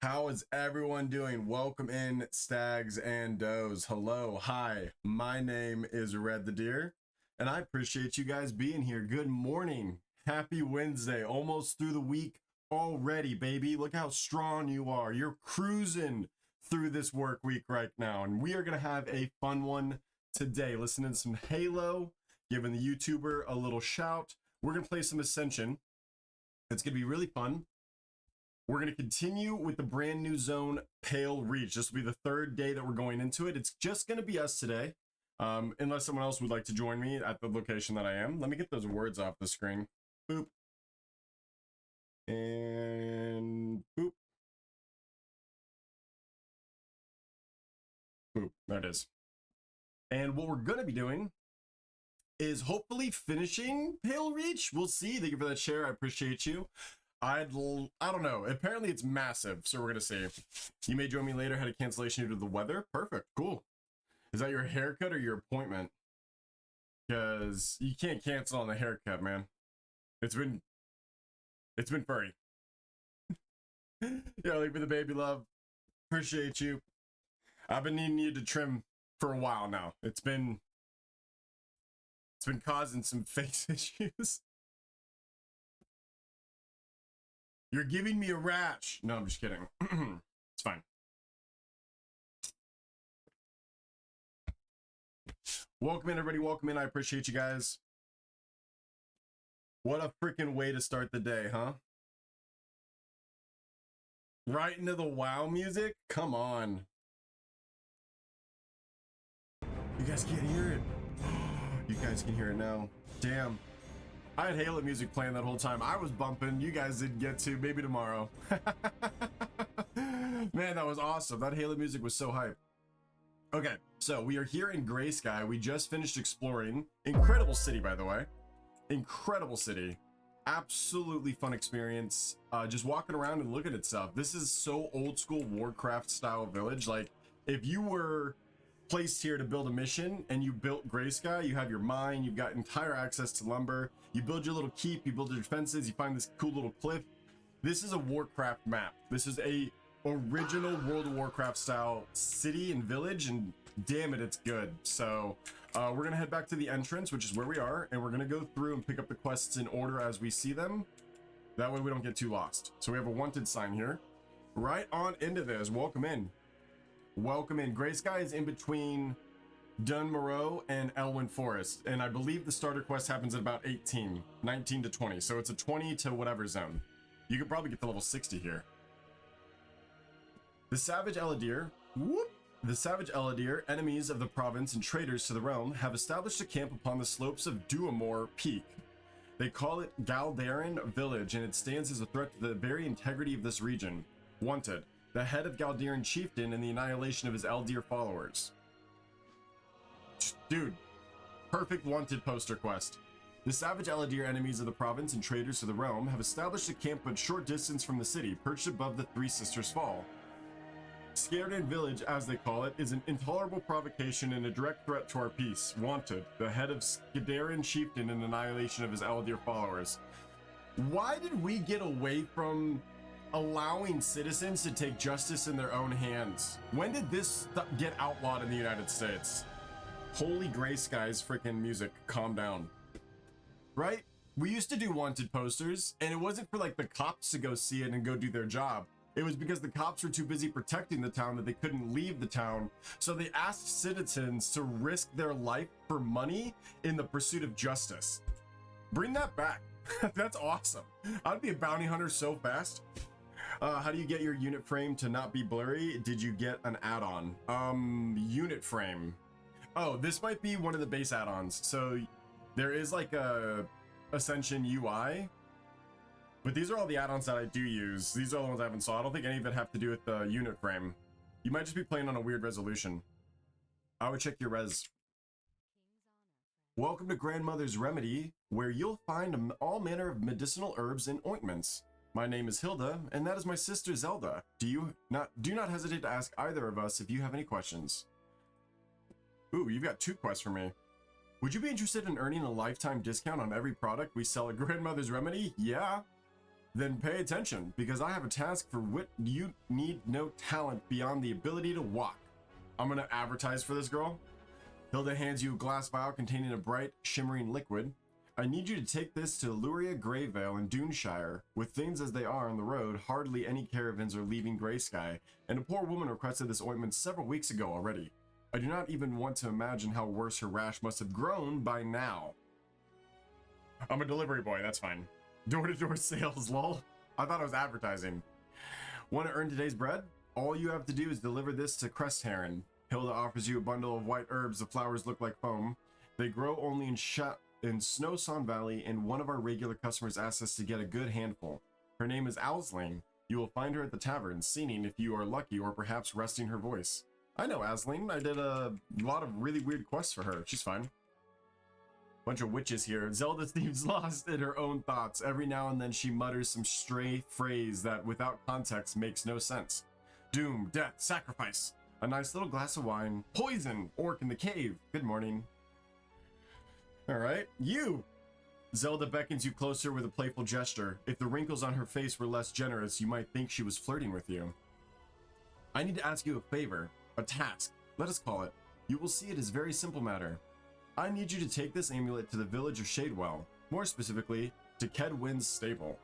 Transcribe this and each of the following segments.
How is everyone doing? Welcome in, stags and does. Hello, hi, my name is Redthedeer, and I appreciate you guys being here. Good morning. Happy Wednesday. Almost through the week already, baby. Look how strong you are. You're cruising through this work week right now, and we are going to have a fun one today. Listening to some Halo, giving the YouTuber a little shout. We're going to play some Ascension. It's going to be really fun. We're going to continue with the brand new zone, Pale Reach. This will be the third day that we're going into it. It's just going to be us today, unless someone else would like to join me at the location that I am. Let me get those words off the screen. Boop. And boop. Boop. There it is. And what we're going to be doing is hopefully finishing Pale Reach. We'll see. Thank you for that share. I appreciate you. I don't know. Apparently it's massive, so we're gonna see. You may join me later. Had a cancellation due to the weather. Perfect. Cool. Is that your haircut or your appointment? Because you can't cancel on the haircut, man. It's been furry. Yeah, like for the baby love. Appreciate you. I've been needing you to trim for a while now. It's been causing some face issues. You're giving me a rash. No, I'm just kidding. It's fine. Welcome in, everybody. Welcome in. I appreciate you guys. What a freaking way to start the day, huh? Right into the WoW music? Come on. You guys can't hear it. You guys can hear it now. Damn. I had Halo music playing that whole time. I was bumping. You guys didn't get to. Maybe tomorrow. Man, that was awesome. That Halo music was so hype. Okay, so we are here in Gray Sky. We just finished exploring. Incredible city, by the way. Incredible city. Absolutely fun experience. Just walking around and looking at stuff. This is so old school Warcraft style village. Like, if you were placed here to build a mission and you built Gray Sky, you have your mine, you've got entire access to lumber, you build your little keep, you build your defenses, you find this cool little cliff. This is a Warcraft map. This is a original World of Warcraft style city and village, and damn it, it's good. So we're gonna head back to the entrance, which is where we are, and we're gonna go through and pick up the quests in order as we see them. That way we don't get too lost. So we have a wanted sign here. Right on into this. Welcome in. Welcome in. Gray Sky is in between Dunmoreau and Elwyn Forest, and I believe the starter quest happens at about 19 to 20, so it's a 20 to whatever zone. You could probably get to level 60 here. The Savage Redthedeer, the Savage Redthedeer, enemies of the province and traitors to the realm, have established a camp upon the slopes of Duamore Peak. They call it Galdarin Village, and it stands as a threat to the very integrity of this region. Wanted. The head of Galdarin chieftain and the annihilation of his Eldir followers. Dude, perfect wanted poster quest. The Savage Redthedeer, enemies of the province and traitors to the realm, have established a camp a short distance from the city, perched above the Three Sisters Fall. Scared-in Village, as they call it, is an intolerable provocation and a direct threat to our peace. Wanted, the head of Galdarin chieftain and annihilation of his Eldir followers. Why did we get away from allowing citizens to take justice in their own hands? When did this get outlawed in the United States? Holy Gray Sky's freaking music, calm down. Right? We used to do wanted posters, and it wasn't for like the cops to go see it and go do their job. It was because the cops were too busy protecting the town that they couldn't leave the town. So they asked citizens to risk their life for money in the pursuit of justice. Bring that back. That's awesome. I'd be a bounty hunter so fast. How do you get your unit frame to not be blurry? Did you get an add-on? Unit frame. Oh, this might be one of the base add-ons. So there is like a Ascension UI, but these are all the add-ons that I do use. These are the ones I haven't saw. I don't think any of it have to do with the unit frame. You might just be playing on a weird resolution. I would check your res. Welcome to Grandmother's Remedy, where you'll find all manner of medicinal herbs and ointments. My name is Hilda, and that is my sister Zelda. Do not hesitate to ask either of us if you have any questions. Ooh, you've got 2 quests for me. Would you be interested in earning a lifetime discount on every product we sell at Grandmother's Remedy? Yeah. Then pay attention, because I have a task for which you need no talent beyond the ability to walk. I'm gonna advertise for this girl. Hilda hands you a glass vial containing a bright, shimmering liquid. I need you to take this to Luria Greyvale in Duneshire. With things as they are on the road, hardly any caravans are leaving Greysky, and a poor woman requested this ointment several weeks ago already. I do not even want to imagine how worse her rash must have grown by now. I'm a delivery boy, that's fine. Door-to-door sales, lol. I thought I was advertising. Want to earn today's bread? All you have to do is deliver this to Crest Heron. Hilda offers you a bundle of white herbs. The flowers look like foam. They grow only in Snowson Valley, and one of our regular customers asked us to get a good handful. Her name is Ausling. You will find her at the tavern, singing if you are lucky, or perhaps resting her voice. I know Asling. I did a lot of really weird quests for her. She's fine. Bunch of witches here. Zelda seems lost in her own thoughts. Every now and then she mutters some stray phrase that without context makes no sense. Doom, death, sacrifice. A nice little glass of wine. Poison, orc in the cave. Good morning. Alright, you! Zelda beckons you closer with a playful gesture. If the wrinkles on her face were less generous, you might think she was flirting with you. I need to ask you a favor. A task. Let us call it. You will see it is a very simple matter. I need you to take this amulet to the village of Shadewell, more specifically, to Kedwin's stable.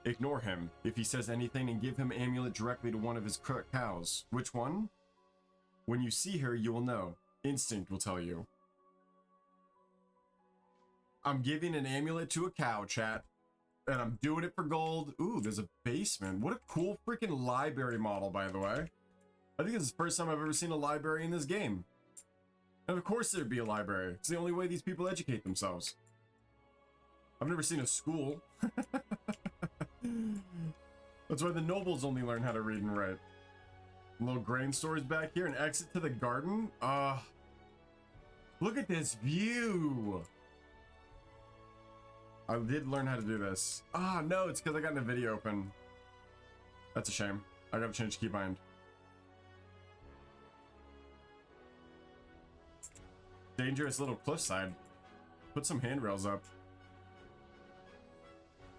Ignore him if he says anything and give him amulet directly to one of his cows. Which one? When you see her, you will know. Instinct will tell you. I'm giving an amulet to a cow, chat. And I'm doing it for gold. Ooh, there's a basement. What a cool freaking library model, by the way. I think this is the first time I've ever seen a library in this game. And of course there'd be a library. It's the only way these people educate themselves. I've never seen a school. That's why the nobles only learn how to read and write. Little grain stores back here, an exit to the garden. Look at this view. I did learn how to do this. No, it's because I got in a video open. That's a shame. I gotta change the keybind. Dangerous little cliffside. Put some handrails up.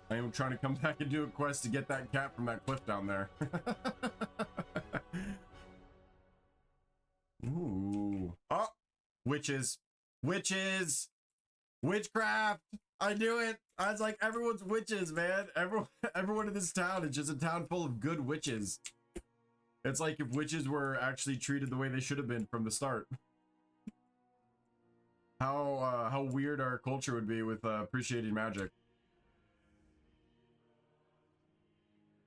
I am trying to come back and do a quest to get that cat from that cliff down there. Ooh. Oh! Witches. Witches! Witchcraft! I knew it! I was like, everyone's witches, man. Everyone in this town is just a town full of good witches. It's like if witches were actually treated the way they should have been from the start. How weird our culture would be with appreciating magic.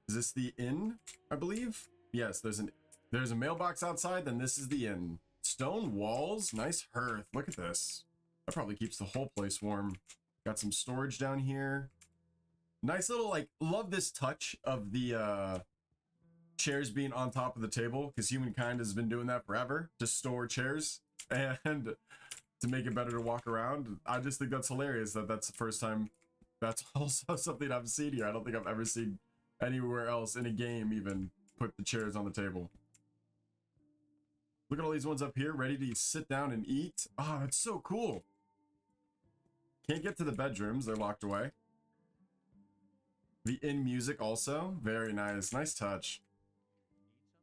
Is this the inn, I believe? Yes, there's a mailbox outside, then this is the inn. Stone walls, nice hearth. Look at this. That probably keeps the whole place warm. Got some storage down here. Nice little, like, love this touch of the chairs being on top of the table, because humankind has been doing that forever, to store chairs and to make it better to walk around. I just think that's hilarious that that's the first time. That's also something I've seen here. I don't think I've ever seen anywhere else in a game even put the chairs on the table. Look at all these ones up here ready to sit down and eat. Oh, that's so cool. Can't get to the bedrooms, they're locked away. The inn music also, very nice. Nice touch.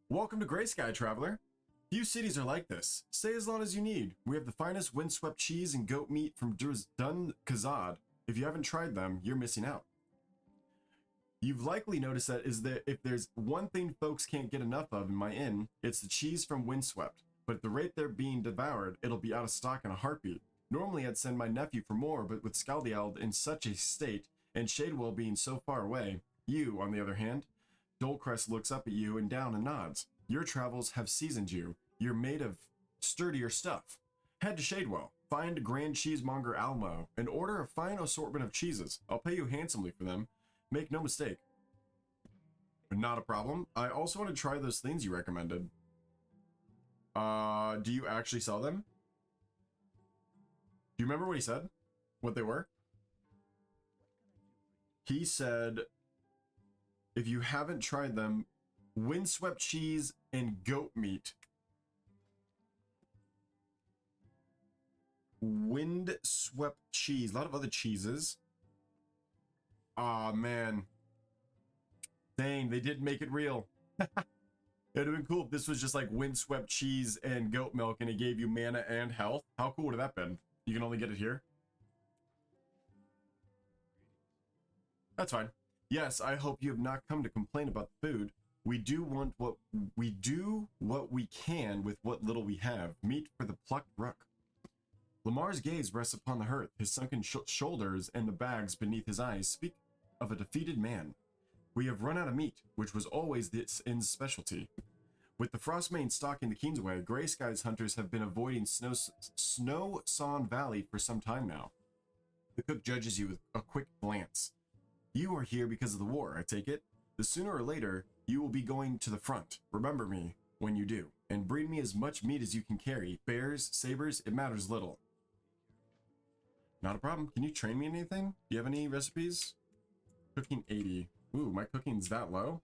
Welcome to Greysky, traveler. Few cities are like this. Stay as long as you need. We have the finest windswept cheese and goat meat from Dun Kazad. If you haven't tried them, you're missing out. You've likely noticed that if there's one thing folks can't get enough of in my inn, it's the cheese from Windswept. But at the rate they're being devoured, it'll be out of stock in a heartbeat. Normally I'd send my nephew for more, but with Scaldiald in such a state, and Shadewell being so far away, you, on the other hand, Dolcrest looks up at you and down and nods. Your travels have seasoned you. You're made of sturdier stuff. Head to Shadewell, find Grand Cheesemonger Almo, and order a fine assortment of cheeses. I'll pay you handsomely for them. Make no mistake. Not a problem. I also want to try those things you recommended. Do you actually sell them? Do you remember what he said? What they were? He said, if you haven't tried them, windswept cheese and goat meat. Windswept cheese. A lot of other cheeses. Aw, man. Dang, they did make it real. It'd have been cool if this was just like windswept cheese and goat milk and it gave you mana and health. How cool would have that been? You can only get it here? That's fine. Yes, I hope you have not come to complain about the food. We do what we can with what little we have. Meat for the plucked rook. Lamar's gaze rests upon the hearth. His sunken shoulders and the bags beneath his eyes speak of a defeated man. We have run out of meat, which was always this inn's specialty. With the Frostmane stalking the Kingsway, Grey Skies hunters have been avoiding Snow-Sawn Valley for some time now. The cook judges you with a quick glance. You are here because of the war, I take it. The sooner or later, you will be going to the front. Remember me when you do, and bring me as much meat as you can carry. Bears, sabers, it matters little. Not a problem. Can you train me in anything? Do you have any recipes? Cooking 80. Ooh, my cooking's that low?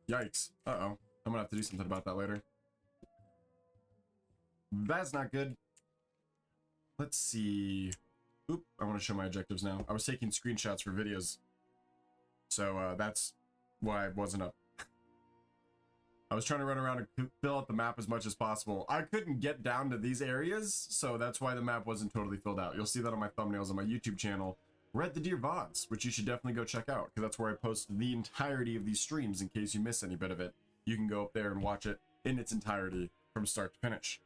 Yikes. Uh-oh. I'm gonna have to do something about that later. That's not good. Let's see. Oop, I want to show my objectives now. I was taking screenshots for videos. So that's why I wasn't up. I was trying to run around and fill out the map as much as possible. I couldn't get down to these areas, so that's why the map wasn't totally filled out. You'll see that on my thumbnails on my YouTube channel, Redthedeer VODs, which you should definitely go check out, because that's where I post the entirety of these streams in case you miss any bit of it. You can go up there and watch it in its entirety from start to finish.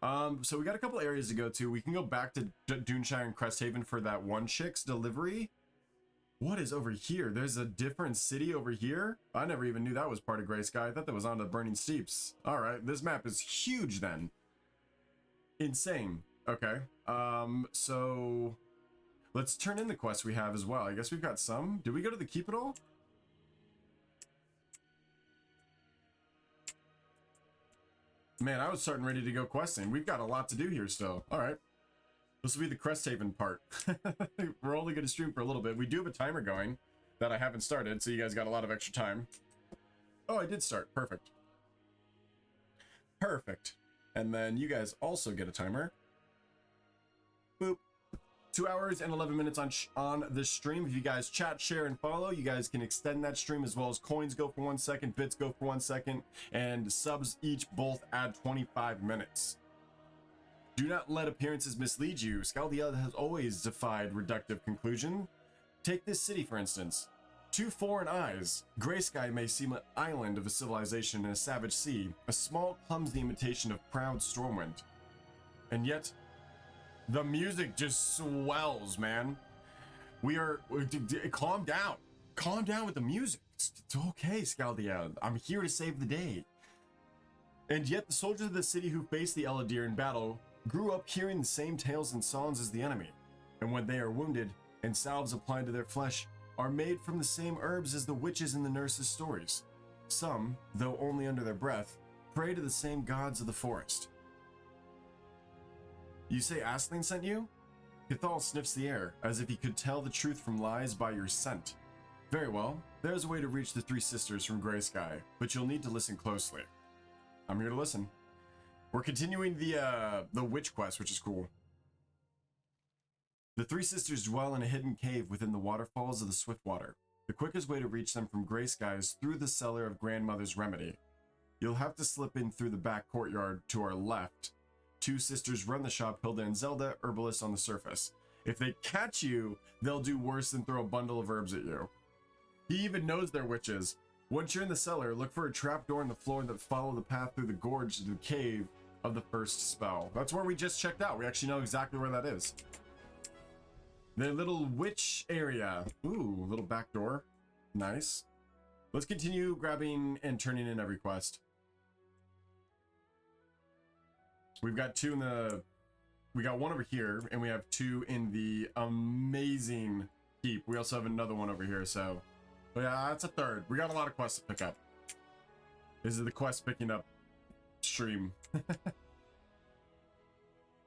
So we got a couple areas to go to. We can go back to Duneshire and Cresthaven for that one chick's delivery. What is over here? There's a different city over here? I never even knew that was part of Grey Sky. I thought that was on the Burning Steeps. All right, this map is huge then. Insane. Okay. So let's turn in the quests we have as well. I guess we've got some. Did we go to the keep at all? Man, I was starting ready to go questing. We've got a lot to do here still. All right. This will be the Cresthaven part. We're only going to stream for a little bit. We do have a timer going that I haven't started, so you guys got a lot of extra time. Oh, I did start. Perfect. Perfect. And then you guys also get a timer. Boop. 2 hours and 11 minutes on this stream. If you guys chat, share, and follow, you guys can extend that stream, as well as coins go for 1 second, bits go for 1 second, and subs each both add 25 minutes. Do not let appearances mislead you. Skaldiel has always defied reductive conclusion. Take this city, for instance. To foreign eyes, Grey Sky may seem an island of a civilization in a savage sea, a small, clumsy imitation of proud Stormwind. And yet, the music just swells, man. Calm down. Calm down with the music. It's okay, Skaldiel. I'm here to save the day. And yet, the soldiers of the city who faced the Redthedeer in battle grew up hearing the same tales and songs as the enemy, and when they are wounded and salves applied to their flesh are made from the same herbs as the witches in the nurses' stories. Some, though only under their breath, pray to the same gods of the forest. You say Aisling sent you? Cathal sniffs the air, as if he could tell the truth from lies by your scent. Very well, there's a way to reach the three sisters from Grey Sky, but you'll need to listen closely. I'm here to listen. We're continuing the witch quest, which is cool. The three sisters dwell in a hidden cave within the waterfalls of the Swiftwater. The quickest way to reach them from Grey Sky is through the cellar of Grandmother's Remedy. You'll have to slip in through the back courtyard to our left. Two sisters run the shop, Hilda and Zelda, herbalists on the surface. If they catch you, they'll do worse than throw a bundle of herbs at you. He even knows they're witches. Once you're in the cellar, look for a trapdoor in the floor that follow the path through the gorge to the cave of the first spell. That's where we just checked out. We actually know exactly where that is. The little witch area. Ooh, little back door. Nice. Let's continue grabbing and turning in every quest. We've got two in the... We got one over here, and we have two in the amazing keep. We also have another one over here, so... But yeah, that's a third. We got a lot of quests to pick up. This is the quest picking up stream.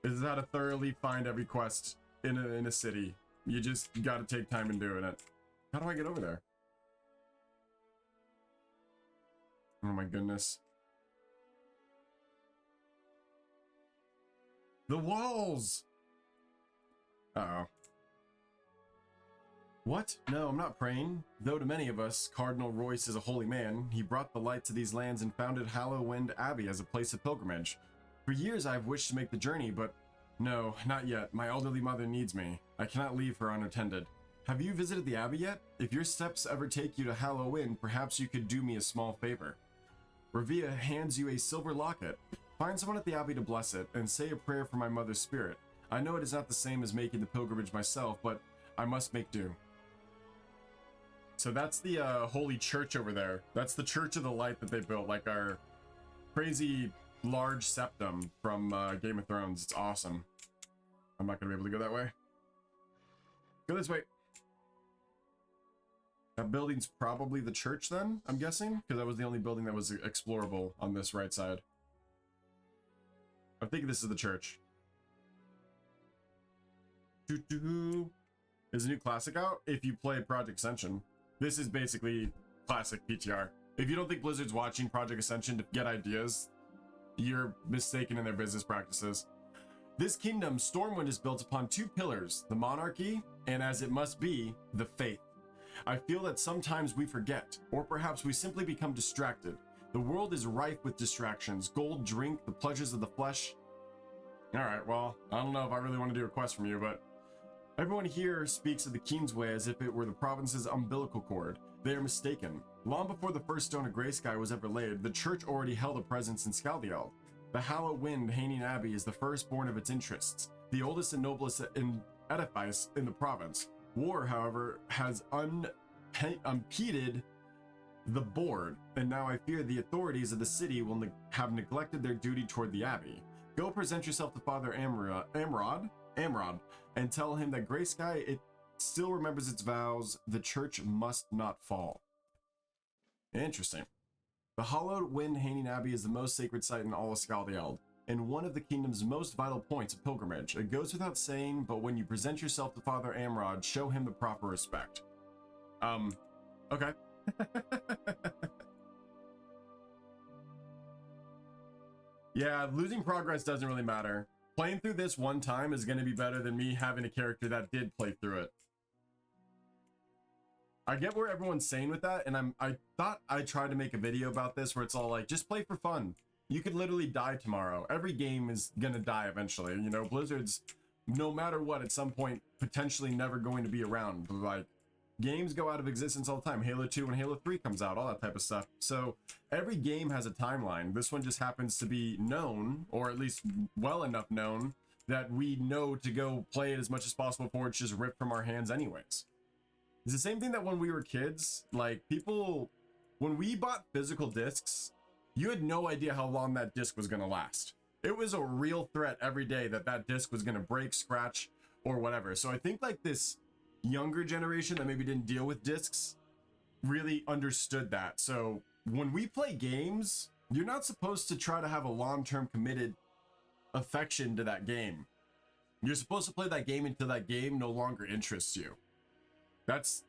This is how to thoroughly find every quest in a city. You just gotta take time in doing it. How do I get over there? Oh my goodness. The walls! Uh-oh. What? No, I'm not praying. Though to many of us, Cardinal Royce is a holy man, he brought the light to these lands and founded Hallowwind Abbey as a place of pilgrimage. For years I have wished to make the journey, but no, not yet. My elderly mother needs me. I cannot leave her unattended. Have you visited the Abbey yet? If your steps ever take you to Hallowwind, perhaps you could do me a small favor. Revia hands you a silver locket. Find someone at the Abbey to bless it, and say a prayer for my mother's spirit. I know it is not the same as making the pilgrimage myself, but I must make do. So that's the holy church over there. That's the Church of the Light that they built, like our crazy large septum from Game of Thrones. It's awesome. I'm not gonna be able to go that way. Go this way. That building's probably the church then, I'm guessing, because that was the only building that was explorable on this right side. I think this is the church. Is a new classic out? If you play Project Ascension. This is basically classic PTR. If you don't think Blizzard's watching Project Ascension to get ideas, you're mistaken in their business practices. This kingdom, Stormwind, is built upon two pillars, the monarchy, and as it must be, the faith. I feel that sometimes we forget, or perhaps we simply become distracted. The world is rife with distractions, gold, drink, the pleasures of the flesh. Alright, well, I don't know if I really want to do a quest from you, but everyone here speaks of the Kingsway as if it were the province's umbilical cord. They are mistaken. Long before the first stone of Greysky was ever laid, the church already held a presence in Skaldiel. The Hallowwind Haining Abbey is the firstborn of its interests, the oldest and noblest edifice in the province. War, however, has impeded the board, and now I fear the authorities of the city will have neglected their duty toward the abbey. Go present yourself to Father Amrod, and tell him that Greysky, it still remembers its vows. The church must not fall. Interesting. The Hallowwind Haining Abbey is the most sacred site in all of Skaldield, and one of the kingdom's most vital points of pilgrimage. It goes without saying, but when you present yourself to Father Amrod, show him the proper respect. Okay. Yeah, losing progress doesn't really matter. Playing through this one time is going to be better than me having a character that did play through it. I get where everyone's saying with that, and I thought I tried to make a video about this where it's all like, just play for fun. You could literally die tomorrow. Every game is gonna die eventually. You know, Blizzard's, no matter what, at some point, potentially never going to be around. Like, games go out of existence all the time. Halo 2 and Halo 3 comes out, all that type of stuff. So every game has a timeline. This one just happens to be known, or at least well enough known, that we know to go play it as much as possible before it's just ripped from our hands anyways. It's the same thing that when we were kids, like people, when we bought physical discs, you had no idea how long that disc was going to last. It was a real threat every day that that disc was going to break, scratch, or whatever. So I think like this younger generation that maybe didn't deal with discs really understood that. So when we play games, you're not supposed to try to have a long-term committed affection to that game. You're supposed to play that game until that game no longer interests you. That's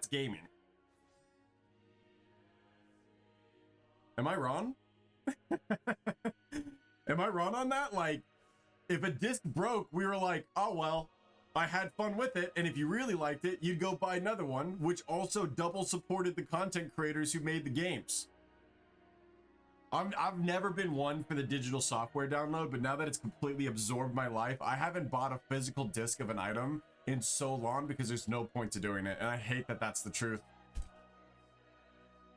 gaming. Am I wrong? Am I wrong on that? Like, if a disc broke, we were like, oh well, I had fun with it, and if you really liked it, you'd go buy another one, which also double supported the content creators who made the games. I've never been one for the digital software download, but now that it's completely absorbed my life, I haven't bought a physical disc of an item in so long because there's no point to doing it, and I hate that that's the truth.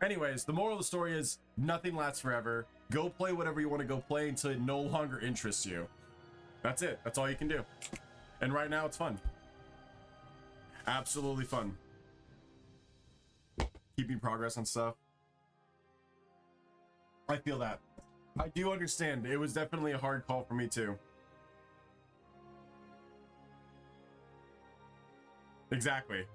Anyways, the moral of the story is nothing lasts forever. Go play whatever you want to go play until it no longer interests you. That's it. That's all you can do. And right now it's fun. Absolutely fun. Keeping progress on stuff. I feel that. I do understand. It was definitely a hard call for me too. Exactly.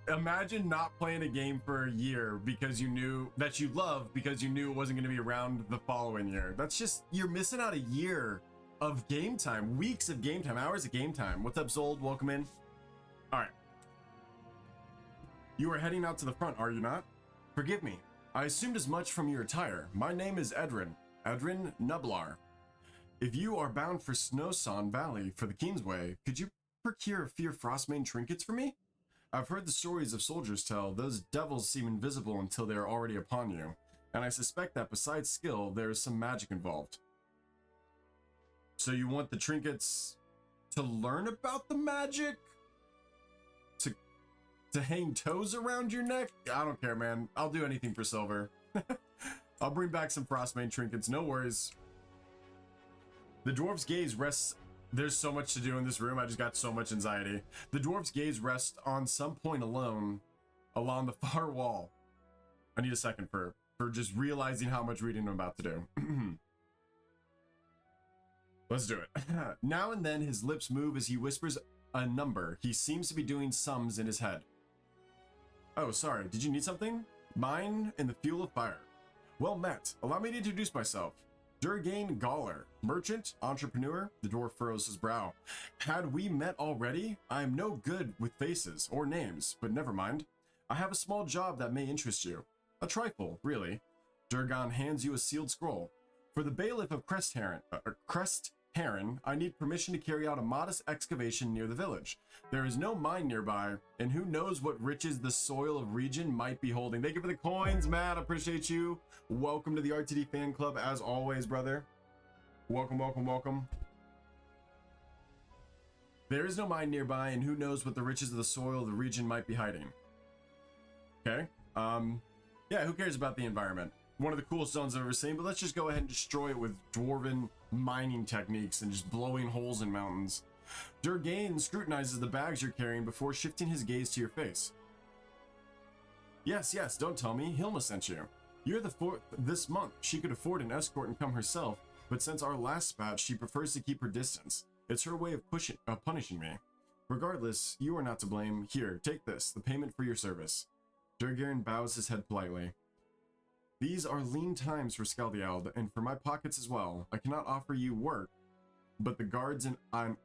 Imagine not playing a game for a year because you knew that you loved because you knew it wasn't going to be around the following year. That's just, you're missing out a year of game time, weeks of game time, hours of game time. What's up, Zold? Welcome in. All right. You are heading out to the front, are you not? Forgive me. I assumed as much from your attire. My name is Edrin Nublar. If you are bound for Snowson Valley for the Kingsway, could you procure a few Frostmane trinkets for me? I've heard the stories of soldiers tell, those devils seem invisible until they are already upon you, and I suspect that besides skill, there is some magic involved. So you want the trinkets to learn about the magic? To hang toes around your neck? I don't care, man. I'll do anything for silver. I'll bring back some Frostmane trinkets, no worries. The dwarf's gaze rests... There's so much to do in this room, I just got so much anxiety. The dwarf's gaze rests on some point alone along the far wall. I need a second for just realizing how much reading I'm about to do. Let's do it. Now and then his lips move as he whispers a number. He seems to be doing sums in his head. Oh, sorry, did you need something? Mine in the fuel of fire. Well met. Allow me to introduce myself. Durgain Galler, merchant, entrepreneur. The dwarf furrows his brow. Had we met already? I am no good with faces or names, but never mind. I have a small job that may interest you. A trifle, really. Durgan hands you a sealed scroll. For the bailiff of Crest Heron, I need permission to carry out a modest excavation near the village. There is no mine nearby, and who knows what riches the soil of region might be holding. Thank you for the coins, Matt. Appreciate you. Welcome to the RTD fan club, as always, brother. Welcome, welcome, welcome. There is no mine nearby, and who knows what the riches of the soil of the region might be hiding. Okay. Yeah, who cares about the environment? One of the coolest zones I've ever seen, but let's just go ahead and destroy it with dwarven mining techniques and just blowing holes in mountains. Durgain scrutinizes the bags you're carrying before shifting his gaze to your face. Yes, don't tell me. Hilma sent you. You're the fourth this month. She could afford an escort and come herself, but since our last spat, she prefers to keep her distance. It's her way of punishing me. Regardless, you are not to blame. Here, take this, the payment for your service. Durgain bows his head politely. These are lean times for Skaldiald, and for my pockets as well. I cannot offer you work, but the guards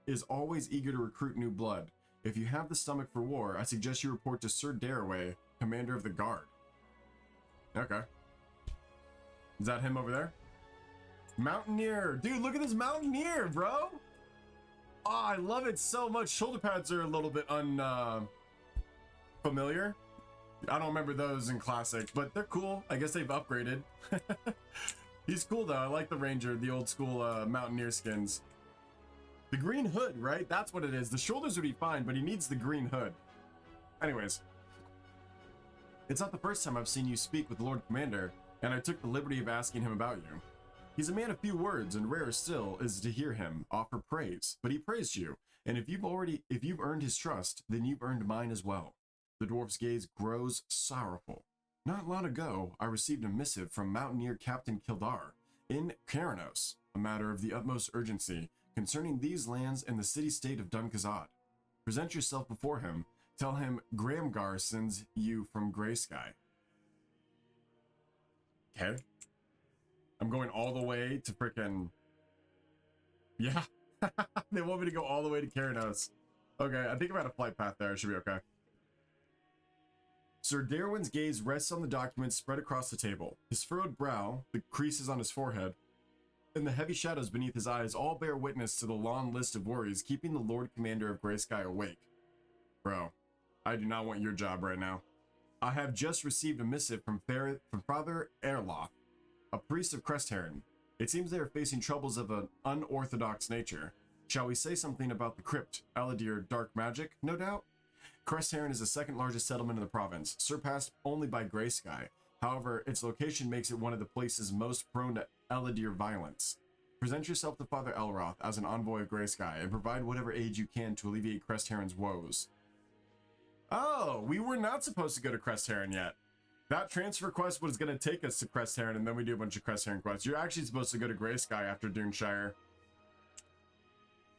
is always eager to recruit new blood. If you have the stomach for war, I suggest you report to Sir Daraway, commander of the guard. Okay. Is that him over there? Mountaineer! Dude, look at this Mountaineer, bro! Oh, I love it so much. Shoulder pads are a little bit familiar. I don't remember those in Classic, but they're cool. I guess they've upgraded. He's cool, though. I like the Ranger, the old school Mountaineer skins. The green hood, right? That's what it is. The shoulders would be fine, but he needs the green hood. Anyways. It's not the first time I've seen you speak with the Lord Commander, and I took the liberty of asking him about you. He's a man of few words, and rarer still is to hear him offer praise. But he praised you, and if you've earned his trust, then you've earned mine as well. The dwarf's gaze grows sorrowful. Not long ago, I received a missive from Mountaineer Captain Kildar in Karanos, a matter of the utmost urgency concerning these lands and the city-state of Dun-Kazad. Present yourself before him. Tell him Gramgar sends you from Greysky. Okay. I'm going all the way to frickin'... Yeah. They want me to go all the way to Karanos. Okay, I think I'm at a flight path there. I should be okay. Sir Darwin's gaze rests on the documents spread across the table. His furrowed brow, the creases on his forehead, and the heavy shadows beneath his eyes all bear witness to the long list of worries keeping the Lord Commander of Greysky awake. Bro, I do not want your job right now. I have just received a missive from Father Erloth, a priest of Crest Heron. It seems they are facing troubles of an unorthodox nature. Shall we say something about the crypt, Redthedeer dark magic, no doubt? Crest Heron is the second largest settlement in the province, surpassed only by Greysky. However, its location makes it one of the places most prone to Redthedeer violence. Present yourself to Father Elroth as an envoy of Greysky, and provide whatever aid you can to alleviate Crest Heron's woes. Oh, we were not supposed to go to Crest Heron yet. That transfer quest was going to take us to Crest Heron, and then we do a bunch of Crest Heron quests. You're actually supposed to go to Greysky after Duneshire.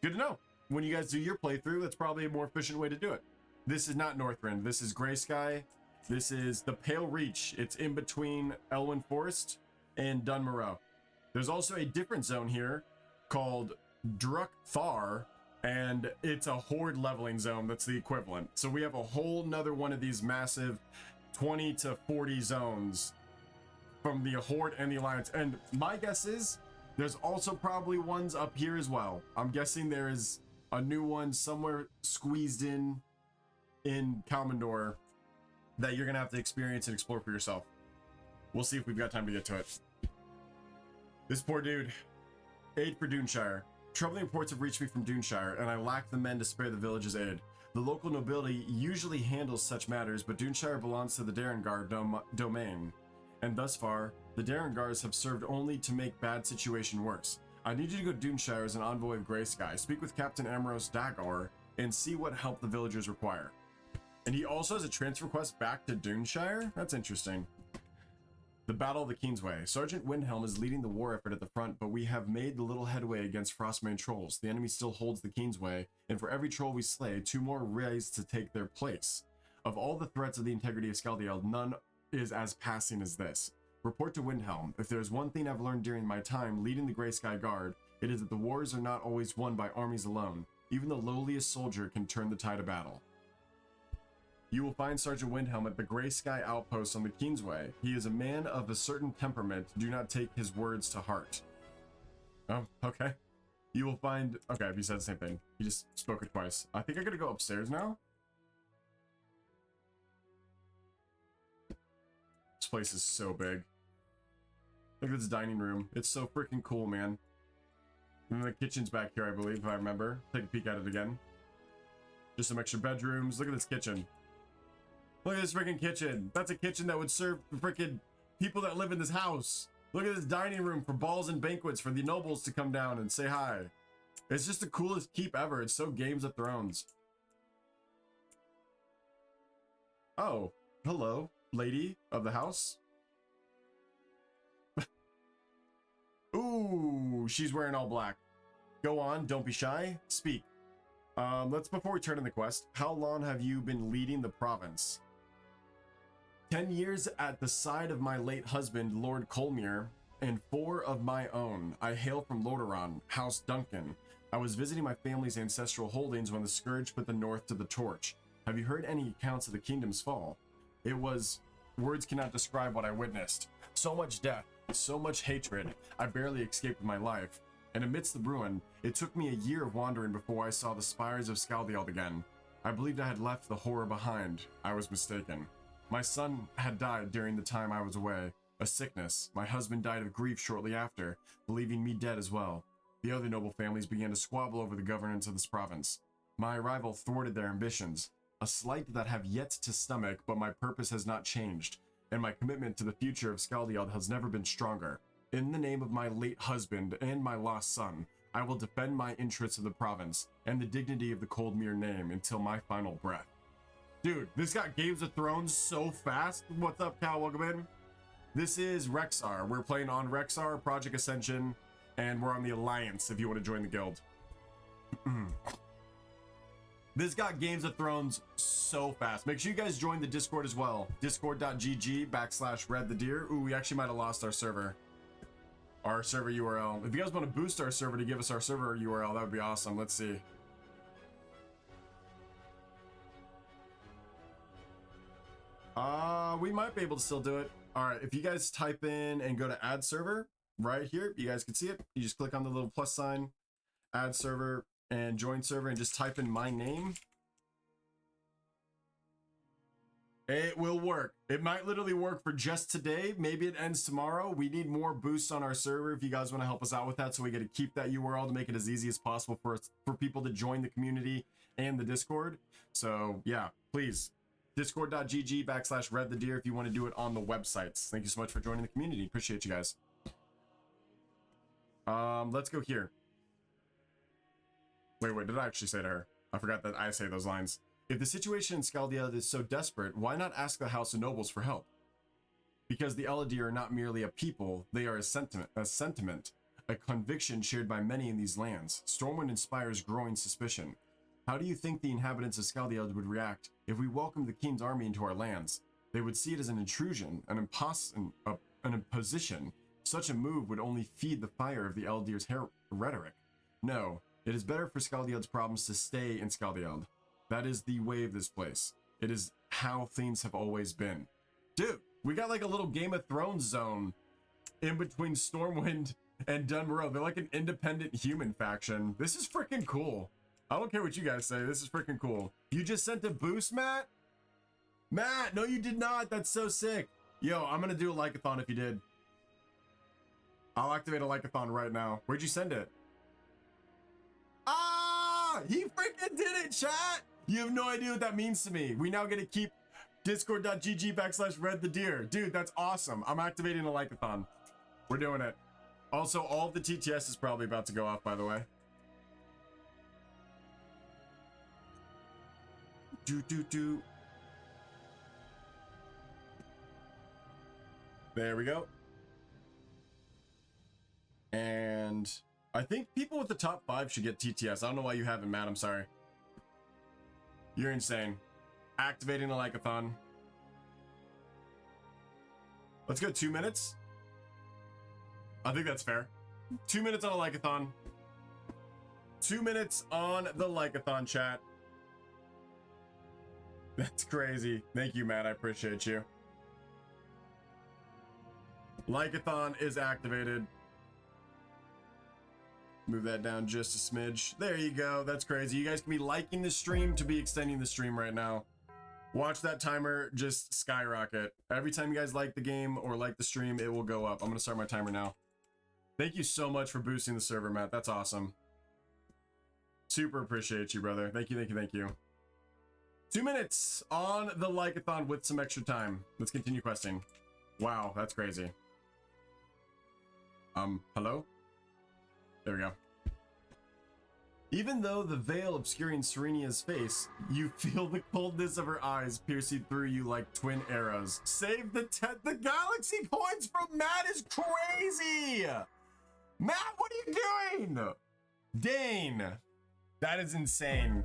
Good to know. When you guys do your playthrough, that's probably a more efficient way to do it. This is not Northrend. This is Greysky. This is the Pale Reach. It's in between Elwyn Forest and Dunmoreau. There's also a different zone here called Druk Thar, and it's a horde leveling zone that's the equivalent. So we have a whole nother one of these massive 20 to 40 zones from the horde and the alliance. And my guess is there's also probably ones up here as well. I'm guessing there is a new one somewhere squeezed in in Kalmandor that you're gonna have to experience and explore for yourself. We'll see if we've got time to get to it. This poor dude. Aid for Duneshire. Troubling reports have reached me from Duneshire, and I lack the men to spare the village's aid. The local nobility usually handles such matters, but Duneshire belongs to the Darengar domain. And thus far, the Darengars have served only to make bad situation worse. I need you to go to Duneshire as an envoy of Grey Sky, speak with Captain Ambrose Dagor, and see what help the villagers require. And he also has a transfer quest back to Duneshire? That's interesting. The Battle of the Kingsway. Sergeant Windhelm is leading the war effort at the front, but we have made little headway against Frostmane trolls. The enemy still holds the Kingsway, and for every troll we slay, 2 more rise to take their place. Of all the threats of the integrity of Skaldield, none is as passing as this. Report to Windhelm. If there's one thing I've learned during my time leading the Grey Sky Guard, it is that the wars are not always won by armies alone. Even the lowliest soldier can turn the tide of battle. You will find Sergeant Windhelm at the Grey Sky Outpost on the Kingsway. He is a man of a certain temperament. Do not take his words to heart. Oh, okay. You will find... Okay, he said the same thing. He just spoke it twice. I think I gotta go upstairs now. This place is so big. Look at this dining room. It's so freaking cool, man. And the kitchen's back here, I believe, if I remember. Take a peek at it again. Just some extra bedrooms. Look at this kitchen. Look at this freaking kitchen. That's a kitchen that would serve the freaking people that live in this house. Look at this dining room for balls and banquets for the nobles to come down and say hi. It's just the coolest keep ever. It's so Games of Thrones. Oh, hello, lady of the house. Ooh, she's wearing all black. Go on, don't be shy, speak. Before we turn in the quest, how long have you been leading the province? 10 years at the side of my late husband, Lord Colmere, and 4 of my own. I hail from Lordaeron, House Duncan. I was visiting my family's ancestral holdings when the Scourge put the North to the torch. Have you heard any accounts of the kingdom's fall? It was... words cannot describe what I witnessed. So much death, so much hatred, I barely escaped with my life. And amidst the ruin, it took me a year of wandering before I saw the spires of Skaldield again. I believed I had left the horror behind. I was mistaken. My son had died during the time I was away. A sickness. My husband died of grief shortly after, believing me dead as well. The other noble families began to squabble over the governance of this province. My arrival thwarted their ambitions. A slight that I have yet to stomach, but my purpose has not changed, and my commitment to the future of Skaldield has never been stronger. In the name of my late husband and my lost son, I will defend my interests of the province and the dignity of the Coldmere name until my final breath. Dude, this got Games of Thrones so fast. What's up, Cal? Welcome in. This is Rexar. We're playing on Rexar, Project Ascension, and we're on the Alliance if you want to join the guild. This got Games of Thrones so fast. Make sure you guys join the Discord as well. Discord.gg/Redthedeer. Ooh, we actually might have lost our server. Our server URL. If you guys want to boost our server to give us our server URL, that would be awesome. Let's see. We might be able to still do it. All right, if you guys type in and go to add server right here, you guys can see it. You just click on the little plus sign, add server, and join server, and just type in my name. It will work. It might literally work for just today. Maybe it ends tomorrow. We need more boosts on our server if you guys want to help us out with that, so we get to keep that URL to make it as easy as possible for people to join the community and the Discord. So yeah, please. Discord.gg/Redthedeer if you want to do it on the websites. Thank you so much for joining the community. Appreciate you guys. Let's go here. Wait, did I actually say to her? I forgot that I say those lines. If the situation in Skaldield is so desperate, why not ask the House of Nobles for help? Because the Eladier are not merely a people, they are a sentiment, a conviction shared by many in these lands. Stormwind inspires growing suspicion. How do you think the inhabitants of Skaldield would react if we welcomed the king's army into our lands? They would see it as an intrusion, an imposition. Such a move would only feed the fire of the Eladier's rhetoric. No, it is better for Skaldield's problems to stay in Skaldield. That is the way of this place. It is how things have always been. Dude, we got like a little Game of Thrones zone in between Stormwind and Dunmoreau. They're like an independent human faction. This is freaking cool. I don't care what you guys say. This is freaking cool. You just sent a boost, Matt? Matt, no, you did not. That's so sick. Yo, I'm going to do a like-a-thon if you did. I'll activate a like-a-thon right now. Where'd you send it? Ah, he freaking did it, chat. You have no idea what that means to me. We now get to keep discord.gg/Redthedeer. Dude, that's awesome. I'm activating a like-a-thon. We're doing it. Also, all of the TTS is probably about to go off, by the way. There we go. And I think people with the top 5 should get TTS. I don't know why you haven't, Matt. I'm sorry. You're insane. Activating a like-a-thon. Let's go 2 minutes. I think that's fair. 2 minutes on a like-a-thon. 2 minutes on the like-a-thon, chat. That's crazy. Thank you, Matt. I appreciate you. Like-a-thon is activated. Move that down just a smidge. There you go. That's crazy. You guys can be liking the stream to be extending the stream right now. Watch that timer just skyrocket. Every time you guys like the game or like the stream, it will go up. I'm going to start my timer now. Thank you so much for boosting the server, Matt. That's awesome. Super appreciate you, brother. Thank you, thank you, thank you. 2 minutes on the like-a-thon with some extra time. Let's continue questing. Wow, that's crazy. Hello? There we go. Even though the veil obscuring Serenia's face, you feel the coldness of her eyes piercing through you like twin arrows. Save the galaxy coins from Matt is crazy! Matt, what are you doing? Dane, that is insane.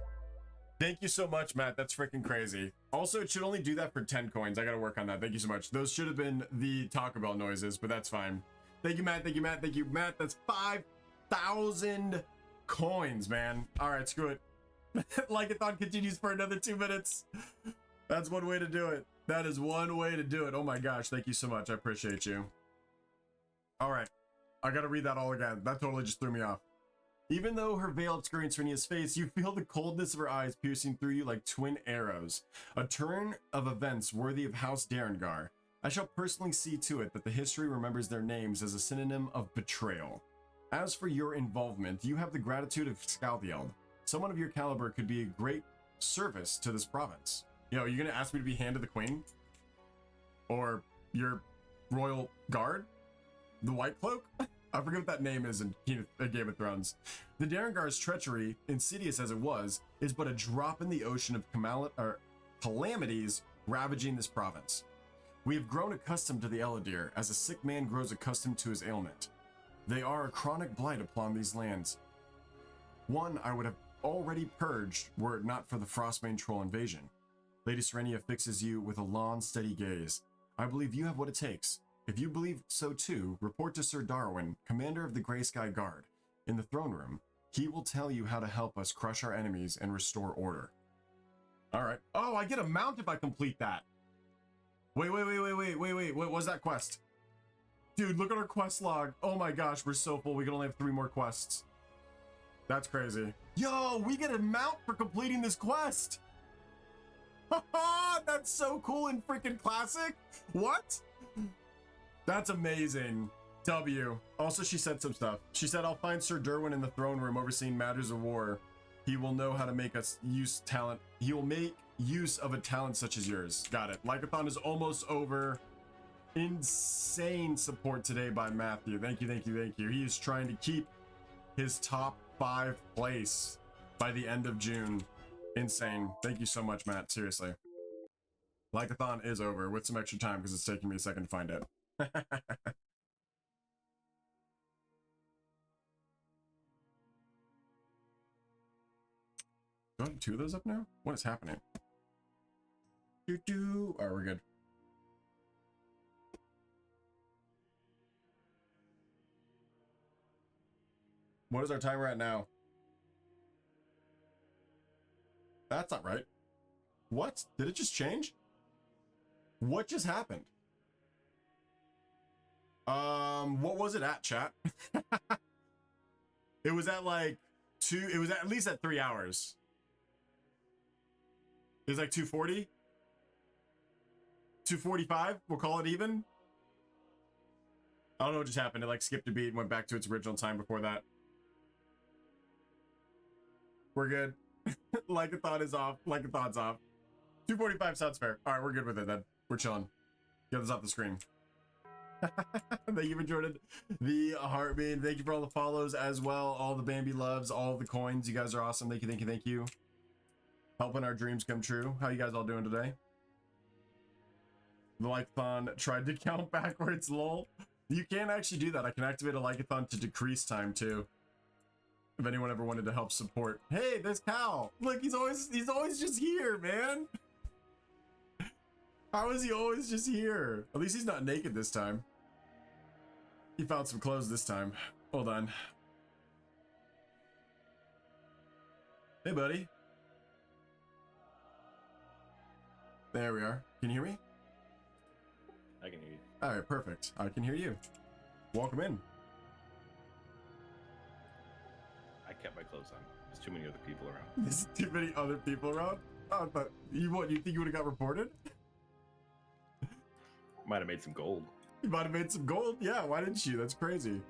Thank you so much, Matt. That's freaking crazy. Also, it should only do that for 10 coins. I gotta work on that. Thank you so much. Those should have been the Taco Bell noises, but that's fine. Thank you, Matt. Thank you, Matt. Thank you, Matt. That's 5,000 coins, man. All right, screw it. Like-a-thon continues for another 2 minutes. That's one way to do it. That is one way to do it. Oh my gosh. Thank you so much. I appreciate you. All right. I gotta read that all again. That totally just threw me off. Even though her veil obscuring Serenia's face, you feel the coldness of her eyes piercing through you like twin arrows. A turn of events worthy of House Derengar. I shall personally see to it that the history remembers their names as a synonym of betrayal. As for your involvement, you have the gratitude of Scaldield. Someone of your caliber could be a great service to this province. Yo, you gonna ask me to be Hand of the Queen? Or your Royal Guard? The White Cloak? I forget what that name is in Game of Thrones. The Derengar's treachery, insidious as it was, is but a drop in the ocean of calamities ravaging this province. We have grown accustomed to the Redthedeer, as a sick man grows accustomed to his ailment. They are a chronic blight upon these lands. One I would have already purged were it not for the Frostbane troll invasion. Lady Serenia fixes you with a long, steady gaze. I believe you have what it takes. If you believe so too, report to Sir Darwin, commander of the Grey Sky Guard, in the throne room. He will tell you how to help us crush our enemies and restore order. All right. Oh, I get a mount if I complete that. Wait. What was that quest? Dude, look at our quest log. Oh my gosh, we're so full. We can only have 3 more quests. That's crazy. Yo, we get a mount for completing this quest. That's so cool in freaking classic. What? That's amazing. W. Also, she said some stuff. She said, I'll find Sir Derwin in the throne room overseeing matters of war. He will know how to make us use talent. He will make use of a talent such as yours. Got it. Like-a-thon is almost over. Insane support today by Matthew. Thank you, thank you, thank you. He is trying to keep his top 5 place by the end of June. Insane. Thank you so much, Matt. Seriously. Like-a-thon is over with some extra time because it's taking me a second to find it. Do I have 2 of those up now? What is happening? All right, we're good. What is our timer at now? That's not right. What? Did it just change? What just happened? What was it at, chat? It was at like It was at least at 3 hours. It was like 240. 245. We'll call it even. I don't know what just happened. It like skipped a beat and went back to its original time before that. We're good. Like a thought is off. Like a thought's off. 245 sounds fair. All right, we're good with it then. We're chilling. Get this off the screen. Thank you for joining the heartbeat. Thank you for all the follows as well. All the Bambi loves, all the coins. You guys are awesome. Thank you, thank you, thank you. Helping our dreams come true. How you guys all doing today? The Likeathon tried to count backwards, lol. You can actually do that. I can activate a Likeathon to decrease time too. If anyone ever wanted to help support. Hey, there's Cal. Look, he's always just here, man. How is he always just here? At least he's not naked this time. He found some clothes this time. Hold on. Hey, buddy. There we are. Can you hear me? I can hear you. All right, perfect. I can hear you. Welcome in. I kept my clothes on. There's too many other people around. There's too many other people around? Oh, but you think you would have got reported? Might have made some gold. You might have made some gold. Yeah, why didn't you? That's crazy.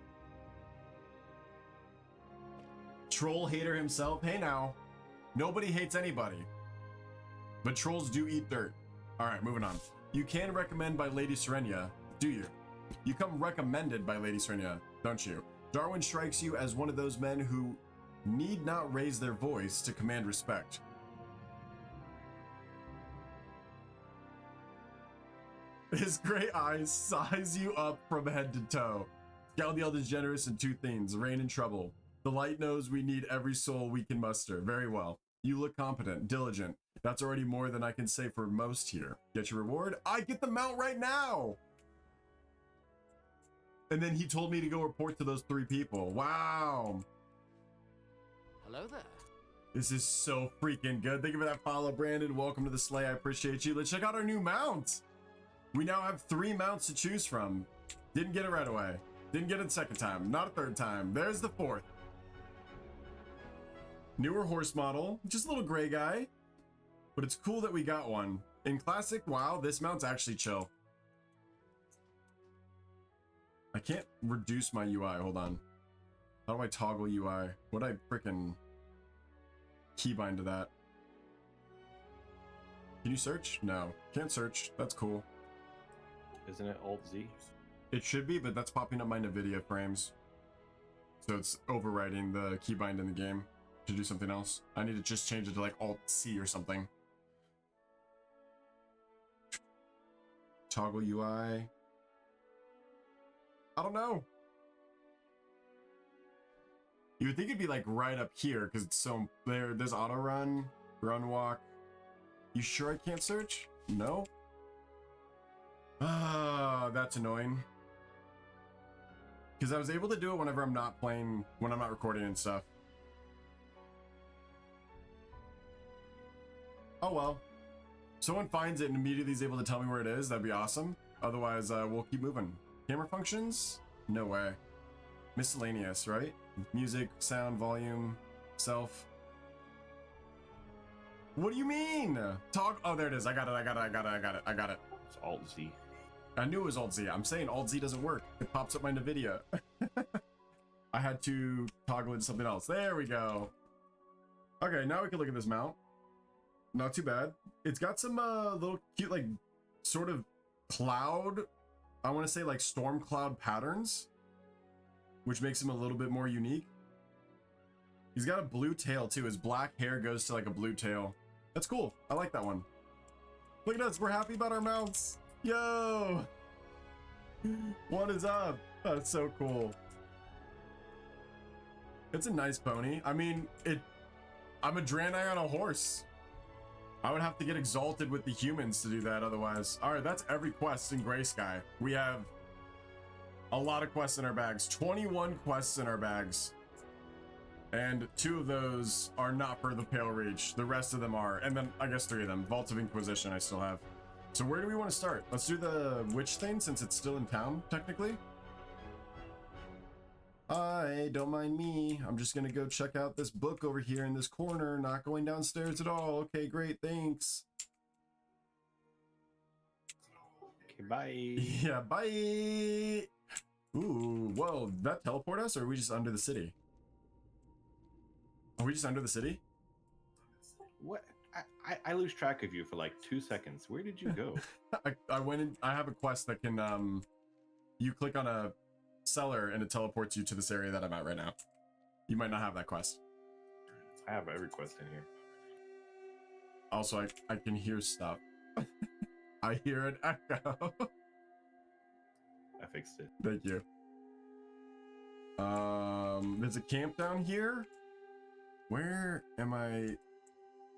Troll hater himself. Hey now. Nobody hates anybody. But trolls do eat dirt. Alright, moving on. You can recommend by Lady Serenia, do you? You come recommended by Lady Serenia, don't you? Darwin strikes you as one of those men who need not raise their voice to command respect. His gray eyes size you up from head to toe. Galdiel is generous in two things, rain and trouble. The light knows we need every soul we can muster. Very well. You look competent, diligent. That's already more than I can say for most here. Get your reward? I get the mount right now! And then he told me to go report to those 3 people. Wow. Hello there. This is so freaking good. Thank you for that follow, Brandon. Welcome to the sleigh. I appreciate you. Let's check out our new mount. We now have 3 mounts to choose from. Didn't get it right away. Didn't get it the second time. Not a third time. There's the 4th. Newer horse model. Just a little gray guy. But it's cool that we got one. In Classic, wow, this mount's actually chill. I can't reduce my UI. Hold on. How do I toggle UI? What do I frickin' keybind to that? Can you search? No. Can't search. That's cool. Isn't it Alt-Z? It should be, but that's popping up my NVIDIA frames. So it's overriding the keybind in the game to do something else. I need to just change it to like Alt-C or something. Toggle UI. I don't know. You would think it'd be like right up here because it's so there's auto run, run walk. You sure I can't search? No. Ah, that's annoying. Because I was able to do it whenever I'm not playing, when I'm not recording and stuff. Oh well. Someone finds it and immediately is able to tell me where it is. That'd be awesome. Otherwise, we'll keep moving. Camera functions? No way. Miscellaneous, right? Music, sound, volume, self. What do you mean? Talk. Oh, there it is. I got it. It's Alt-Z. I knew it was Alt-Z. I'm saying Alt-Z doesn't work. It pops up my NVIDIA. I had to toggle it to something else. There we go. Okay, now we can look at this mount. Not too bad. It's got some little cute, like, sort of cloud, I want to say like storm cloud patterns, which makes him a little bit more unique. He's got a blue tail too. His black hair goes to like a blue tail. That's cool. I like that one. Look at us. We're happy about our mounts. Yo! What is up? That's so cool. It's a nice pony. I mean, I'm a Draenei on a horse. I would have to get exalted with the humans to do that otherwise. All right, that's every quest in Gray Sky. We have a lot of quests in our bags. 21 quests in our bags. And 2 of those are not for the Pale Reach. The rest of them are. And then I guess 3 of them. Vault of Inquisition I still have. So where do we want to start? Let's do the witch thing since it's still in town, technically. Hi, don't mind me. I'm just gonna go check out this book over here in this corner, not going downstairs at all. Okay, great, thanks. Okay, bye. Yeah, bye. Ooh, whoa, did that teleport us, or are we just under the city? Are we just under the city? What? I lose track of you for like 2 seconds. Where did you go? I went in, I have a quest that can, you click on a cellar and it teleports you to this area that I'm at right now. You might not have that quest. I have every quest in here. Also, I can hear stuff. I hear an echo. I fixed it. Thank you. There's a camp down here. Where am I?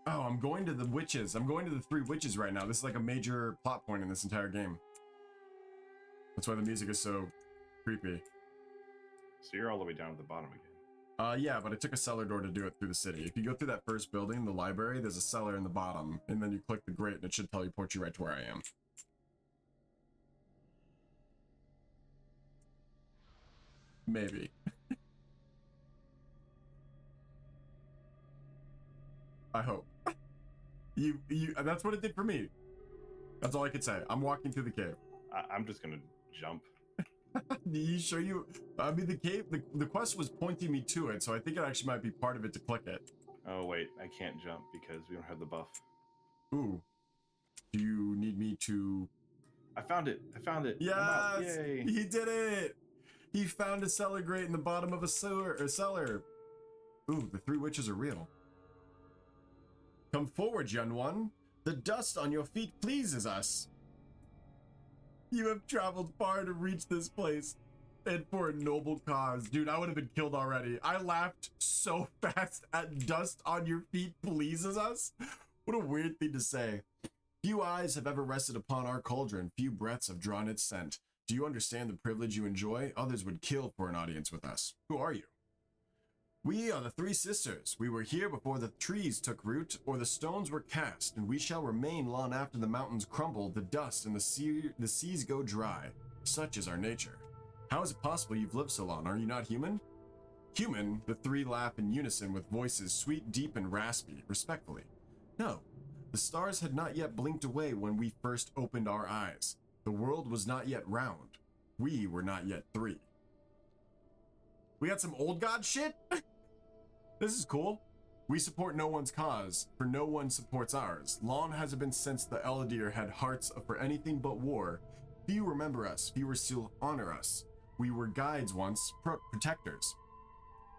Oh, I'm going to the witches. I'm going to the 3 witches right now. This is like a major plot point in this entire game. That's why the music is so creepy. So you're all the way down at the bottom again. Yeah, but I took a cellar door to do it through the city. If you go through that first building, the library, there's a cellar in the bottom, and then you click the grate and it should teleport you right to where I am. Maybe. I hope. You that's what it did for me. That's all I could say. I'm walking through the cave. I'm just gonna jump. You sure you? I mean, the cave, the quest was pointing me to it, so I think it actually might be part of it to click it. Oh wait, I can't jump because we don't have the buff. Ooh. Do you need me to? I found it. I found it. Yes! Yay! He did it! He found a cellar grate in the bottom of a cellar. Ooh, the 3 witches are real. Come forward, young one. The dust on your feet pleases us. You have traveled far to reach this place, and for a noble cause. Dude, I would have been killed already. I laughed so fast at dust on your feet pleases us. What a weird thing to say. Few eyes have ever rested upon our cauldron. Few breaths have drawn its scent. Do you understand the privilege you enjoy? Others would kill for an audience with us. Who are you? We are the 3 sisters. We were here before the trees took root or the stones were cast, and we shall remain long after the mountains crumble, the dust and the seas go dry. Such is our nature. How is it possible you've lived so long? Are you not human? Human, the 3 laugh in unison with voices sweet, deep, and raspy, respectfully. No, the stars had not yet blinked away when we first opened our eyes. The world was not yet round. We were not yet 3. We got some old god shit? This is cool. We support no one's cause, for no one supports ours. Long has it been since the Redthedeer had hearts for anything but war. Few remember us, fewer still honor us. We were guides once, protectors.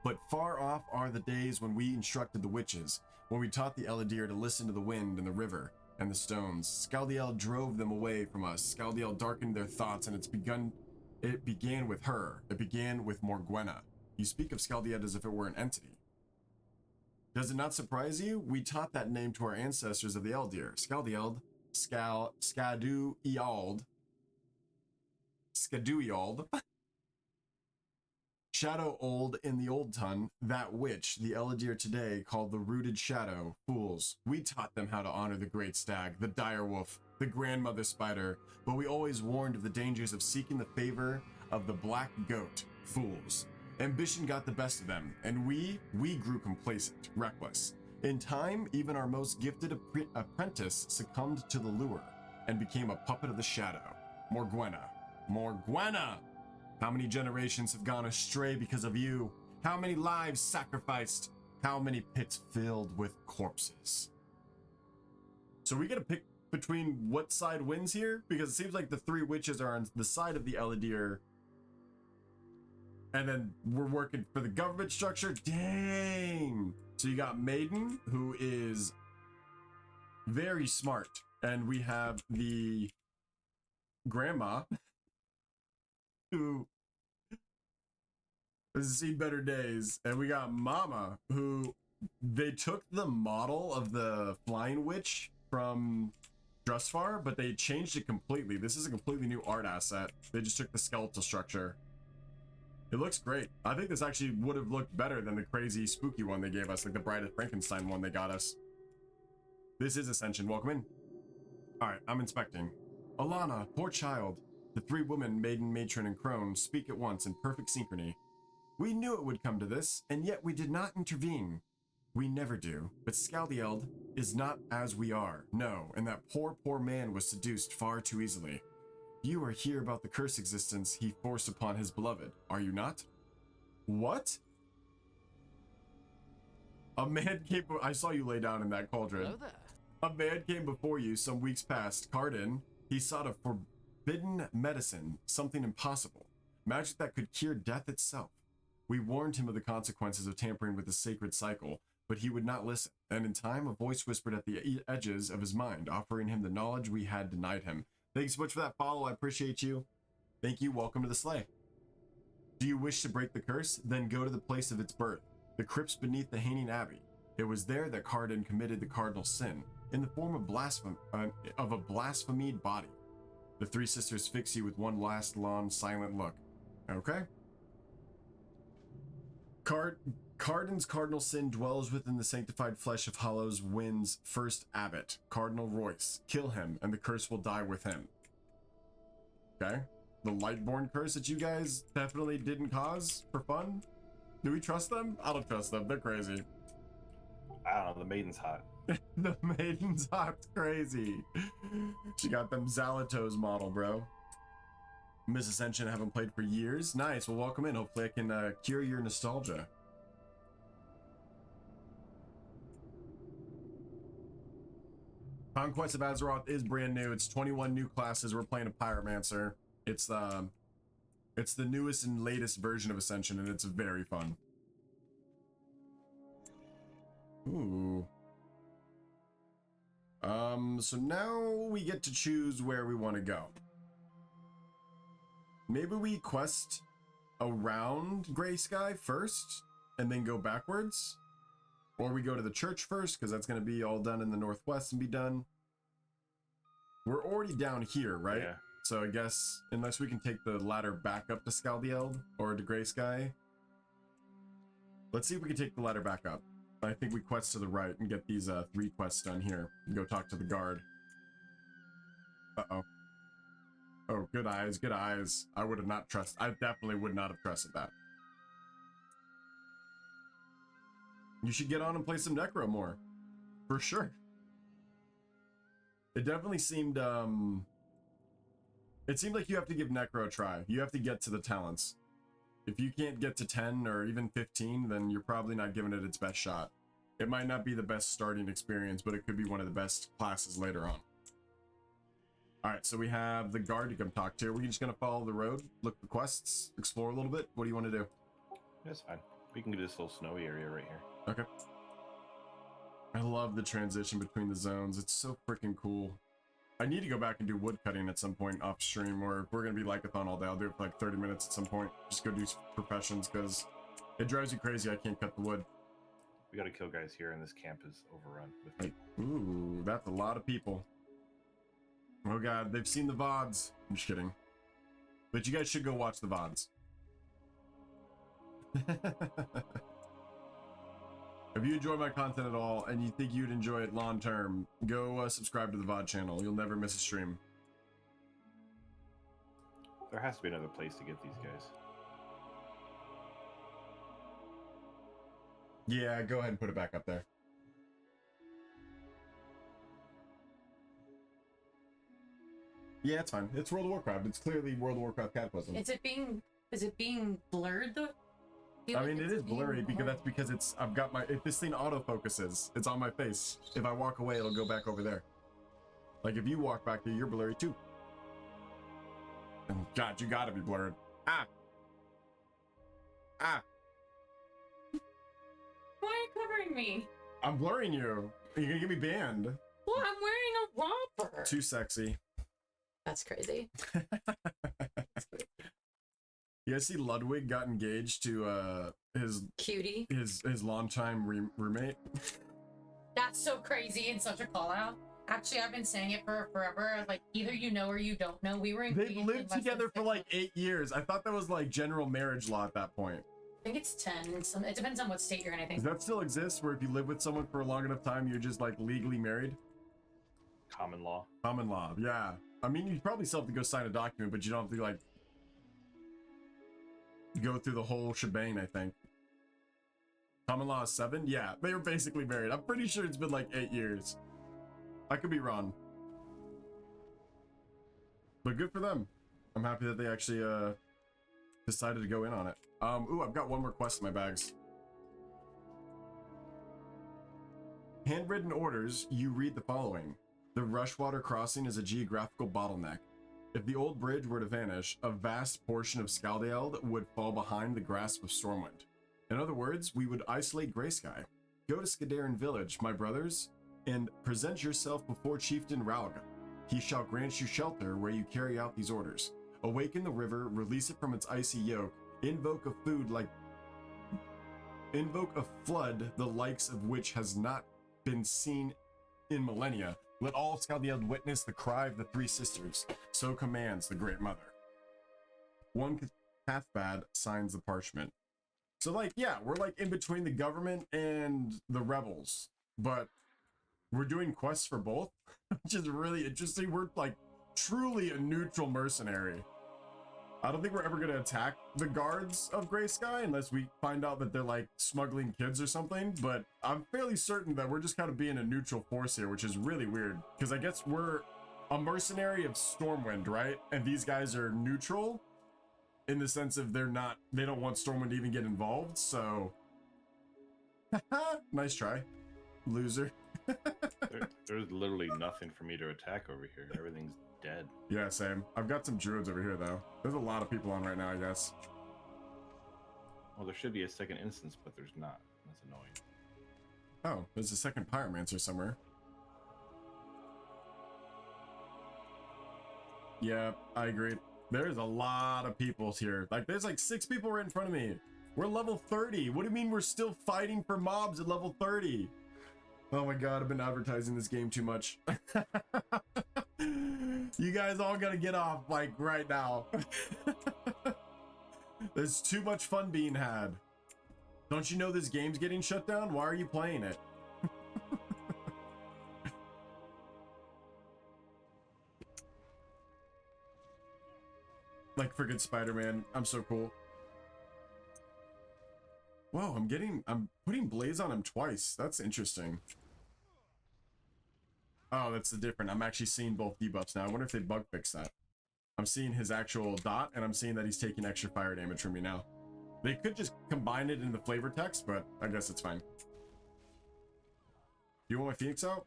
But far off are the days when we instructed the witches, when we taught the Redthedeer to listen to the wind and the river and the stones. Scaldiel drove them away from us. Scaldiel darkened their thoughts, and it began with her. It began with Morgwena. You speak of Scaldiel as if it were an entity. Does it not surprise you? We taught that name to our ancestors of the Redthedeer. Scaldield, Skaduiald, Shadow Old in the Old Ton, that witch, the Redthedeer today called the Rooted Shadow, fools. We taught them how to honor the great stag, the dire wolf, the grandmother spider, but we always warned of the dangers of seeking the favor of the black goat, fools. Ambition got the best of them, and we grew complacent, reckless. In time, even our most gifted apprentice succumbed to the lure and became a puppet of the shadow. Morgwena. How many generations have gone astray because of you? How many lives sacrificed? How many pits filled with corpses? So we get to pick between what side wins here? Because it seems like the 3 witches are on the side of the Redthedeer, and then we're working for the government structure. Dang. So you got Maiden, who is very smart. And we have the grandma, who has seen better days. And we got Mama, who they took the model of the flying witch from Drustvar, but they changed it completely. This is a completely new art asset. They just took the skeletal structure. It looks great. I think this actually would have looked better than the crazy spooky one they gave us, like the Bride of Frankenstein one they got us. This is Ascension. Welcome in. All right, I'm inspecting. Alana, poor child. The 3 women, Maiden, Matron, and Crone, speak at once in perfect synchrony. We knew it would come to this, and yet we did not intervene. We never do, but Scaldield is not as we are, no, and that poor, poor man was seduced far too easily. You are here about the curse existence he forced upon his beloved, are you not? What? A man came. I saw you lay down in that cauldron. Hello there. A man came before you some weeks past. Cardin, he sought a forbidden medicine, something impossible. Magic that could cure death itself. We warned him of the consequences of tampering with the sacred cycle, but he would not listen. And in time, a voice whispered at the edges of his mind, offering him the knowledge we had denied him. Thanks so much for that follow. I appreciate you. Thank you. Welcome to the sleigh. Do you wish to break the curse? Then go to the place of its birth, the crypts beneath the hanging abbey. It was there that Cardin committed the cardinal sin, in the form of a blasphemed body. The three sisters fix you with one last long, silent look. Okay. Cardin's cardinal sin dwells within the sanctified flesh of Hollow's Wind's first abbot, Cardinal Royce. Kill him, and the curse will die with him. Okay. The Lightborn curse that you guys definitely didn't cause for fun? Do we trust them? I don't trust them. They're crazy. I don't know. The maiden's hot. The maiden's hot crazy. She got them Zalatos model, bro. Miss Ascension, haven't played for years. Nice. Well, welcome in. Hopefully I can cure your nostalgia. Conquest of Azeroth is brand new. It's 21 new classes. We're playing a Pyromancer. It's the newest and latest version of Ascension, and it's very fun. Ooh. So now we get to choose where we want to go. Maybe we quest around Gray Sky first, and then go backwards? Or we go to the church first, because that's going to be all done in the northwest and be done. We're already down here, right? Yeah. So I guess, unless we can take the ladder back up to Scaldield or to Gray Sky. Let's see if we can take the ladder back up. I think we quest to the right and get these 3 quests done here. And go talk to the guard. Uh-oh. Oh, good eyes, good eyes. I would have not trusted. I definitely would not have trusted that. You should get on and play some Necro more. For sure. It definitely seemed, it seemed like you have to give Necro a try. You have to get to the talents. If you can't get to 10 or even 15, then you're probably not giving it its best shot. It might not be the best starting experience, but it could be one of the best classes later on. Alright, so we have the guard to come talk to. We're just going to follow the road, look for quests, explore a little bit. What do you want to do? That's fine. We can do this little snowy area right here. Okay. I love the transition between the zones. It's so freaking cool. I need to go back and do wood cutting at some point off stream, or if we're going to be Lycathon all day, I'll do it for like 30 minutes at some point. Just go do professions, because it drives you crazy. I can't cut the wood. We got to kill guys here, and this camp is overrun with people. Ooh, that's a lot of people. Oh god, they've seen the VODs. I'm just kidding. But you guys should go watch the VODs. If you enjoy my content at all and you think you'd enjoy it long term, go subscribe to the VOD channel. You'll never miss a stream. There has to be another place to get these guys. Yeah, go ahead and put it back up there. Yeah, it's fine. It's World of Warcraft. It's clearly World of Warcraft Cataclysm. Is it being blurred though? I mean, it is blurry because that's because it's, I've got my, if this thing autofocuses, it's on my face. If I walk away, it'll go back over there. Like if you walk back there, you're blurry too. And God, you gotta be blurred. Ah! Ah! Why are you covering me? I'm blurring you. You're gonna get me banned. Well, I'm wearing a romper. Too sexy. That's crazy. You guys see Ludwig got engaged to his Cutie. his longtime roommate? That's so crazy and such a call out. Actually, I've been saying it for forever. Like, either you know or you don't know. We were engaged. They've lived together for like 8 years. I thought that was like general marriage law at that point. I think it's 10. It depends on what state you're in, I think. Does that still exist, where if you live with someone for a long enough time, you're just like legally married? Common law. Common law, yeah. I mean, you probably still have to go sign a document, but you don't have to like... go through the whole shebang, I think. Common law is 7? Yeah, they were basically married. I'm pretty sure it's been like 8 years. I could be wrong. But good for them. I'm happy that they actually decided to go in on it. Ooh, I've got one more quest in my bags. Handwritten orders, you read the following. The Rushwater Crossing is a geographical bottleneck. If the old bridge were to vanish, a vast portion of Skaldale would fall behind the grasp of Stormwind. In other words, we would isolate Greysky. Go to Skadarin Village, my brothers, and present yourself before Chieftain Raug. He shall grant you shelter where you carry out these orders. Awaken the river, release it from its icy yoke, invoke a flood the likes of which has not been seen in millennia. Let all Skaldale witness the cry of the three sisters. So commands the Great Mother. One Cathbad signs the parchment. So like, yeah, we're like in between the government and the rebels, but we're doing quests for both, which is really interesting. We're like truly a neutral mercenary. I don't think we're ever going to attack the guards of Greysky unless we find out that they're like smuggling kids or something, but I'm fairly certain that we're just kind of being a neutral force here, which is really weird because I guess we're a mercenary of Stormwind, right? And these guys are neutral in the sense of they don't want Stormwind to even get involved, so nice try, loser. There's literally nothing for me to attack over here. Everything's dead. Yeah, same. I've got some druids over here though. There's a lot of people on right now, I guess. Well, there should be a second instance, but there's not. That's annoying. Oh, there's a second pyromancer somewhere. Yeah, I agree. There's a lot of people here. Like, there's like 6 people right in front of me. We're level 30. What do you mean we're still fighting for mobs at level 30? Oh my god, I've been advertising this game too much. You guys all gotta get off, like, right now. There's too much fun being had. Don't you know this game's getting shut down? Why are you playing it? Like freaking Spider-Man. I'm so cool. Whoa, I'm putting Blaze on him twice. That's interesting. Oh, that's the different. I'm actually seeing both debuffs now. I wonder if they bug fix that. I'm seeing his actual dot, and I'm seeing that he's taking extra fire damage from me now. They could just combine it in the flavor text, but I guess it's fine. Do you want my Phoenix out?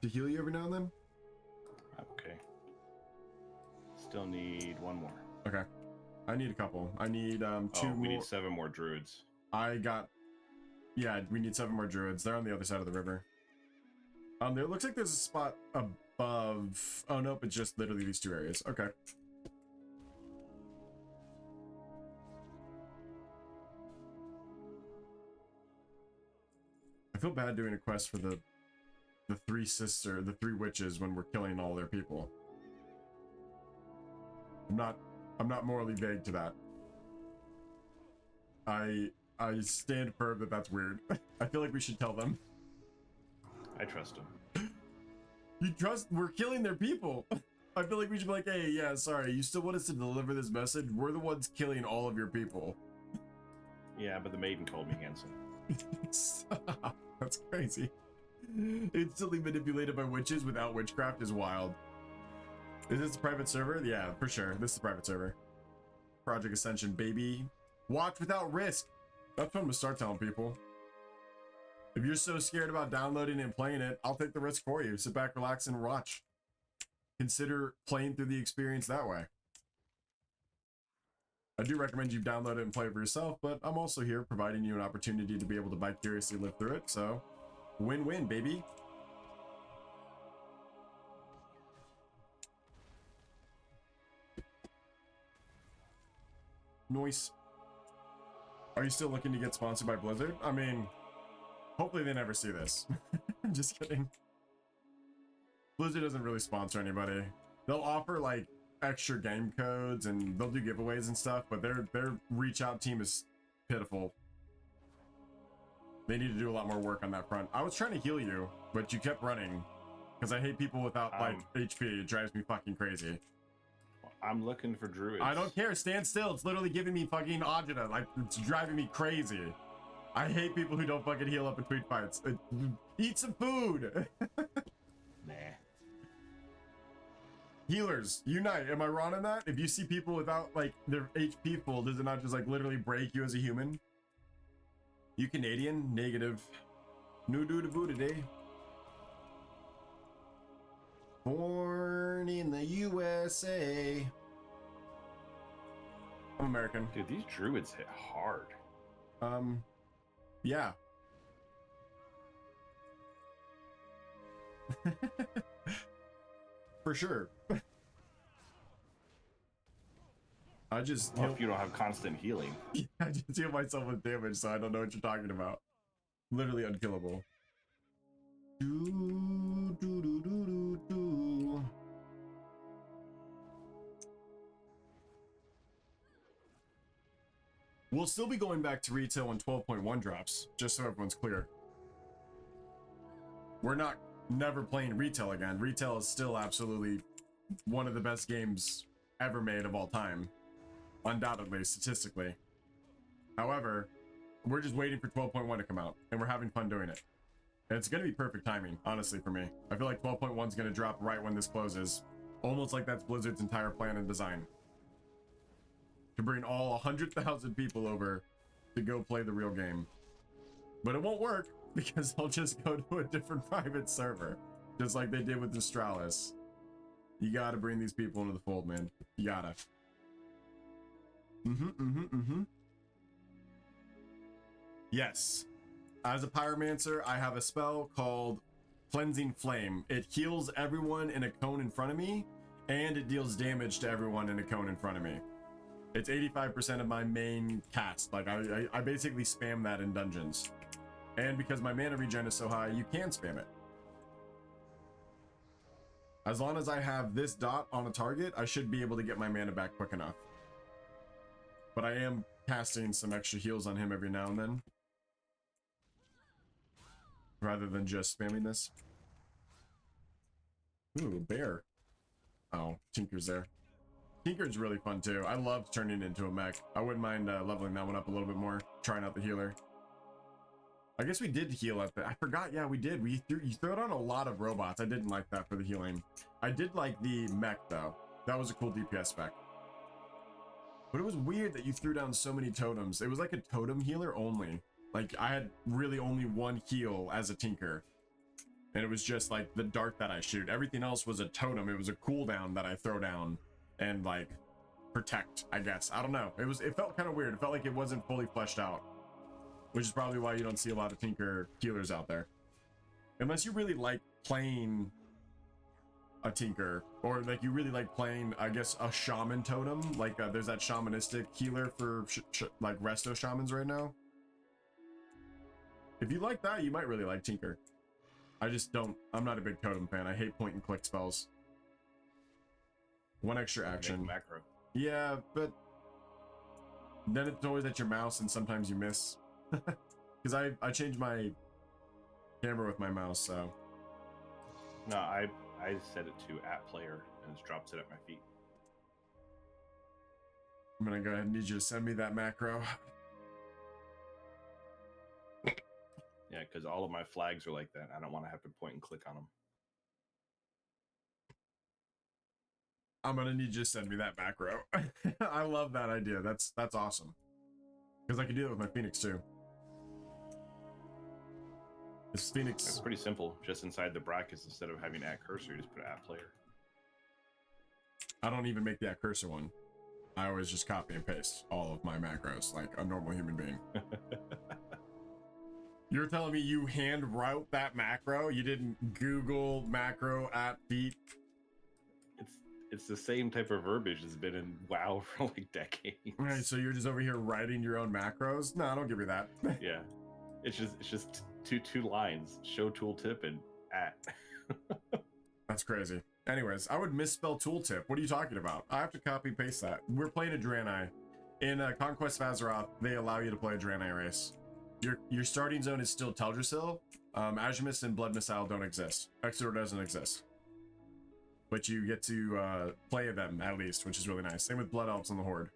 To heal you every now and then? Okay. Still need one more. Okay. I need a couple. I need 2 more. We need 7 more druids. Yeah, we need 7 more druids. They're on the other side of the river. There looks like there's a spot above. Oh, nope, it's just literally these 2 areas. Okay. I feel bad doing a quest for the 3 witches when we're killing all their people. I'm not morally vague to that. I stand firm that that's weird. I feel like we should tell them. I trust him. You trust? We're killing their people. I feel like we should be like, hey, yeah, sorry, you still want us to deliver this message? We're the ones killing all of your people. Yeah, but the maiden called me handsome. Stop. That's crazy. Instantly manipulated by witches without witchcraft is wild. Is this a private server? Yeah, for sure. This is a private server. Project Ascension, baby. Watch without risk. That's what I'm gonna start telling people. If you're so scared about downloading and playing it, I'll take the risk for you. Sit back, relax, and watch. Consider playing through the experience that way. I do recommend you download it and play it for yourself, but I'm also here providing you an opportunity to be able to vicariously live through it, so win-win, baby. Nice. Are you still looking to get sponsored by Blizzard? I mean, hopefully they never see this. Just kidding. Blizzard doesn't really sponsor anybody. They'll offer like extra game codes and they'll do giveaways and stuff, but their reach out team is pitiful. They need to do a lot more work on that front. I was trying to heal you, but you kept running because I hate people without like HP. It drives me fucking crazy. I'm looking for druids. I don't care. Stand still. It's literally giving me fucking agita. Like, it's driving me crazy. I hate people who don't fucking heal up between fights. Eat some food. Nah. Healers, unite. Am I wrong in that? If you see people without, like, their HP full, does it not just, like, literally break you as a human? You Canadian? Negative. No do to boo today. Born in the USA. I'm American. Dude, these druids hit hard. Yeah. For sure. I just Well, if you don't have constant healing. I just heal myself with damage, so I don't know what you're talking about. Literally unkillable. Do, do, do, do, do, do. We'll still be going back to retail when 12.1 drops, just so everyone's clear. We're not never playing retail again. Retail is still absolutely one of the best games ever made of all time. Undoubtedly, statistically. However, we're just waiting for 12.1 to come out, and we're having fun doing it. And it's going to be perfect timing, honestly, for me. I feel like 12.1 is going to drop right when this closes. Almost like that's Blizzard's entire plan and design. To bring all 100,000 people over to go play the real game. But it won't work, because they'll just go to a different private server. Just like they did with Australis. You gotta bring these people into the fold, man. You gotta. Yes. As a pyromancer, I have a spell called Cleansing Flame. It heals everyone in a cone in front of me, and it deals damage to everyone in a cone in front of me. It's 85% of my main cast. Like, I basically spam that in dungeons. And because my mana regen is so high, you can spam it. As long as I have this dot on a target, I should be able to get my mana back quick enough. But I am casting some extra heals on him every now and then, rather than just spamming this. Ooh, bear. Oh, Tinker's there. Tinker's really fun too. I love turning into a mech. I wouldn't mind leveling that one up a little bit more, trying out the healer. I guess we did heal at the... I forgot, yeah, we did. You threw it on a lot of robots. I didn't like that for the healing. I did like the mech, though. That was a cool DPS spec. But it was weird that you threw down so many totems. It was like a totem healer only. Like, I had really only one heal as a Tinker. And it was just, like, the dart that I shoot. Everything else was a totem. It was a cooldown that I throw down and, like, protect, I guess. I don't know. It felt kind of weird. It felt like it wasn't fully fleshed out. Which is probably why you don't see a lot of Tinker healers out there. Unless you really like playing a Tinker, or like you really like playing, I guess, a Shaman totem. Like there's that shamanistic healer for like resto shamans right now. If you like that, you might really like Tinker. I just don't, I'm not a big totem fan. I hate point and click spells. One extra action. Macro. Yeah, but then it's always at your mouse and sometimes you miss. Because I changed my camera with my mouse, so. No, I set it to @player and it drops it at my feet. I'm gonna go ahead and need you to send me that macro. Yeah, because all of my flags are like that. I don't want to have to point and click on them. I'm gonna need you to send me that macro. I love that idea. That's awesome. Because I can do that with my Phoenix too. This Phoenix. It's pretty simple. Just inside the brackets, instead of having @cursor, you just put @player. I don't even make the @cursor one. I always just copy and paste all of my macros like a normal human being. You're telling me you hand wrote that macro? You didn't Google macro @feet? It's the same type of verbiage that's been in WoW for like decades. Right, so you're just over here writing your own macros? No, don't give me that. Yeah, it's just two lines: show tooltip and @. That's crazy. Anyways, I would misspell tooltip. What are you talking about? I have to copy paste that. We're playing a Draenei. In Conquest Vazaroth, they allow you to play a Draenei race. Your starting zone is still Teldrassil. Azimuth and Blood Missile don't exist. Exeter doesn't exist. but you get to play them at least, which is really nice. Same with Blood Elves on the Horde.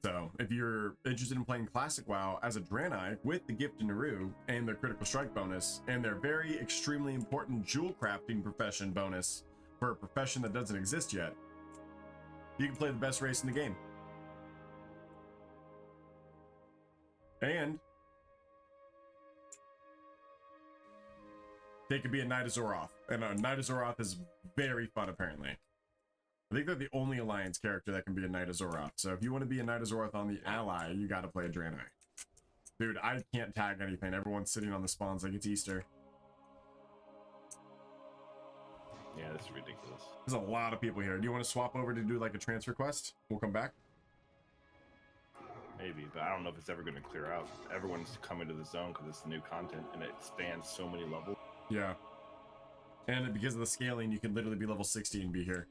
So if you're interested in playing Classic WoW as a Draenei with the Gift of Naru and their Critical Strike bonus and their very extremely important Jewel Crafting profession bonus for a profession that doesn't exist yet, you can play the best race in the game. And they could be a Knight of Zoroth, and a Knight of Zoroth is very fun apparently. I think they're the only Alliance character that can be a Knight of Zoroth. So if you want to be a Knight of Zoroth on the Ally, you got to play a Draenei. Dude, I can't tag anything. Everyone's sitting on the spawns like it's Easter. Yeah, this is ridiculous. There's a lot of people here. Do you want to swap over to do like a transfer quest? We'll come back. Maybe, but I don't know if it's ever going to clear out. Everyone's coming to the zone because it's the new content and it spans so many levels. Yeah. And because of the scaling, you can literally be level 60 and be here.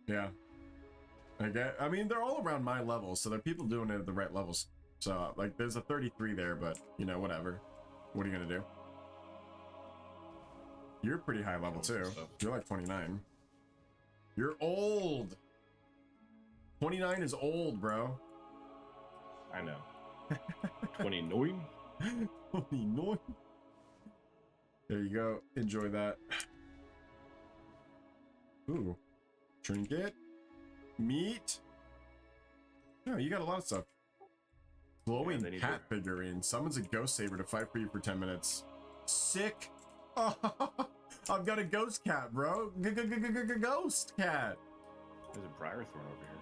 Yeah. I mean, they're all around my level, so there are people doing it at the right levels. So, like, there's a 33 there, but, you know, whatever. What are you going to do? You're pretty high level, too. You're like 29. You're old! 29 is old, bro. I know. 29? 29? There you go. Enjoy that. Ooh. Trinket. Meat. No, you got a lot of stuff. Glowing cat figurine. Summons a ghost saber to fight for you for 10 minutes. Sick. Oh, I've got a ghost cat, bro. Ghost cat. There's a Briar Thorn over here.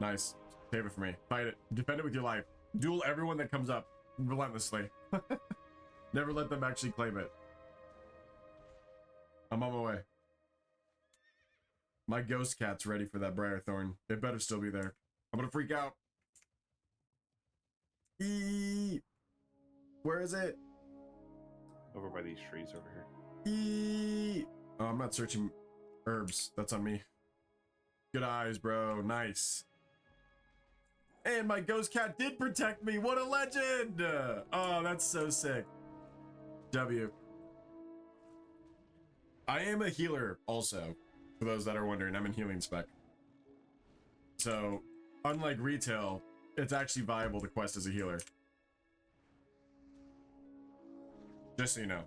Nice. Save it for me. Fight it. Defend it with your life. Duel everyone that comes up relentlessly. Never let them actually claim it. I'm on my way. My ghost cat's ready for that Briar Thorn. It better still be there. I'm gonna freak out. Eee! Where is it? Over by these trees over here. Eee! Oh, I'm not searching herbs. That's on me. Good eyes, bro. Nice. And my ghost cat did protect me. What a legend! Oh, that's so sick. W. I am a healer also. For those that are wondering, I'm in healing spec. So, unlike retail, it's actually viable to quest as a healer. Just so you know.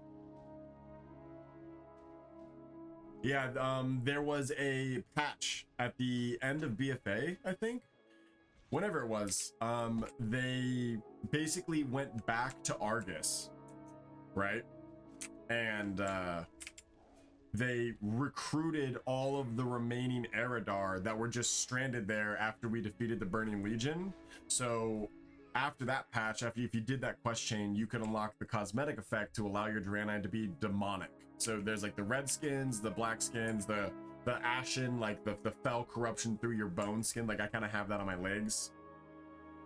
Yeah, there was a patch at the end of BFA, I think. Whenever it was, they basically went back to Argus, right? And, they recruited all of the remaining Eridar that were just stranded there after we defeated the Burning Legion. So after that patch, if you did that quest chain, you could unlock the cosmetic effect to allow your Draenei to be demonic. So there's like the red skins, the black skins, the ashen, like the fell corruption through your bone skin. Like I kind of have that on my legs.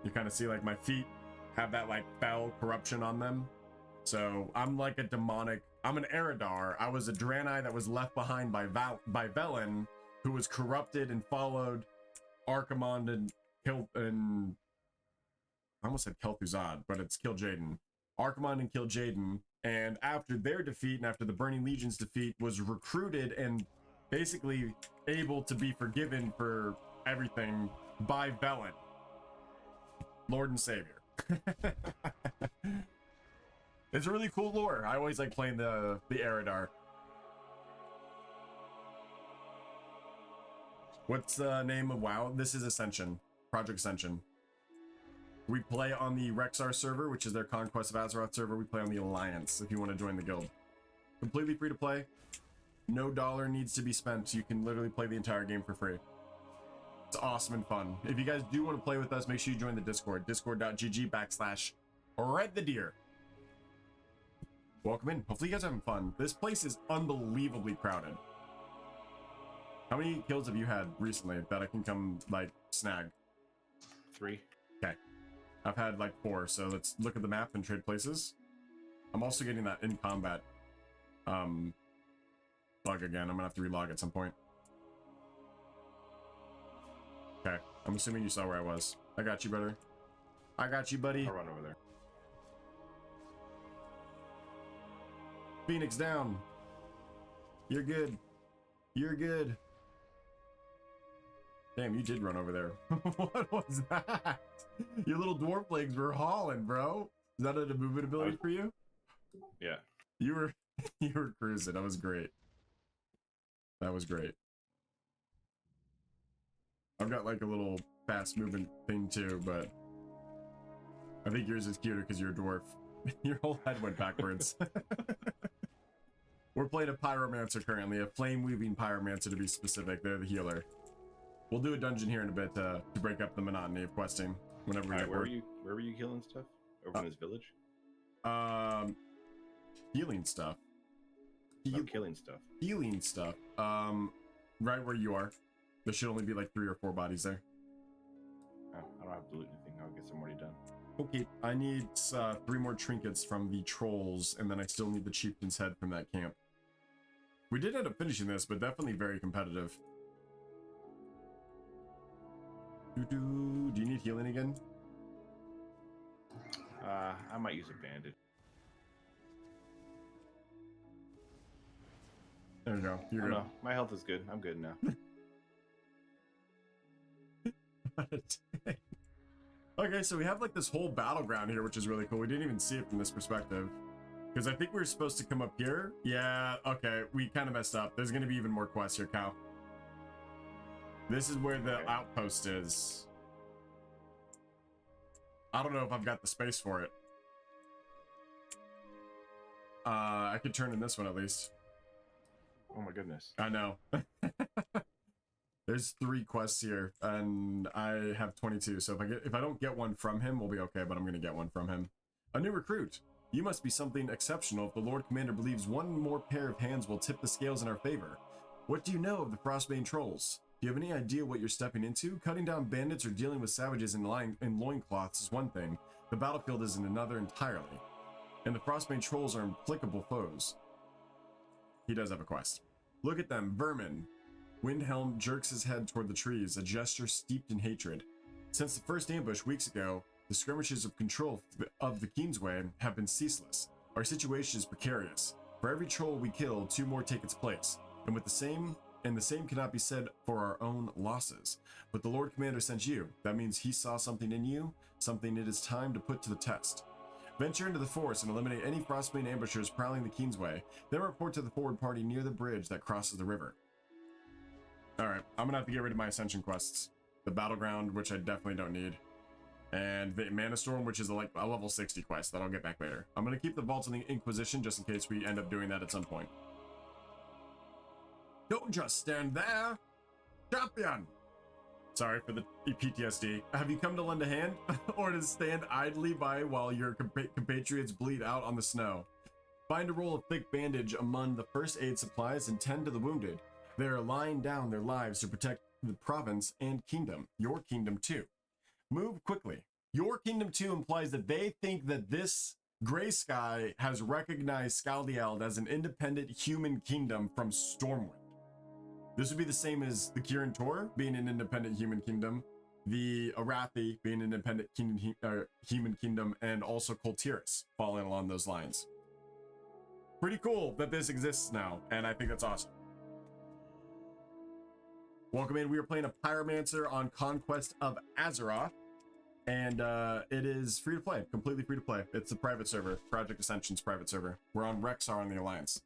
You kind of see like my feet have that like fell corruption on them. So I'm like a demonic, I'm an Eridar. I was a Draenei that was left behind by Velen, who was corrupted and followed Archimonde and I almost said Kel'Thuzad, but it's Kil'jaeden. Archimonde and Kil'jaeden, and after their defeat and after the Burning Legion's defeat, was recruited and basically able to be forgiven for everything by Velen, Lord and Savior. It's a really cool lore. I always like playing the Eridar. What's the name of WoW? This is Ascension. Project Ascension. We play on the Rexar server, which is their Conquest of Azeroth server. We play on the Alliance if you want to join the guild. Completely free to play. No dollar needs to be spent. You can literally play the entire game for free. It's awesome and fun. If you guys do want to play with us, make sure you join the Discord. Discord.gg/Redthedeer. Welcome in. Hopefully you guys are having fun. This place is unbelievably crowded. How many kills have you had recently that I can come, like, snag? 3. Okay. I've had, like, 4, so let's look at the map and trade places. I'm also getting that in combat bug again. I'm gonna have to relog at some point. Okay. I'm assuming you saw where I was. I got you, brother. I got you, buddy. I'll run over there. Phoenix down. You're good. You're good. Damn, you did run over there. What was that? Your little dwarf legs were hauling, bro. Is that a movement ability for you? Yeah. You were you were cruising. That was great. That was great. I've got like a little fast movement thing too, but I think yours is cuter because you're a dwarf. Your whole head went backwards. We're playing a pyromancer currently, a flame weaving pyromancer to be specific. They're the healer. We'll do a dungeon here in a bit to break up the monotony of questing whenever we get where bored. were you healing stuff? Over in this village? Healing stuff. Killing stuff. Healing stuff. Right where you are. There should only be like 3 or 4 bodies there. Oh, I don't have to loot anything. I'll get some already done. Okay, I need 3 more trinkets from the trolls, and then I still need the chieftain's head from that camp. We did end up finishing this, but definitely very competitive. Do you need healing again? I might use a bandage. There you go. You're good. No, my health is good. I'm good now. Okay, so we have like this whole battleground here, which is really cool. We didn't even see it from this perspective. Because I think we were supposed to come up here. Yeah, okay, we kind of messed up. There's going to be even more quests here, Cal. This is where the outpost is. I don't know if I've got the space for it. I could turn in this one at least. Oh my goodness. I know. There's 3 quests here, and I have 22. So if I don't get one from him, we'll be okay. But I'm gonna get one from him. A new recruit. You must be something exceptional if the Lord Commander believes one more pair of hands will tip the scales in our favor. What do you know of the Frostbane trolls? Do you have any idea what you're stepping into? Cutting down bandits or dealing with savages in loincloths is one thing. The battlefield is another entirely. And the Frostbane trolls are implacable foes. He does have a quest. Look at them, vermin. Windhelm jerks his head toward the trees, a gesture steeped in hatred. Since the first ambush weeks ago, the skirmishes of control of the Kingsway have been ceaseless. Our situation is precarious. For every troll we kill, 2 more take its place. And the same cannot be said for our own losses. But the Lord Commander sent you. That means he saw something in you, something it is time to put to the test. Venture into the forest and eliminate any Frostbane ambushers prowling the Kingsway. Then report to the forward party near the bridge that crosses the river. Alright, I'm gonna have to get rid of my Ascension quests. The Battleground, which I definitely don't need. And the Mana Storm, which is a level 60 quest that I'll get back later. I'm gonna keep the Vault of the Inquisition just in case we end up doing that at some point. Don't just stand there! Champion! Sorry for the PTSD. Have you come to lend a hand? Or to stand idly by while your compatriots bleed out on the snow? Find a roll of thick bandage among the first aid supplies and tend to the wounded. They are laying down their lives to protect the province and kingdom. Your kingdom too. Move quickly. Your kingdom too implies that they think that this Grey Sky has recognized Skaldield as an independent human kingdom from Stormwind. This would be the same as the Kirin Tor being an independent human kingdom, the Arathi being an independent human kingdom, and also Koltiris falling along those lines. Pretty cool that this exists now, and I think that's awesome. Welcome in. We are playing a Pyromancer on Conquest of Azeroth, and it is free to play, completely free to play. It's a private server, Project Ascension's private server. We're on Rexar on the Alliance.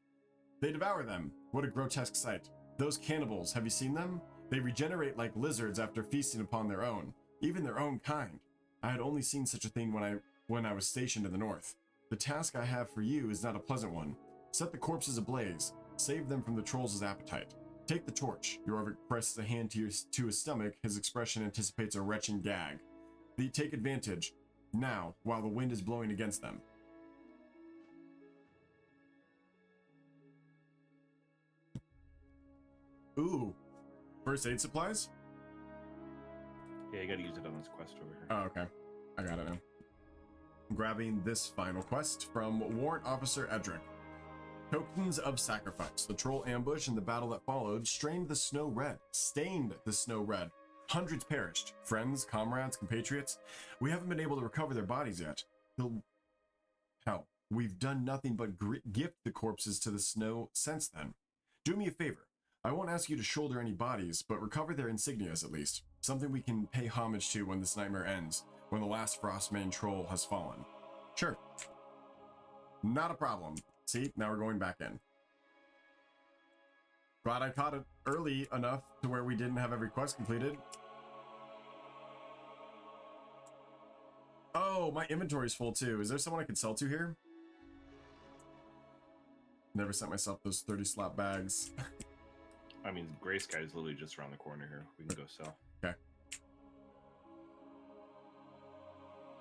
They devour them. What a grotesque sight. Those cannibals, have you seen them? They regenerate like lizards after feasting upon their own, even their own kind. I had only seen such a thing when I was stationed in the north. The task I have for you is not a pleasant one. Set the corpses ablaze. Save them from the trolls' appetite. Take the torch. Jorvik presses a hand to his stomach. His expression anticipates a retching gag. They take advantage, now, while the wind is blowing against them. Ooh. First aid supplies? Yeah, you gotta use it on this quest over here. Oh, okay. I got it now. I'm grabbing this final quest from Warrant Officer Edric. Tokens of sacrifice. The troll ambush and the battle that followed stained the snow red. Hundreds perished. Friends, comrades, compatriots. We haven't been able to recover their bodies yet. Hell, We've done nothing but gift the corpses to the snow since then. Do me a favor. I won't ask you to shoulder any bodies, but recover their insignias at least. Something we can pay homage to when this nightmare ends, when the last Frostmane troll has fallen. Sure. Not a problem. See, now we're going back in. Glad I caught it early enough to where we didn't have every quest completed. Oh, my inventory's full too. Is there someone I could sell to here? Never sent myself those 30 slot bags. I mean, Gray Sky is literally just around the corner here. We can go sell. Okay.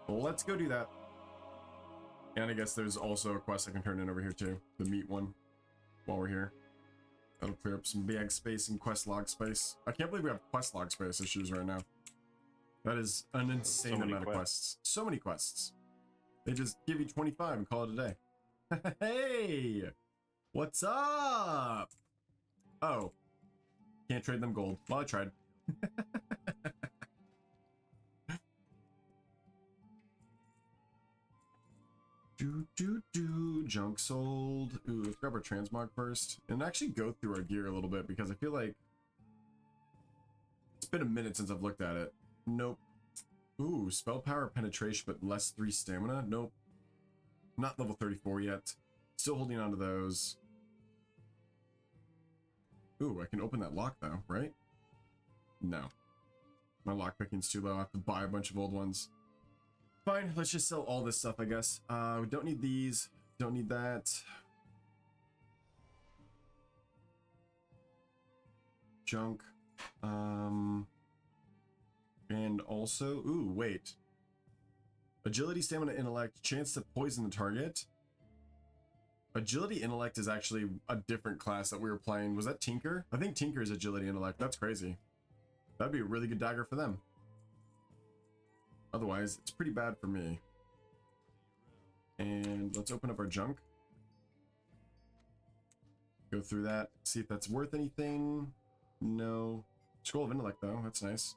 Well, let's go do that. And I guess there's also a quest I can turn in over here too. The meat one. While we're here. That'll clear up some bag space and quest log space. I can't believe we have quest log space issues right now. That is an insane amount of quests. So many quests. They just give you 25 and call it a day. Hey! What's up? Oh. Can't trade them gold. Well, I tried. Junk sold. Ooh, let's grab our transmog first and actually go through our gear a little bit because I feel like it's been a minute since I've looked at it. Nope. Ooh, spell power penetration but less 3 stamina. Nope. Not level 34 yet. Still holding on to those. Ooh, I can open that lock though, right? No. My lockpicking's too low. I have to buy a bunch of old ones. Fine, let's just sell all this stuff, I guess. We don't need these. Don't need that. Junk. And also, ooh, wait. Agility, stamina, intellect, chance to poison the target. Agility, intellect is actually a different class that we were playing. Was that Tinker? I think Tinker is agility, intellect. That's crazy. That'd be a really good dagger for them. Otherwise, it's pretty bad for me. And let's open up our junk. Go through that, see if that's worth anything. No. Scroll of intellect though, that's nice.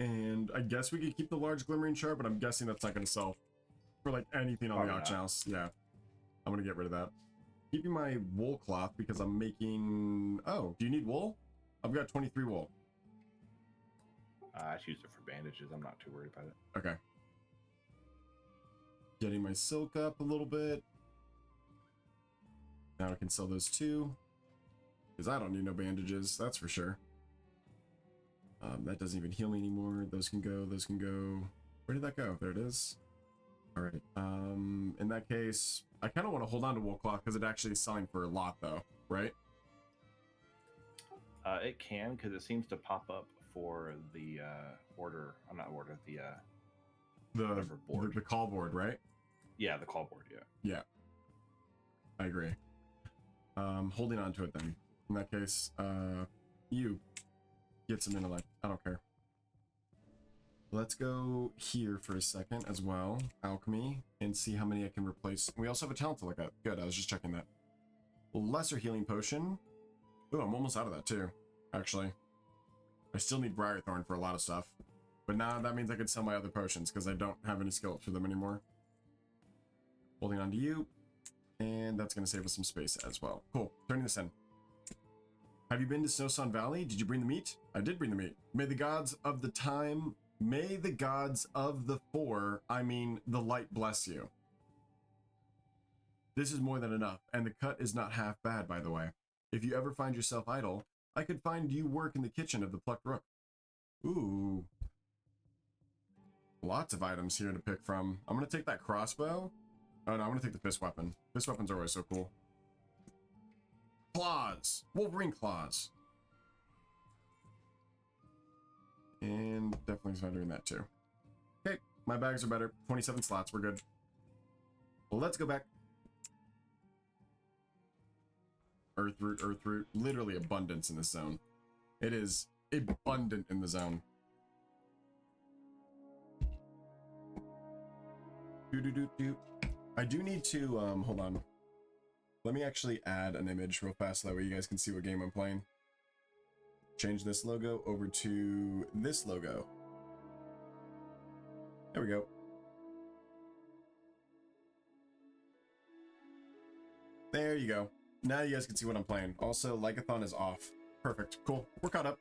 And I guess we could keep the large glimmering shard, but I'm guessing that's not going to sell for like anything on the auction house. Yeah, I'm going to get rid of that. Keeping my wool cloth because I'm making... Oh, do you need wool? I've got 23 wool. I used it for bandages. I'm not too worried about it. Okay. Getting my silk up a little bit. Now I can sell those too. Because I don't need no bandages, that's for sure. That doesn't even heal me anymore. Those can go, those can go. Where did that go? There it is. All right. In that case, I kind of want to hold on to wool cloth because it actually is selling for a lot though, right? It can, because it seems to pop up for the order. I'm not order, the board. The call board, right? Yeah, the call board, yeah. Yeah. I agree. Holding on to it then. In that case, you get some intellect. I don't care. Let's go here for a second as well. Alchemy, and see how many I can replace. We also have a talent to look at. Good, I was just checking that. Lesser healing potion. Ooh, I'm almost out of that too, actually. I still need Briarthorn for a lot of stuff. But now that means I could sell my other potions because I don't have any skill for them anymore. Holding on to you. And that's going to save us some space as well. Cool, turning this in. Have you been to Snowsun Valley? Did you bring the meat? I did bring the meat. May the gods of the time, may the gods of the the light bless you. This is more than enough, and the cut is not half bad, by the way. If you ever find yourself idle, I could find you work in the kitchen of the Plucked Rook. Ooh. Lots of items here to pick from. I'm going to take that crossbow. Oh no, I'm going to take the fist weapon. Fist weapons are always so cool. Claws! Wolverine claws! And definitely not doing that too. Okay, my bags are better. 27 slots, we're good. Well, let's go back. Earth root. Literally abundance in this zone. It is abundant in the zone. I do need to, hold on. Let me actually add an image real fast so that way you guys can see what game I'm playing. Change this logo over to this logo. There we go. There you go. Now you guys can see what I'm playing. Also, Lycathon is off. Perfect. Cool. We're caught up.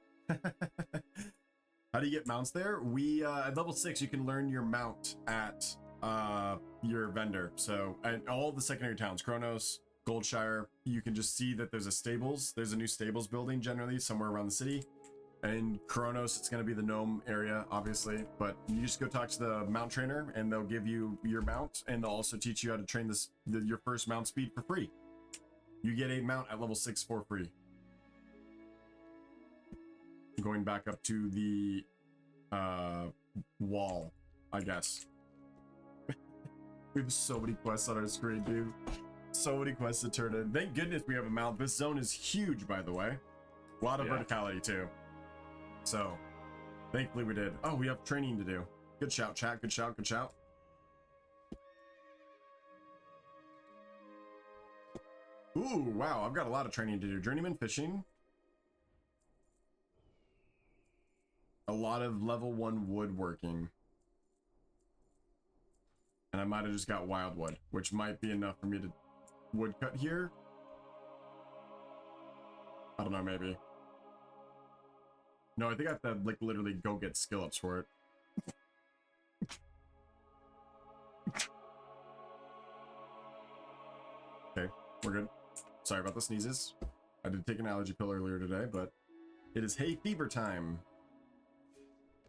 How do you get mounts there? We at level 6 you can learn your mount at your vendor. So at all the secondary towns, Kronos, Goldshire, you can just see that there's a stables. There's a new stables building generally somewhere around the city. And Kronos, it's going to be the gnome area, obviously. But you just go talk to the mount trainer, and they'll give you your mount, and they'll also teach you how to train your first mount speed for free. You get a mount at level 6 for free. Going back up to the wall, I guess. We have so many quests on our screen, dude. So many quests to turn in. Thank goodness we have a mount. This zone is huge, by the way. A lot of verticality, too. So, thankfully we did. Oh, we have training to do. Good shout, chat. Good shout, good shout. Ooh, wow. I've got a lot of training to do. Journeyman fishing. A lot of level 1 woodworking. And I might have just got wildwood, which might be enough for me to woodcut here. I don't know, maybe. No, I think I have to, like, literally go get skill ups for it. Okay, we're good. Sorry about the sneezes. I did take an allergy pill earlier today, but it is hay fever time.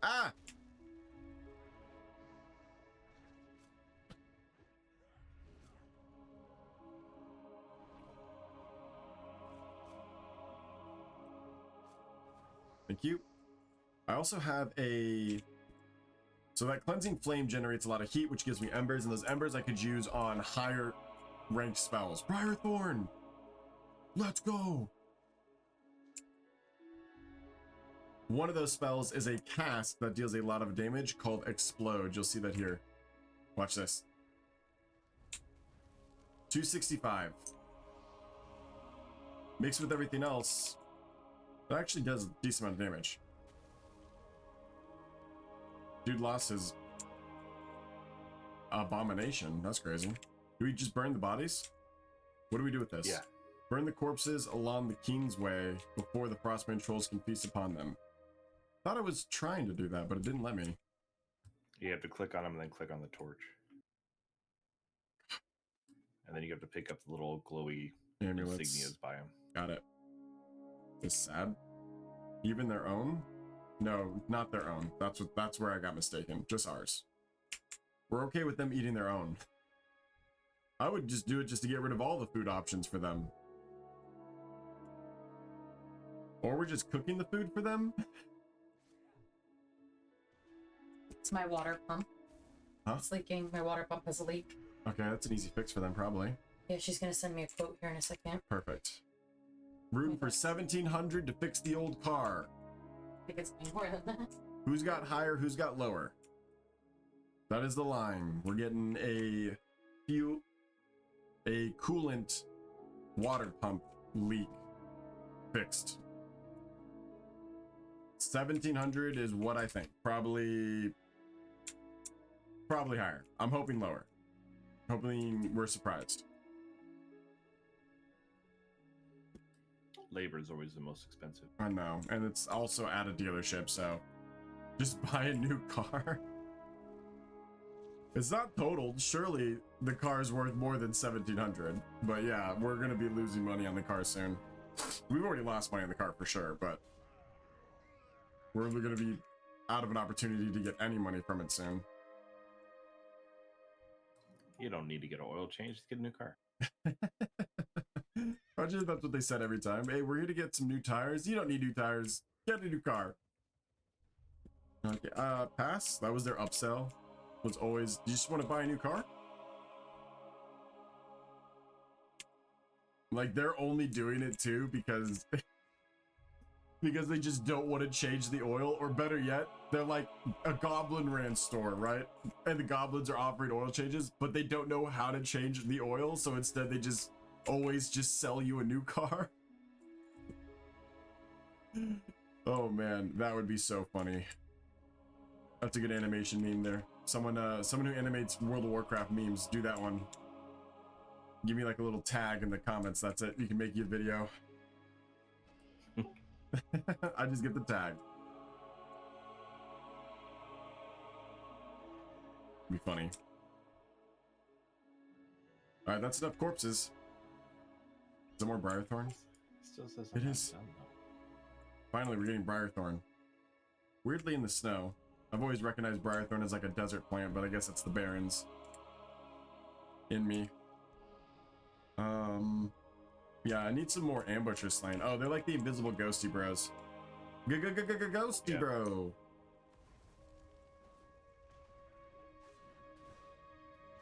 Ah! Thank you. I also have so that cleansing flame generates a lot of heat, which gives me embers, and those embers I could use on higher ranked spells. Briarthorn! Let's go! One of those spells is a cast that deals a lot of damage called Explode. You'll see that here. Watch this. 265. Mixed with everything else, it actually does a decent amount of damage. Dude lost his abomination. That's crazy. Do we just burn the bodies? What do we do with this? Yeah. Burn the corpses along the King's Way before the Frostbane trolls can feast upon them. Thought I was trying to do that, but it didn't let me. You have to click on them and then click on the torch. And then you have to pick up the little glowy Amulets. insignias by them. Got it. It's sad. Even their own? No, not their own. That's where I got mistaken. Just ours. We're okay with them eating their own. I would just do it just to get rid of all the food options for them. Or we're just cooking the food for them? It's my water pump. Huh? It's leaking. My water pump has a leak. Okay, that's an easy fix for them, probably. Yeah, she's gonna send me a quote here in a second. Perfect. Rooting for 1,700 to fix the old car. I think it's more than that. Who's got higher, who's got lower? That is the line. We're getting a coolant water pump leak fixed. 1,700 is what I think. Probably higher. I'm hoping lower. Hoping we're surprised. Labor is always the most expensive. I know, and it's also at a dealership, so just buy a new car. It's not totaled. Surely the car is worth more than 1,700. But yeah, we're gonna be losing money on the car soon. We've already lost money on the car for sure, but we're gonna be out of an opportunity to get any money from it soon. You don't need to get an oil change to get a new car. Imagine that's what they said every time. Hey, we're here to get some new tires. You don't need new tires. Get a new car. Okay, pass. That was their upsell. Was always, you just want to buy a new car? Like, they're only doing it too because they just don't want to change the oil, or better yet, they're like a goblin ran store, right? And the goblins are offering oil changes, but they don't know how to change the oil, so instead they just always just sell you a new car. Oh man, that would be so funny. That's a good animation meme there. Someone who animates World of Warcraft memes, do that one. Give me like a little tag in the comments. That's it. You can make your video. I just get the tag. Be funny. All right, that's enough corpses. Is there more Briarthorn? Still says It I'm not is. done, though. Finally, we're getting Briarthorn. Weirdly in the snow. I've always recognized Briarthorn as like a desert plant, but I guess it's the Barrens in me. Yeah, I need some more ambushers slain. Oh, they're like the invisible ghosty bros. Ghosty Yeah. bro.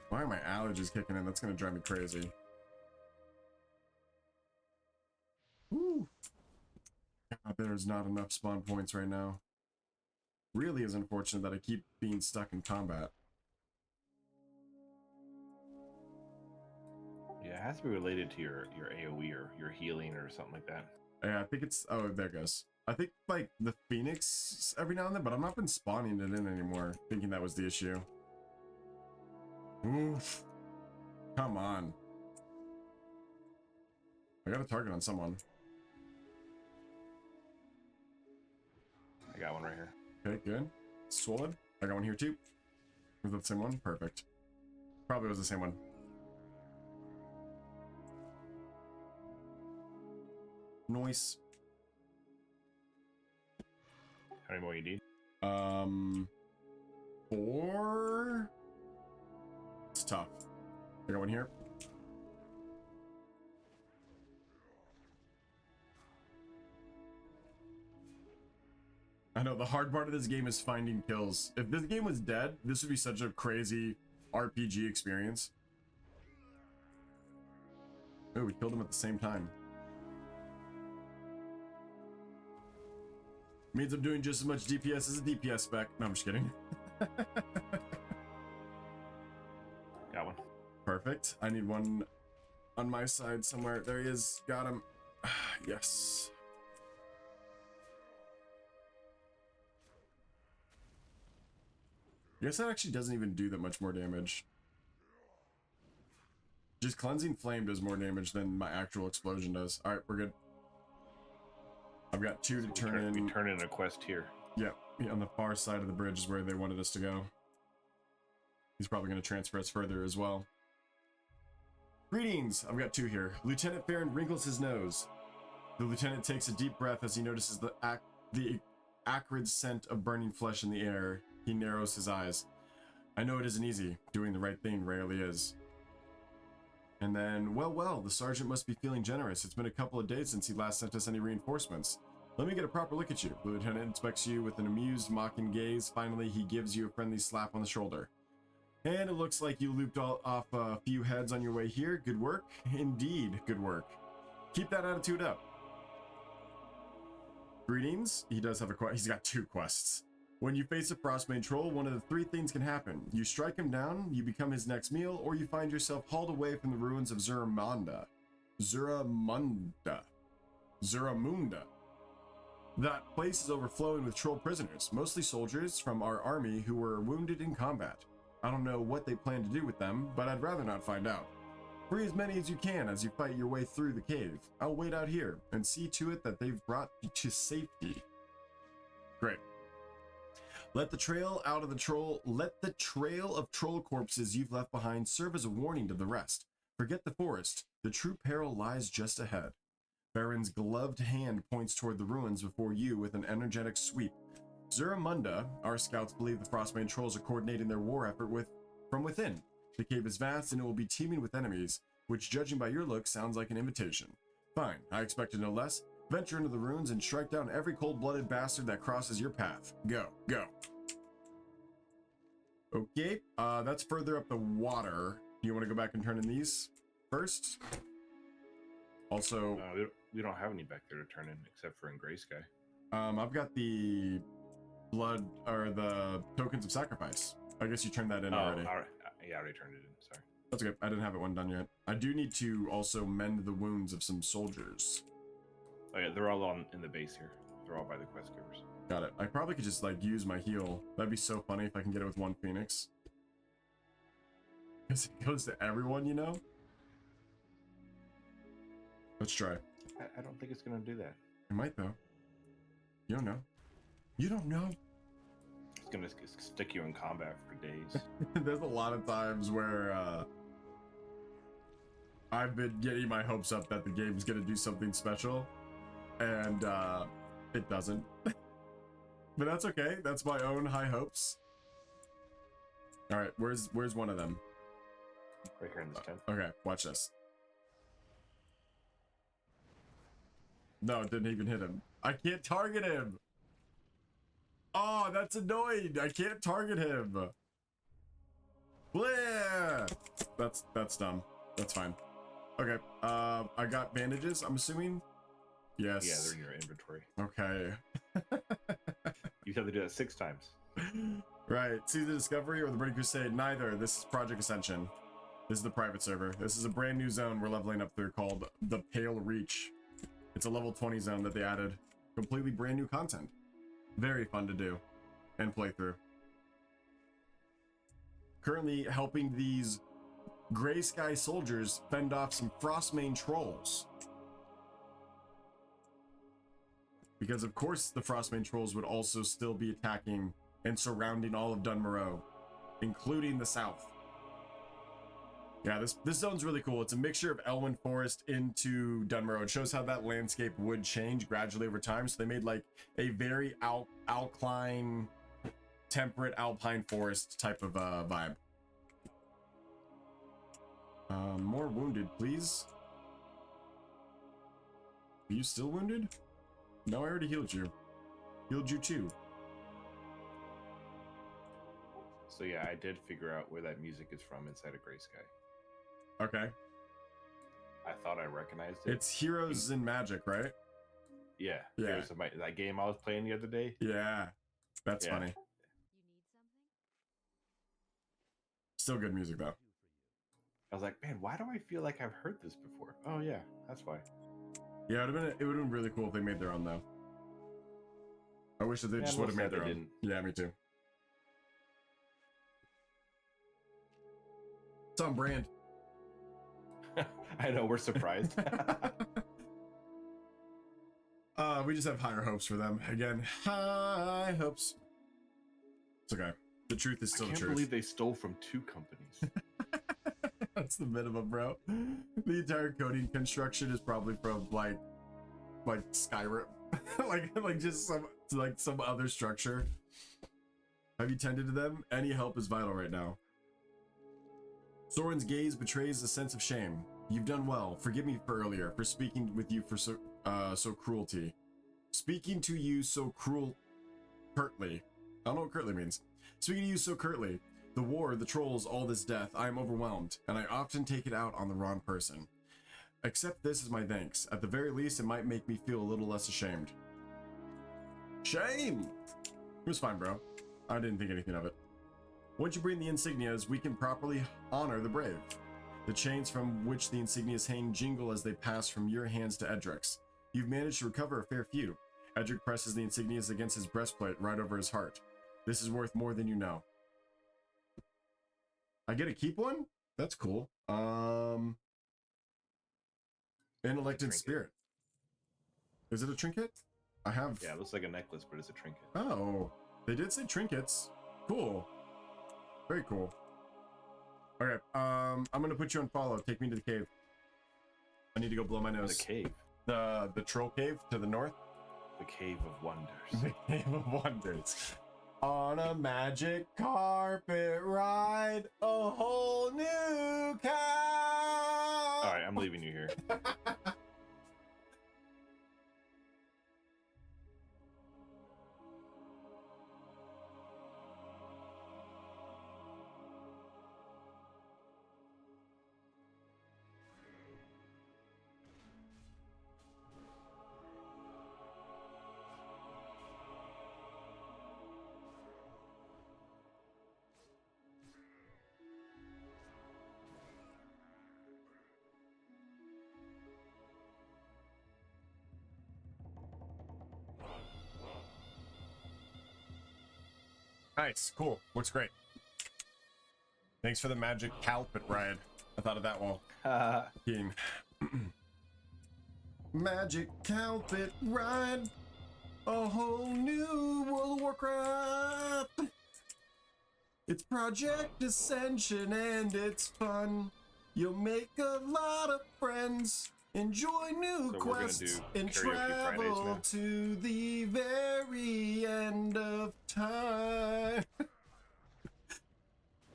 Why are my allergies kicking in? That's gonna drive me crazy. Woo. God, there's not enough spawn points right now. Really is unfortunate that I keep being stuck in combat. Yeah, it has to be related to your AoE or your healing or something like that. Yeah, I think it's... Oh, there it goes. I think, like, the Phoenix every now and then, but I've not been spawning it in anymore, thinking that was the issue. Oof. Come on. I got a target on someone. I got one right here. Okay, good. Swollen. I got one here too. Was that the same one? Perfect. Probably was the same one. Noise. How many more you need? 4. It's tough. I got one here. I know the hard part of this game is finding kills. If this game was dead, this would be such a crazy RPG experience. Oh, we killed him at the same time. Means I'm doing just as much DPS as a DPS spec. No, I'm just kidding. Got one. Perfect. I need one on my side somewhere. There he is. Got him. Yes. I guess that actually doesn't even do that much more damage. Just cleansing flame does more damage than my actual explosion does. All right, we're good. I've got 2 to turn in. We turn in a quest here. Yep, yeah, on the far side of the bridge is where they wanted us to go. He's probably going to transfer us further as well. Greetings! I've got 2 here. Lieutenant Farron wrinkles his nose. The lieutenant takes a deep breath as he notices the acrid scent of burning flesh in the air. He narrows his eyes. I know it isn't easy. Doing the right thing rarely is. And then, well, the sergeant must be feeling generous. It's been a couple of days since he last sent us any reinforcements. Let me get a proper look at you. The lieutenant inspects you with an amused, mocking gaze. Finally, he gives you a friendly slap on the shoulder. And it looks like you looped off a few heads on your way here. Good work. Indeed, good work. Keep that attitude up. Greetings. He does have a quest. He's got 2 quests. When you face a Frostbane troll, one of the 3 things can happen. You strike him down, you become his next meal, or you find yourself hauled away from the ruins of Zuramunda. That place is overflowing with troll prisoners, mostly soldiers from our army who were wounded in combat. I don't know what they plan to do with them, but I'd rather not find out. Free as many as you can as you fight your way through the cave. I'll wait out here and see to it that they've brought you to safety. Great. Let the trail of troll corpses you've left behind serve as a warning to the rest. Forget the forest. The true peril lies just ahead. Baron's gloved hand points toward the ruins before you with an energetic sweep. Zuramunda, our scouts believe the Frostbane trolls are coordinating their war effort from within. The cave is vast and it will be teeming with enemies, which judging by your look sounds like an invitation. Fine, I expected no less. Venture into the ruins and strike down every cold-blooded bastard that crosses your path. Go, go. Okay, that's further up the water. Do you want to go back and turn in these first? Also, we don't have any back there to turn in except for in Gray Sky. I've got the blood or the tokens of sacrifice. I guess you turned that in already. All right. Yeah, I already turned it in. Sorry. That's okay. I didn't have it one done yet. I do need to also mend the wounds of some soldiers. Oh yeah, they're all in the base here. They're all by the quest givers. Got it. I probably could just like use my heal. That'd be so funny if I can get it with one Phoenix. Because it goes to everyone, you know? Let's try. I don't think it's gonna do that. It might though. You don't know. You don't know. It's gonna stick you in combat for days. There's a lot of times where I've been getting my hopes up that the game's gonna do something special, and it doesn't. But that's okay. That's my own high hopes. All right, where's one of them? Right here in this tent. Okay, watch this. No, it didn't even hit him. I can't target him. Oh, that's annoying. I can't target him. Bleh. That's dumb. That's fine. Okay. I got bandages, I'm assuming. Yes. Yeah, they're in your inventory. Okay. You have to do that 6 times. Right. See the Discovery or the Burning Crusade? Neither. This is Project Ascension. This is the private server. This is a brand new zone we're leveling up through called the Pale Reach. It's a level 20 zone that they added. Completely brand new content. Very fun to do and play through. Currently helping these Gray Sky soldiers fend off some Frostmane trolls. Because of course the Frostmane trolls would also still be attacking and surrounding all of Dunmoreau, including the south. Yeah, this zone's really cool. It's a mixture of Elwyn Forest into Dunmoreau. It shows how that landscape would change gradually over time. So they made like a very alkaline, temperate alpine forest type of vibe. More wounded, please. Are you still wounded? No, I already healed you. Healed you too. So yeah, I did figure out where that music is from inside of Gray Sky. Okay. I thought I recognized it. It's Heroes in Magic, right? Yeah. Yeah. Heroes of Might. That game I was playing the other day. Yeah. That's Yeah. funny. You need something? Still good music though. I was like, man, why do I feel like I've heard this before? Oh yeah, that's why. Yeah, it would have been really cool if they made their own though. I wish that they Yeah, just I'm would have upset made their they own. didn't. Yeah, me too. It's on brand. I know, we're surprised. We just have higher hopes for them. Again, high hopes. It's okay. The truth is I still the can't truth. believe they stole from 2 companies. That's the minimum, bro. The entire coding construction is probably from like Skyrim, like just some other structure. Have you tended to them? Any help is vital right now. Soren's gaze betrays a sense of shame. You've done well. Forgive me for earlier, for speaking with you for so cruelty. Speaking to you so curtly. I don't know what curtly means. Speaking to you so curtly. The war, the trolls, all this death, I am overwhelmed, and I often take it out on the wrong person. Accept this as my thanks. At the very least, it might make me feel a little less ashamed. Shame! It was fine, bro. I didn't think anything of it. Once you bring the insignias, we can properly honor the brave. The chains from which the insignias hang jingle as they pass from your hands to Edric's. You've managed to recover a fair few. Edric presses the insignias against his breastplate right over his heart. This is worth more than you know. I get to keep one? That's cool. Inelected Spirit. Is it a trinket? I have... Yeah, it looks like a necklace, but it's a trinket. Oh, they did say trinkets. Cool. Very cool. Okay, I'm gonna put you on follow. Take me to the cave. I need to go blow my nose. The cave. The troll cave to the north. The Cave of Wonders. The Cave of Wonders. On a magic carpet ride, a whole new cow. Alright, I'm leaving you here. Nice, cool, works great. Thanks for the magic carpet ride. I thought of that while game. Magic carpet ride, a whole new World of Warcraft. It's Project Ascension and it's fun. You'll make a lot of friends, enjoy new quests, and travel to the very end of time.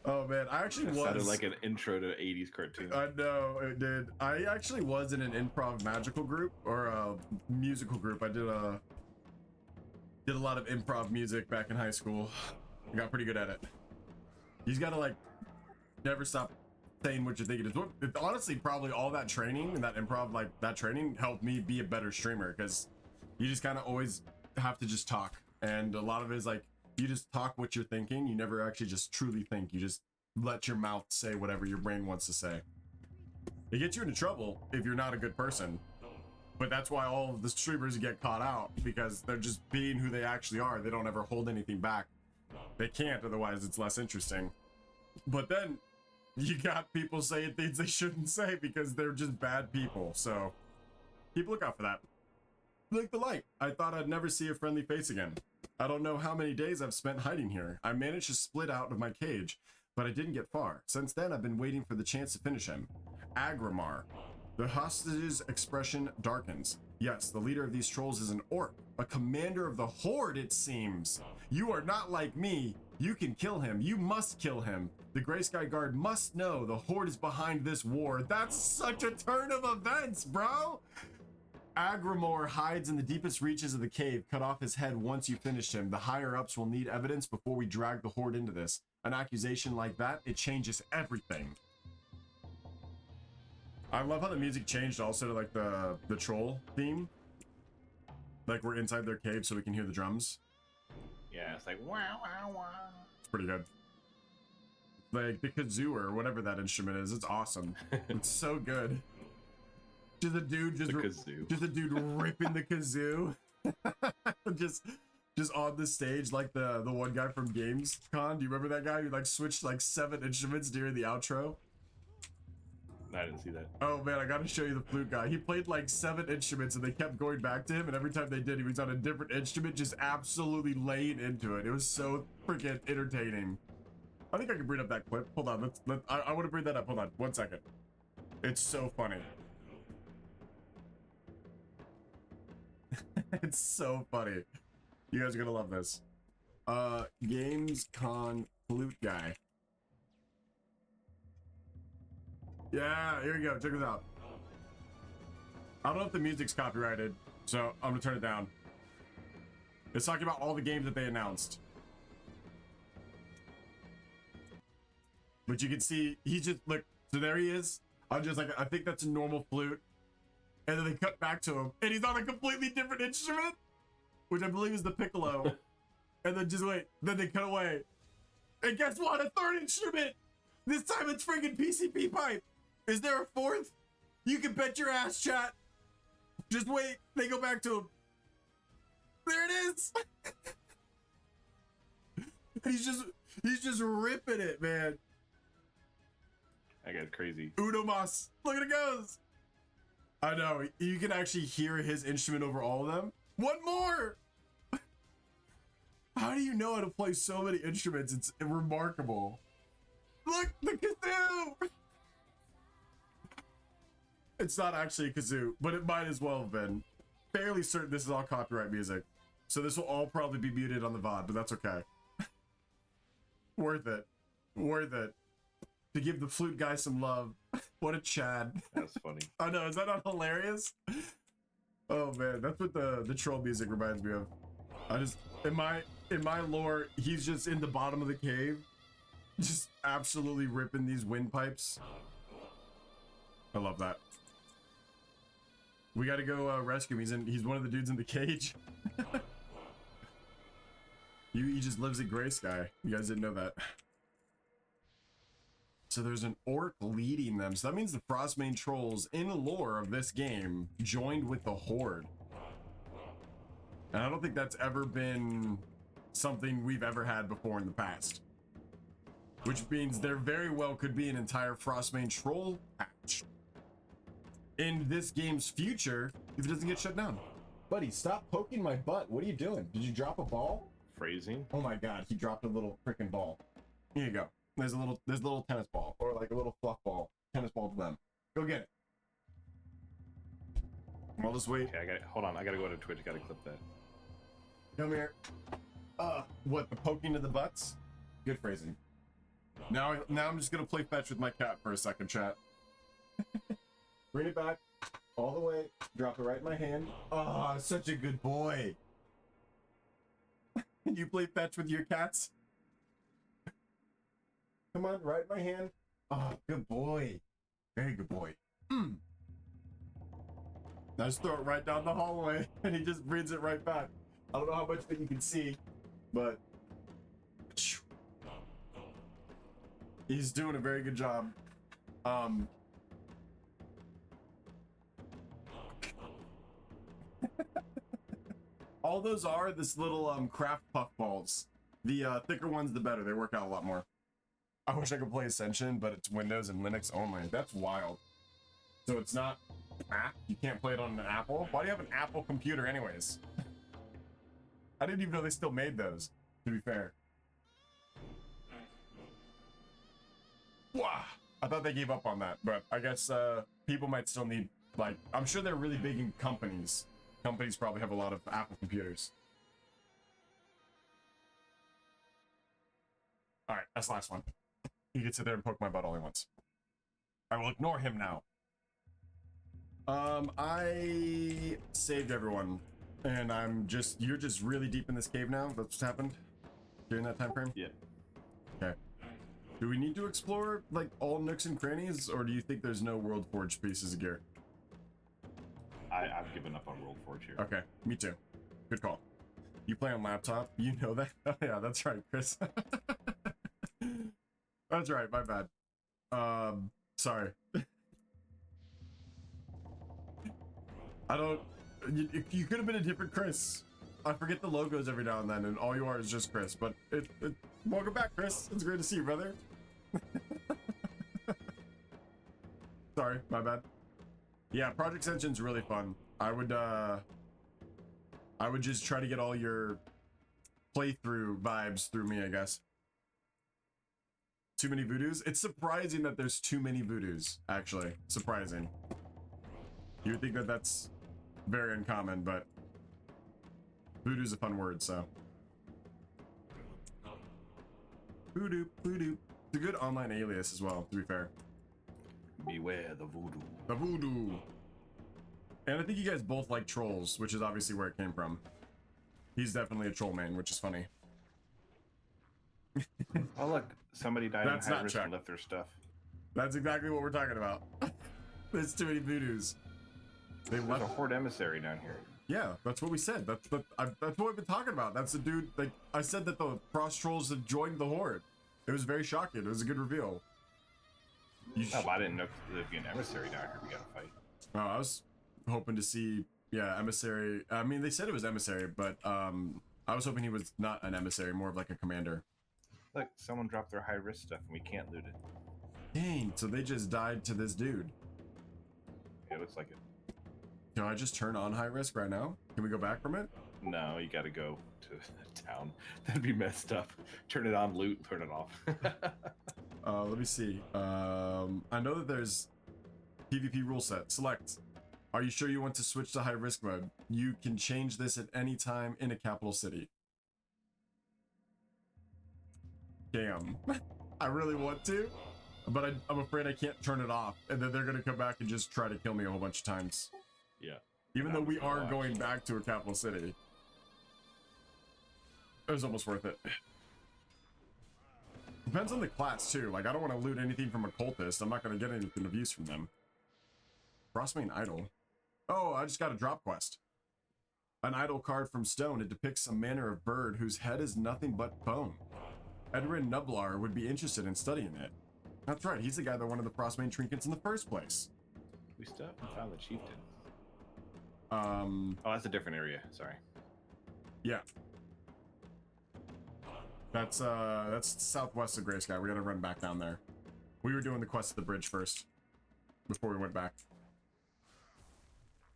Oh man, I actually was. Sounded like an intro to an 80s cartoon. I know, it did. I actually was in an improv magical group, or a musical group. I did a lot of improv music back in high school. I got pretty good at it. You just gotta like never stop saying what you think it is. Honestly, probably all that training and that improv, like that training, helped me be a better streamer, because you just kind of always have to just talk, and a lot of it is like you just talk what you're thinking. You never actually just truly think. You just let your mouth say whatever your brain wants to say. It gets you into trouble if you're not a good person, but that's why all of the streamers get caught out, because they're just being who they actually are. They don't ever hold anything back. They can't, otherwise it's less interesting. But then you got people saying things they shouldn't say because they're just bad people. So keep a lookout for that. Like the light. I thought I'd never see a friendly face again. I don't know how many days I've spent hiding here. I managed to split out of my cage, but I didn't get far. Since then, I've been waiting for the chance to finish him. Agrimar. The hostage's expression darkens. Yes, the leader of these trolls is an orc, a commander of the horde, it seems. You are not like me. You can kill him. You must kill him. The Grey Sky Guard must know the horde is behind this war. That's such a turn of events, bro. Agrimar hides in the deepest reaches of the cave. Cut off his head once you finish him. The higher-ups will need evidence before we drag the horde into this. An accusation like that, it changes everything. I love how the music changed also to like the troll theme. Like we're inside their cave so we can hear the drums. Yeah, it's like wow, wow, wow. It's pretty good. Like the kazoo or whatever that instrument is, it's awesome. It's so good. Just a dude just a dude ripping the kazoo. just on the stage like the one guy from Gamescom. Do you remember that guy who like switched like 7 instruments during the outro? I didn't see that. Oh man, I gotta show you the flute guy. He played like 7 instruments and they kept going back to him, and every time they did, he was on a different instrument, just absolutely laying into it. It was so freaking entertaining. I think I can bring up that clip. Hold on, I want to bring that up. Hold on, 1 second. It's so funny. It's so funny. You guys are gonna love this. Gamescom flute guy. Yeah, here we go. Check this out. I don't know if the music's copyrighted, so I'm gonna turn it down. It's talking about all the games that they announced. But you can see, he just, look, so there he is. I'm just like, I think that's a normal flute. And then they cut back to him, and he's on a completely different instrument, which I believe is the piccolo. And then just wait, then they cut away. And guess what? A 3rd instrument! This time it's friggin' PCP pipe. Is there a 4th? You can bet your ass, chat. Just wait, they go back to him. There it is! He's just ripping it, man. That guy's crazy. Uno Mas. Look at it goes. I know, you can actually hear his instrument over all of them. One more! How do you know how to play so many instruments? It's remarkable. Look, the kazoo! It's not actually a kazoo, but it might as well have been. Fairly certain this is all copyright music. So this will all probably be muted on the VOD, but that's okay. Worth it. Worth it. To give the flute guy some love. What a Chad. That's funny. I know, is that not hilarious? Oh man, that's what the troll music reminds me of. I just, in my lore, he's just in the bottom of the cave, just absolutely ripping these windpipes. I love that. We gotta go rescue him. He's one of the dudes in the cage. He just lives at Grey Sky. You guys didn't know that. So there's an orc leading them. So that means the Frostmane trolls in the lore of this game joined with the Horde. And I don't think that's ever been something we've ever had before in the past. Which means there very well could be an entire Frostmane troll patch in this game's future if it doesn't get shut down. Buddy, stop poking my butt. What are you doing? Did you drop a ball? Phrasing. Oh my god, he dropped a little freaking ball. Here you go. There's a little tennis ball, or like a little fluff ball. Tennis ball to them. Go get it. I'll just wait. Okay, hold on. I gotta go to Twitch. I gotta clip that. Come here. What, the poking to the butts? Good phrasing. Now I'm just gonna play fetch with my cat for a second, chat. Bring it back all the way. Drop it right in my hand. Oh, such a good boy. You play fetch with your cats? Come on, right in my hand. Oh, good boy. Very good boy. Now just throw it right down the hallway, and he just brings it right back. I don't know how much that you can see, but he's doing a very good job. All those are this little craft puff balls. The thicker ones, the better. They work out a lot more. I wish I could play Ascension, but it's Windows and Linux only. That's wild. So it's not Mac. You can't play it on an Apple. Why do you have an Apple computer anyways? I didn't even know they still made those, to be fair. Wow. I thought they gave up on that, but I guess people might still need, like, I'm sure they're really big in companies. Companies probably have a lot of Apple computers. All right, that's the last one. He can sit there and poke my butt all he wants. I will ignore him now. I saved everyone, and you're just really deep in this cave now? That's what's happened during that time frame? Yeah. Okay. Do we need to explore, like, all nooks and crannies, or do you think there's no World Forge pieces of gear? I've given up on World Forge here. Okay, me too. Good call. You play on laptop? You know that? Oh, yeah, that's right, Chris. That's right, my bad. Sorry. I don't... You could have been a different Chris. I forget the logos every now and then, and all you are is just Chris, but welcome back, Chris. It's great to see you, brother. Sorry, my bad. Yeah, Project Ascension's really fun. I would just try to get all your playthrough vibes through me, I guess. Too many voodoos? It's surprising that there's too many voodoos, actually. Surprising. You would think that that's very uncommon, but voodoo's a fun word, so. Voodoo, voodoo. It's a good online alias as well, to be fair. Beware the voodoo. The voodoo. And I think you guys both like trolls, which is obviously where it came from. He's definitely a troll main, which is funny. Oh look, somebody died That's in high not risk check. and left their stuff. That's exactly what we're talking about. There's too many voodoos. They There's left. a horde emissary down here. Yeah, that's what we said. That's what we've been talking about. That's the dude. Like I said that the frost trolls had joined the horde. It was very shocking. It was a good reveal. Oh, I didn't know there'd be an emissary down here we gotta fight. Oh, I was hoping to see, yeah, emissary. I mean, they said it was emissary, but I was hoping he was not an emissary, more of like a commander. Look, someone dropped their high risk stuff and we can't loot it. Dang, so they just died to this dude. Yeah, it looks like it. Can I just turn on high risk right now? Can we go back from it? No, you gotta go to town. That'd be messed up. Turn it on, loot, turn it off. Let me see. I know that there's PvP rule set. Select. Are you sure you want to switch to high risk mode? You can change this at any time in a capital city. Damn. I really want to, but I'm afraid I can't turn it off, and then they're gonna come back and just try to kill me a whole bunch of times. Yeah. Even though we are watch. going back to a capital city. It was almost worth it. Depends on the class too. Like I don't want to loot anything from a cultist. I'm not gonna get anything of use from them. Frostmane idol. Oh, I just got a drop quest. An idol card from stone. It depicts some manner of bird whose head is nothing but bone. Edwin Nublar would be interested in studying it. That's right, he's the guy that wanted the Frostmane trinkets in the first place. We still haven't found the chieftain. Oh, that's a different area. Sorry. yeah. That's southwest of Gray Sky. We gotta run back down there. We were doing the quest at the bridge first, before we went back.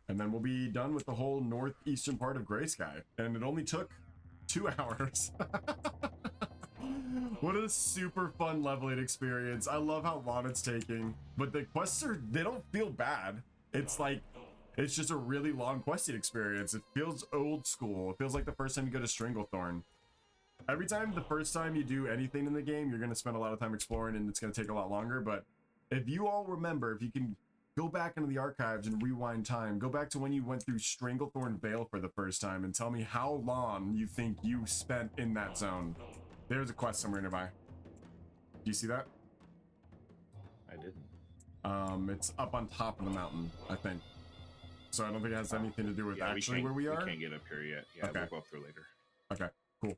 And then we'll be done with the whole northeastern part of Gray Sky. And it only took 2 hours. What a super fun leveling experience. I love how long it's taking. But the quests they don't feel bad. It's like, it's just a really long questing experience. It feels old school. It feels like the first time you go to Stranglethorn. Every time, the first time you do anything in the game, you're going to spend a lot of time exploring and it's going to take a lot longer. But if you all remember, if you can go back into the archives and rewind time, go back to when you went through Stranglethorn Vale for the first time and tell me how long you think you spent in that zone. There's a quest somewhere nearby. Do you see that? I didn't. It's up on top of the mountain, I think. So I don't think it has anything to do with actually where we are. We can't get up here yet. Yeah, Okay. we'll go up there later. Okay, cool.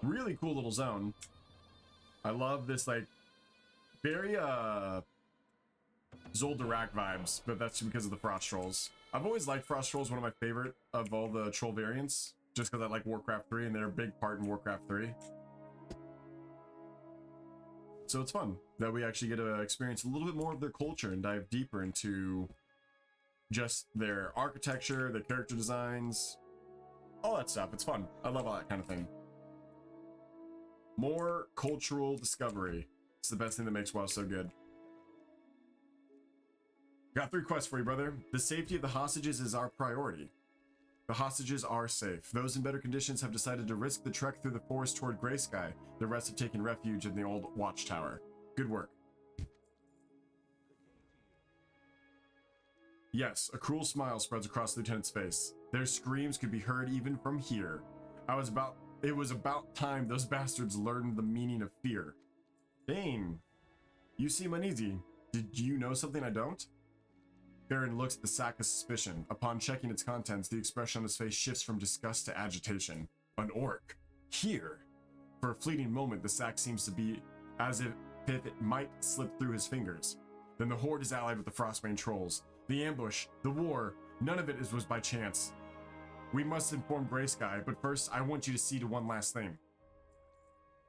Really cool little zone. I love this, like, very Zoldyrak vibes, but that's because of the frost trolls. I've always liked frost trolls, one of my favorite of all the troll variants, just because I like Warcraft 3 and they're a big part in Warcraft 3. So it's fun that we actually get to experience a little bit more of their culture and dive deeper into just their architecture, their character designs, all that stuff. It's fun. I love all that kind of thing. More cultural discovery. It's the best thing that makes WoW so good. Got 3 quests for you, brother. The safety of the hostages is our priority. The hostages are safe. Those in better conditions have decided to risk the trek through the forest toward Gray Sky. The rest have taken refuge in the old watchtower. Good work. Yes, a cruel smile spreads across the lieutenant's face. Their screams could be heard even from here. It was about time those bastards learned the meaning of fear. Dang. You seem uneasy. Did you know something I don't? Baron looks at the sack with suspicion. Upon checking its contents, the expression on his face shifts from disgust to agitation. An orc. Here. For a fleeting moment, the sack seems to be as if it might slip through his fingers. Then the horde is allied with the Frostbane trolls. The ambush, the war, none of it was by chance. We must inform Gray Sky, but first I want you to see to one last thing.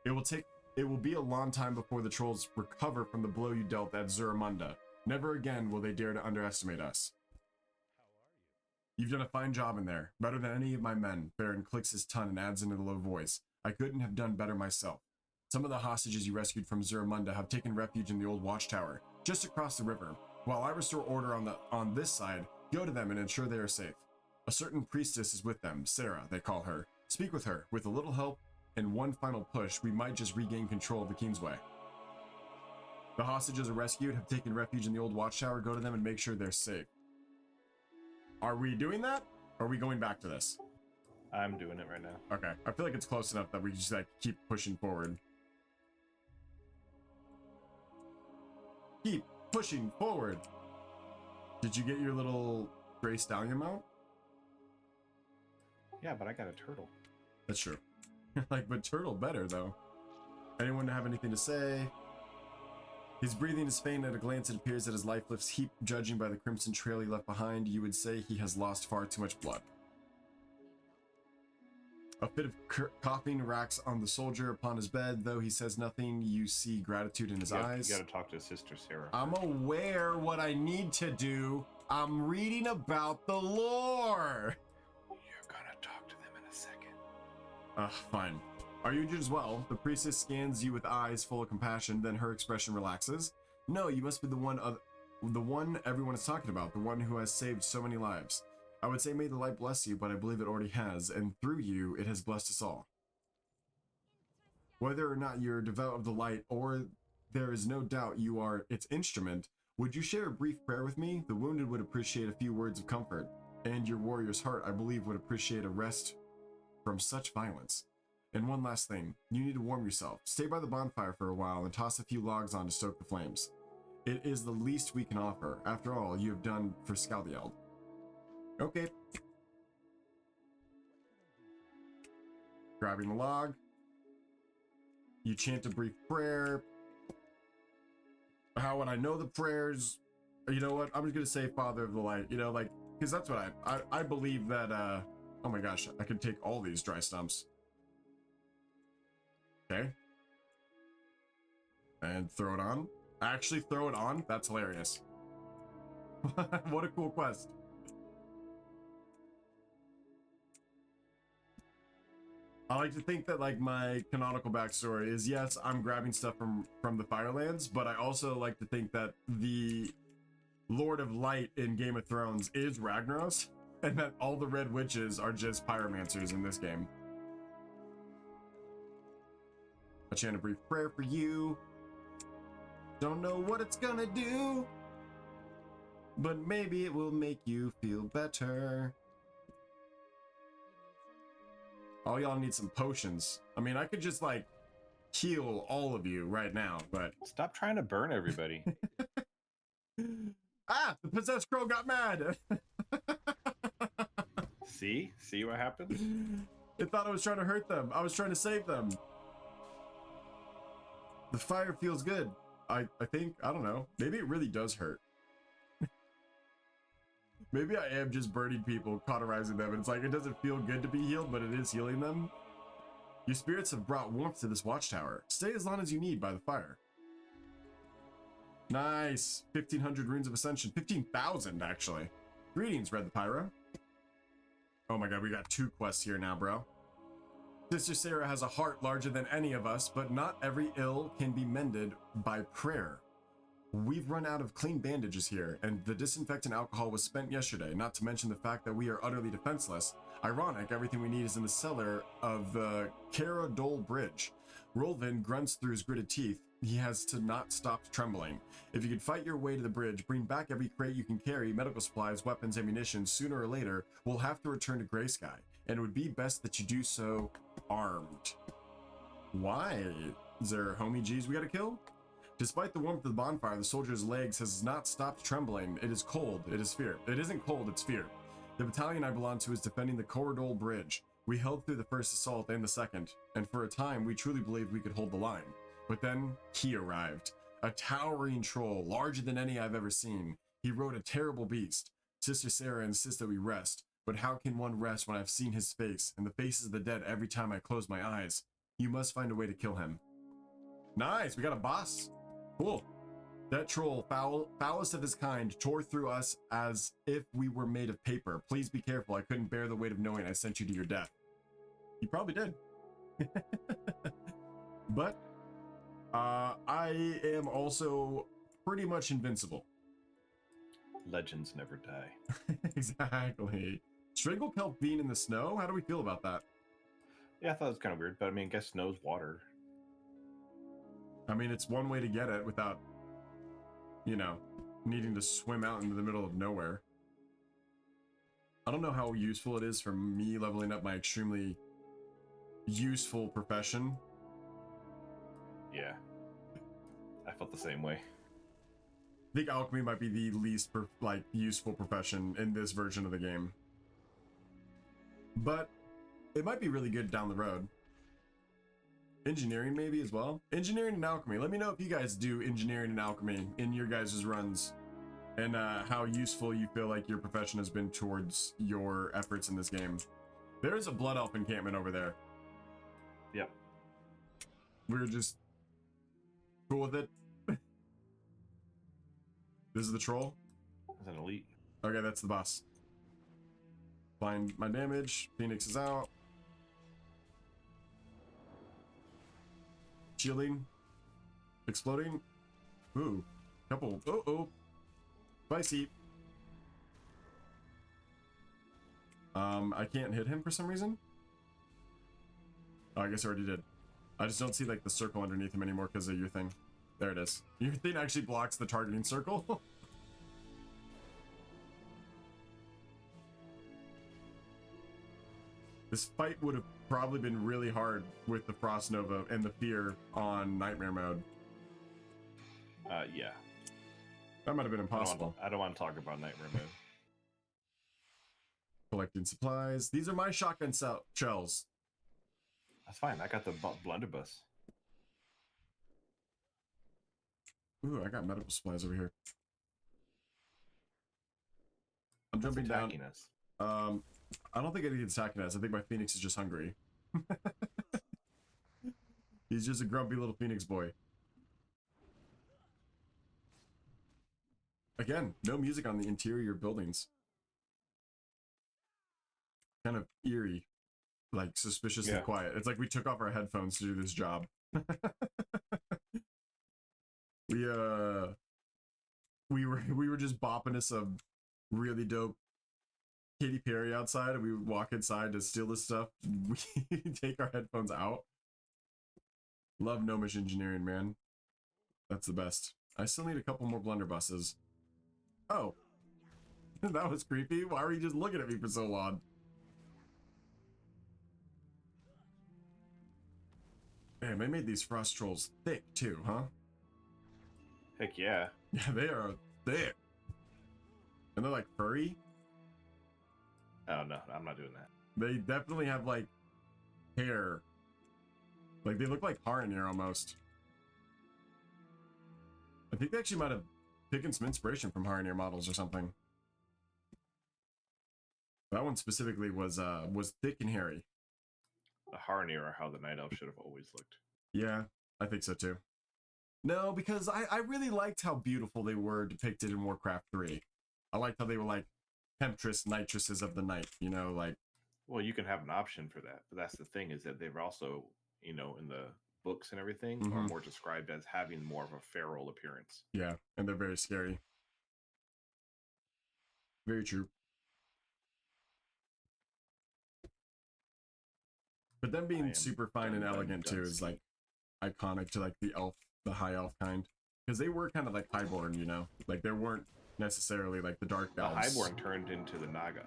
It will be a long time before the trolls recover from the blow you dealt at Zuramunda. Never again will they dare to underestimate us. You've done a fine job in there, better than any of my men. Baron clicks his tongue and adds in a low voice. I couldn't have done better myself. Some of the hostages you rescued from Zuramunda have taken refuge in the old watchtower, just across the river. While I restore order on this side, go to them and ensure they are safe. A certain priestess is with them, Sarah, they call her. Speak with her. With a little help and one final push, we might just regain control of the Kingsway. The hostages are rescued, have taken refuge in the old watchtower. Go to them and make sure they're safe. Are we doing that? Or are we going back to this? I'm doing it right now. Okay. I feel like it's close enough that we just like keep pushing forward. Keep pushing forward. Did you get your little gray stallion mount? Yeah, but I got a turtle. That's true. Like, but turtle better though. Anyone have anything to say? His breathing is faint. At a glance, it appears that his life lifts heap. Judging by the crimson trail he left behind, you would say he has lost far too much blood. A fit of coughing racks on the soldier upon his bed. Though he says nothing, you see gratitude in his eyes. You gotta talk to his sister, Sarah. I'm aware what I need to do. I'm reading about the lore. You're gonna talk to them in a second. Fine. Are you injured as well? The priestess scans you with eyes full of compassion, then her expression relaxes. No, you must be the one everyone is talking about, the one who has saved so many lives. I would say may the light bless you, but I believe it already has, and through you, it has blessed us all. Whether or not you're devout of the light, or there is no doubt you are its instrument, would you share a brief prayer with me? The wounded would appreciate a few words of comfort, and your warrior's heart, I believe, would appreciate a rest from such violence. And one last thing, you need to warm yourself. Stay by the bonfire for a while and toss a few logs on to stoke the flames. It is the least we can offer. After all, you have done for Scaldield. Okay. Grabbing the log. You chant a brief prayer. How would I know the prayers? You know what? I'm just gonna say Father of the Light. You know, like, because that's what I believe that. Oh my gosh, I could take all these dry stumps. Okay. And throw it on. Actually throw it on? That's hilarious. What a cool quest. I like to think that like my canonical backstory is, yes, I'm grabbing stuff from the Firelands, but I also like to think that the Lord of Light in Game of Thrones is Ragnaros, and that all the red witches are just pyromancers in this game. I chant a brief prayer for you. Don't know what it's gonna do, but maybe it will make you feel better. All y'all need some potions. I mean, I could just like heal all of you right now, but Stop trying to burn everybody. ah, the possessed crow got mad. See what happens? It thought I was trying to hurt them. I was trying to save them. The fire feels good. I think, I don't know. Maybe it really does hurt. Maybe I am just burning people, cauterizing them, and it's like, it doesn't feel good to be healed, but it is healing them. Your spirits have brought warmth to this watchtower. Stay as long as you need by the fire. Nice. 1,500 runes of Ascension. 15,000, actually. Greetings, Red the Pyro. Oh my god, we got 2 quests here now, bro. Sister Sarah has a heart larger than any of us, but not every ill can be mended by prayer. We've run out of clean bandages here, and the disinfectant alcohol was spent yesterday, not to mention the fact that we are utterly defenseless. Ironic, everything we need is in the cellar of the Caradol Bridge. Rolvin grunts through his gritted teeth. He has to not stop trembling. If you could fight your way to the bridge, bring back every crate you can carry, medical supplies, weapons, ammunition, sooner or later, we'll have to return to Grey Sky, and it would be best that you do so armed. Why? Is there homie G's we gotta kill? Despite the warmth of the bonfire, the soldier's legs has not stopped trembling. It is cold. It is fear. It isn't cold, it's fear. The battalion I belong to is defending the Corridor Bridge. We held through the first assault and the second, and for a time we truly believed we could hold the line. But then he arrived. A towering troll, larger than any I've ever seen. He rode a terrible beast. Sister Sarah insists that we rest, but how can one rest when I've seen his face and the faces of the dead every time I close my eyes? You must find a way to kill him. Nice, we got a boss. Cool. That troll, foulest of his kind, tore through us as if we were made of paper. Please be careful. I couldn't bear the weight of knowing I sent you to your death. You probably did. But I am also pretty much invincible. Legends never die. Exactly. Strangle-kelp being in the snow? How do we feel about that? Yeah, I thought it was kind of weird, but I mean, I guess snow's water. I mean, it's one way to get it without, you know, needing to swim out into the middle of nowhere. I don't know how useful it is for me leveling up my extremely useful profession. Yeah. I felt the same way. I think alchemy might be the least useful profession in this version of the game. But it might be really good down the road. Engineering maybe as well. Engineering and alchemy. Let me know if you guys do engineering and alchemy in your guys' runs, and how useful you feel like your profession has been towards your efforts in this game. There is a blood elf encampment over there. Yep. We're just cool with it. This is the troll? As an elite. Okay, that's the boss. Find my damage. Phoenix is out. Shielding. Exploding. Ooh. Couple. Oh. Spicy. I can't hit him for some reason. Oh, I guess I already did. I just don't see like the circle underneath him anymore because of your thing. There it is. Your thing actually blocks the targeting circle. This fight would have probably been really hard with the Frost Nova and the fear on Nightmare mode. Yeah. That might have been impossible. I don't want to talk about Nightmare mode. Collecting supplies. These are my shotgun shells. That's fine. I got the blunderbuss. Ooh, I got medical supplies over here. I'm jumping down. Us. I don't think anything's attacking us. I think my Phoenix is just hungry. He's just a grumpy little Phoenix boy. Again, no music on the interior buildings. Kind of eerie, like suspiciously quiet. It's like we took off our headphones to do this job. we were just bopping to some really dope Katy Perry outside, and we would walk inside to steal this stuff. We take our headphones out. Love Gnomish engineering, man. That's the best. I still need a couple more blunderbusses. Oh, that was creepy. Why were you just looking at me for so long? Man, they made these frost trolls thick too, huh? Heck yeah. Yeah, they are thick. And they're like furry. Oh no, I'm not doing that. They definitely have like hair. Like they look like Harnier almost. I think they actually might have taken some inspiration from Harnier models or something. That one specifically was thick and hairy. The Harnier are how the Night Elf should have always looked. Yeah, I think so too. No, because I really liked how beautiful they were depicted in Warcraft 3. I liked how they were like Temptress, Nitresses of the night, you know, like. Well, you can have an option for that, but that's the thing is that they've also, you know, in the books and everything, are more described as having more of a feral appearance. Yeah, and they're very scary. Very true. But them being super fine and elegant too is like iconic to like the elf, the high elf kind, because they were kind of like highborn, you know, like they weren't necessarily like the dark elves. The highborn turned into the Naga.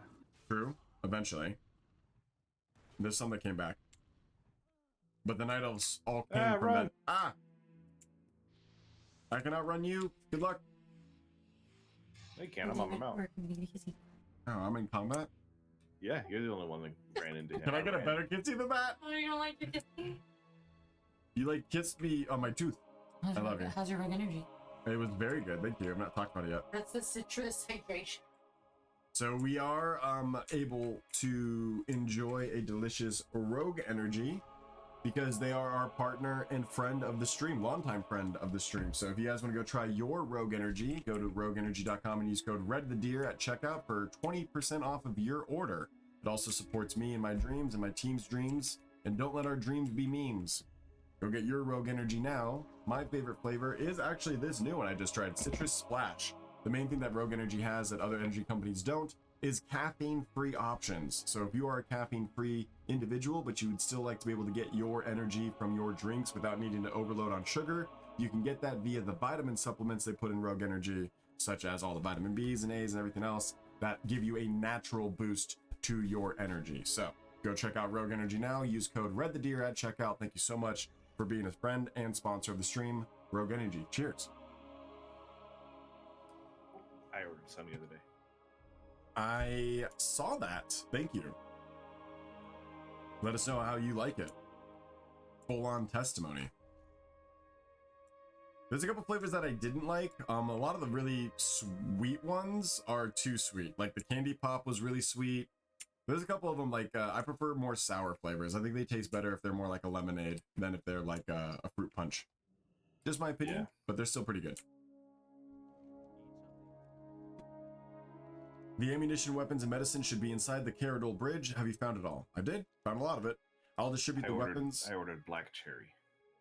True, eventually. There's some that came back, but the night elves all came from that. Ah, I can outrun you. Good luck. They can't. I'm on my mount. Oh, I'm in combat. Yeah, you're the only one that ran into him. Can I get a better kissy than that? Oh, you don't like to kiss me? You like kissed me on my tooth. I love you. How's your rogue energy? It was very good, thank you. I'm not talking about it yet. That's the citrus hydration. So we are able to enjoy a delicious rogue energy because they are our partner and friend of the stream, longtime friend of the stream. So if you guys want to go try your rogue energy, go to rogueenergy.com and use code Redthedeer at checkout for 20% off of your order. It also supports me and my dreams and my team's dreams. And don't let our dreams be memes. Go get your rogue energy now. My favorite flavor is actually this new one I just tried, Citrus Splash. The main thing that Rogue Energy has that other energy companies don't is caffeine-free options. So if you are a caffeine-free individual, but you would still like to be able to get your energy from your drinks without needing to overload on sugar, you can get that via the vitamin supplements they put in Rogue Energy, such as all the vitamin B's and A's and everything else that give you a natural boost to your energy. So go check out Rogue Energy now. Use code Redthedeer at checkout. Thank you so much for being a friend and sponsor of the stream. Rogue Energy. Cheers. I ordered some the other day. I saw that. Thank you. Let us know how you like it. Full-on testimony. There's a couple flavors that I didn't like. A lot of the really sweet ones are too sweet. Like the candy pop was really sweet. There's a couple of them like I prefer more sour flavors. I think they taste better if they're more like a lemonade than if they're like a fruit punch. Just my opinion, but they're still pretty good. The ammunition, weapons, and medicine should be inside the Caradol Bridge. Have you found it all? I did. Found a lot of it. I'll distribute the weapons. I ordered black cherry.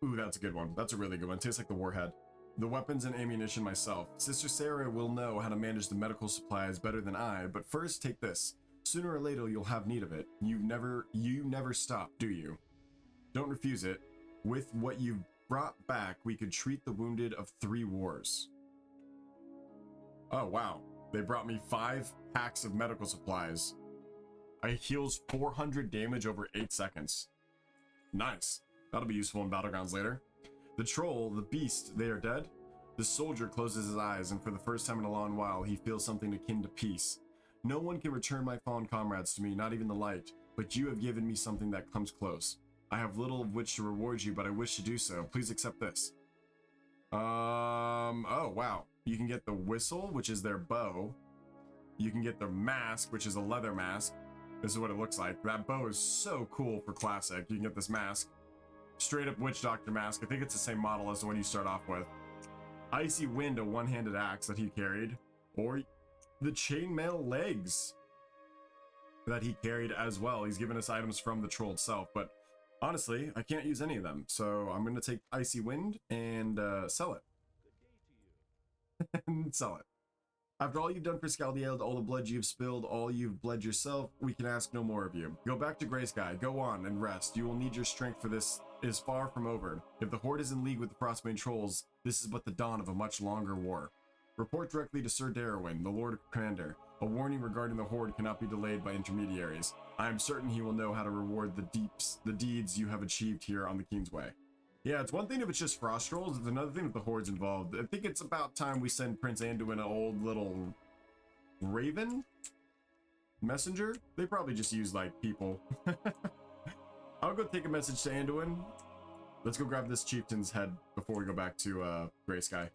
Ooh, that's a good one. That's a really good one. Tastes like the Warhead. The weapons and ammunition myself. Sister Sarah will know how to manage the medical supplies better than I, but first take this. Sooner or later you'll have need of it. You never stop, do you? Don't refuse it. With what you've brought back, we could treat the wounded of 3 wars. Oh, wow. They brought me 5 packs of medical supplies. It heals 400 damage over 8 seconds. Nice. That'll be useful in battlegrounds later. The troll, the beast, they are dead. The soldier closes his eyes, and for the first time in a long while, he feels something akin to peace. No one can return my fallen comrades to me, not even the light, but you have given me something that comes close. I have little of which to reward you, but I wish to do so. Please accept this. Oh, wow. You can get the whistle, which is their bow. You can get the mask, which is a leather mask. This is what it looks like. That bow is so cool for classic. You can get this mask. straight up witch doctor mask. I think it's the same model as the one you start off with. Icy wind, a one-handed axe that he carried, or the chainmail legs that he carried as well. He's given us items from the troll itself, but honestly, I can't use any of them, so I'm going to take Icy Wind and sell it. And sell it. After all you've done for Scaldield, all the blood you've spilled, all you've bled yourself, we can ask no more of you. Go back to Grey Sky, go on and rest. You will need your strength, for this is far from over. If the Horde is in league with the Frostbane Trolls, this is but the dawn of a much longer war. Report directly to Sir Darwin, the Lord Commander. A warning regarding the Horde cannot be delayed by intermediaries. I am certain he will know how to reward the deeds you have achieved here on the King's Way. Yeah, it's one thing if it's just frost trolls, it's another thing if the Horde's involved. I think it's about time we send Prince Anduin an old little raven messenger. They probably just use like people. I'll go take a message to Anduin. Let's go grab this chieftain's head before we go back to Grey Sky.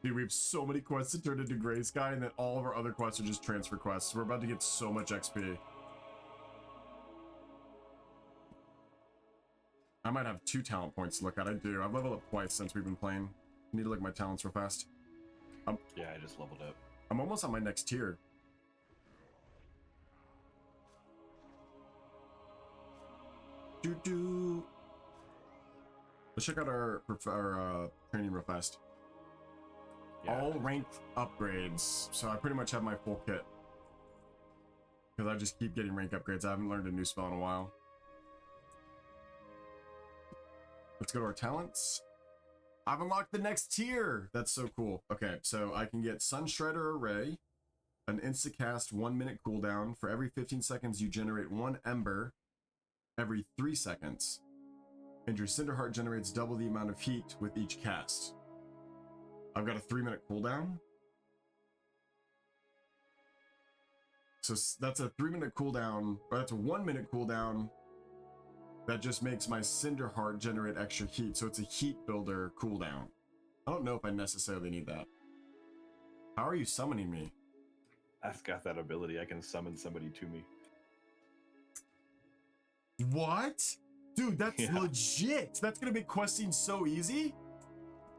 Dude, we have so many quests to turn into Grey Sky, and then all of our other quests are just transfer quests. We're about to get so much XP. I might have 2 talent points to look at. I do. I've leveled up twice since we've been playing. I need to look at my talents real fast. Yeah, I just leveled up. I'm almost on my next tier. Let's check out our training real fast. Yeah. All ranked upgrades. So I pretty much have my full kit. Because I just keep getting rank upgrades. I haven't learned a new spell in a while. Let's go to our talents. I've unlocked the next tier. That's so cool. Okay, so I can get Sun Shredder Array, an insta-cast 1-minute cooldown. For every 15 seconds, you generate 1 Ember every 3 seconds. And your Cinderheart generates double the amount of heat with each cast. I've got a 3-minute cooldown. So that's a 3-minute cooldown, or that's a 1-minute cooldown. That just makes my Cinderheart generate extra heat, so it's a heat builder cooldown. I don't know if I necessarily need that. How are you summoning me? I've got that ability. I can summon somebody to me. What? Dude, that's legit. That's gonna make questing so easy.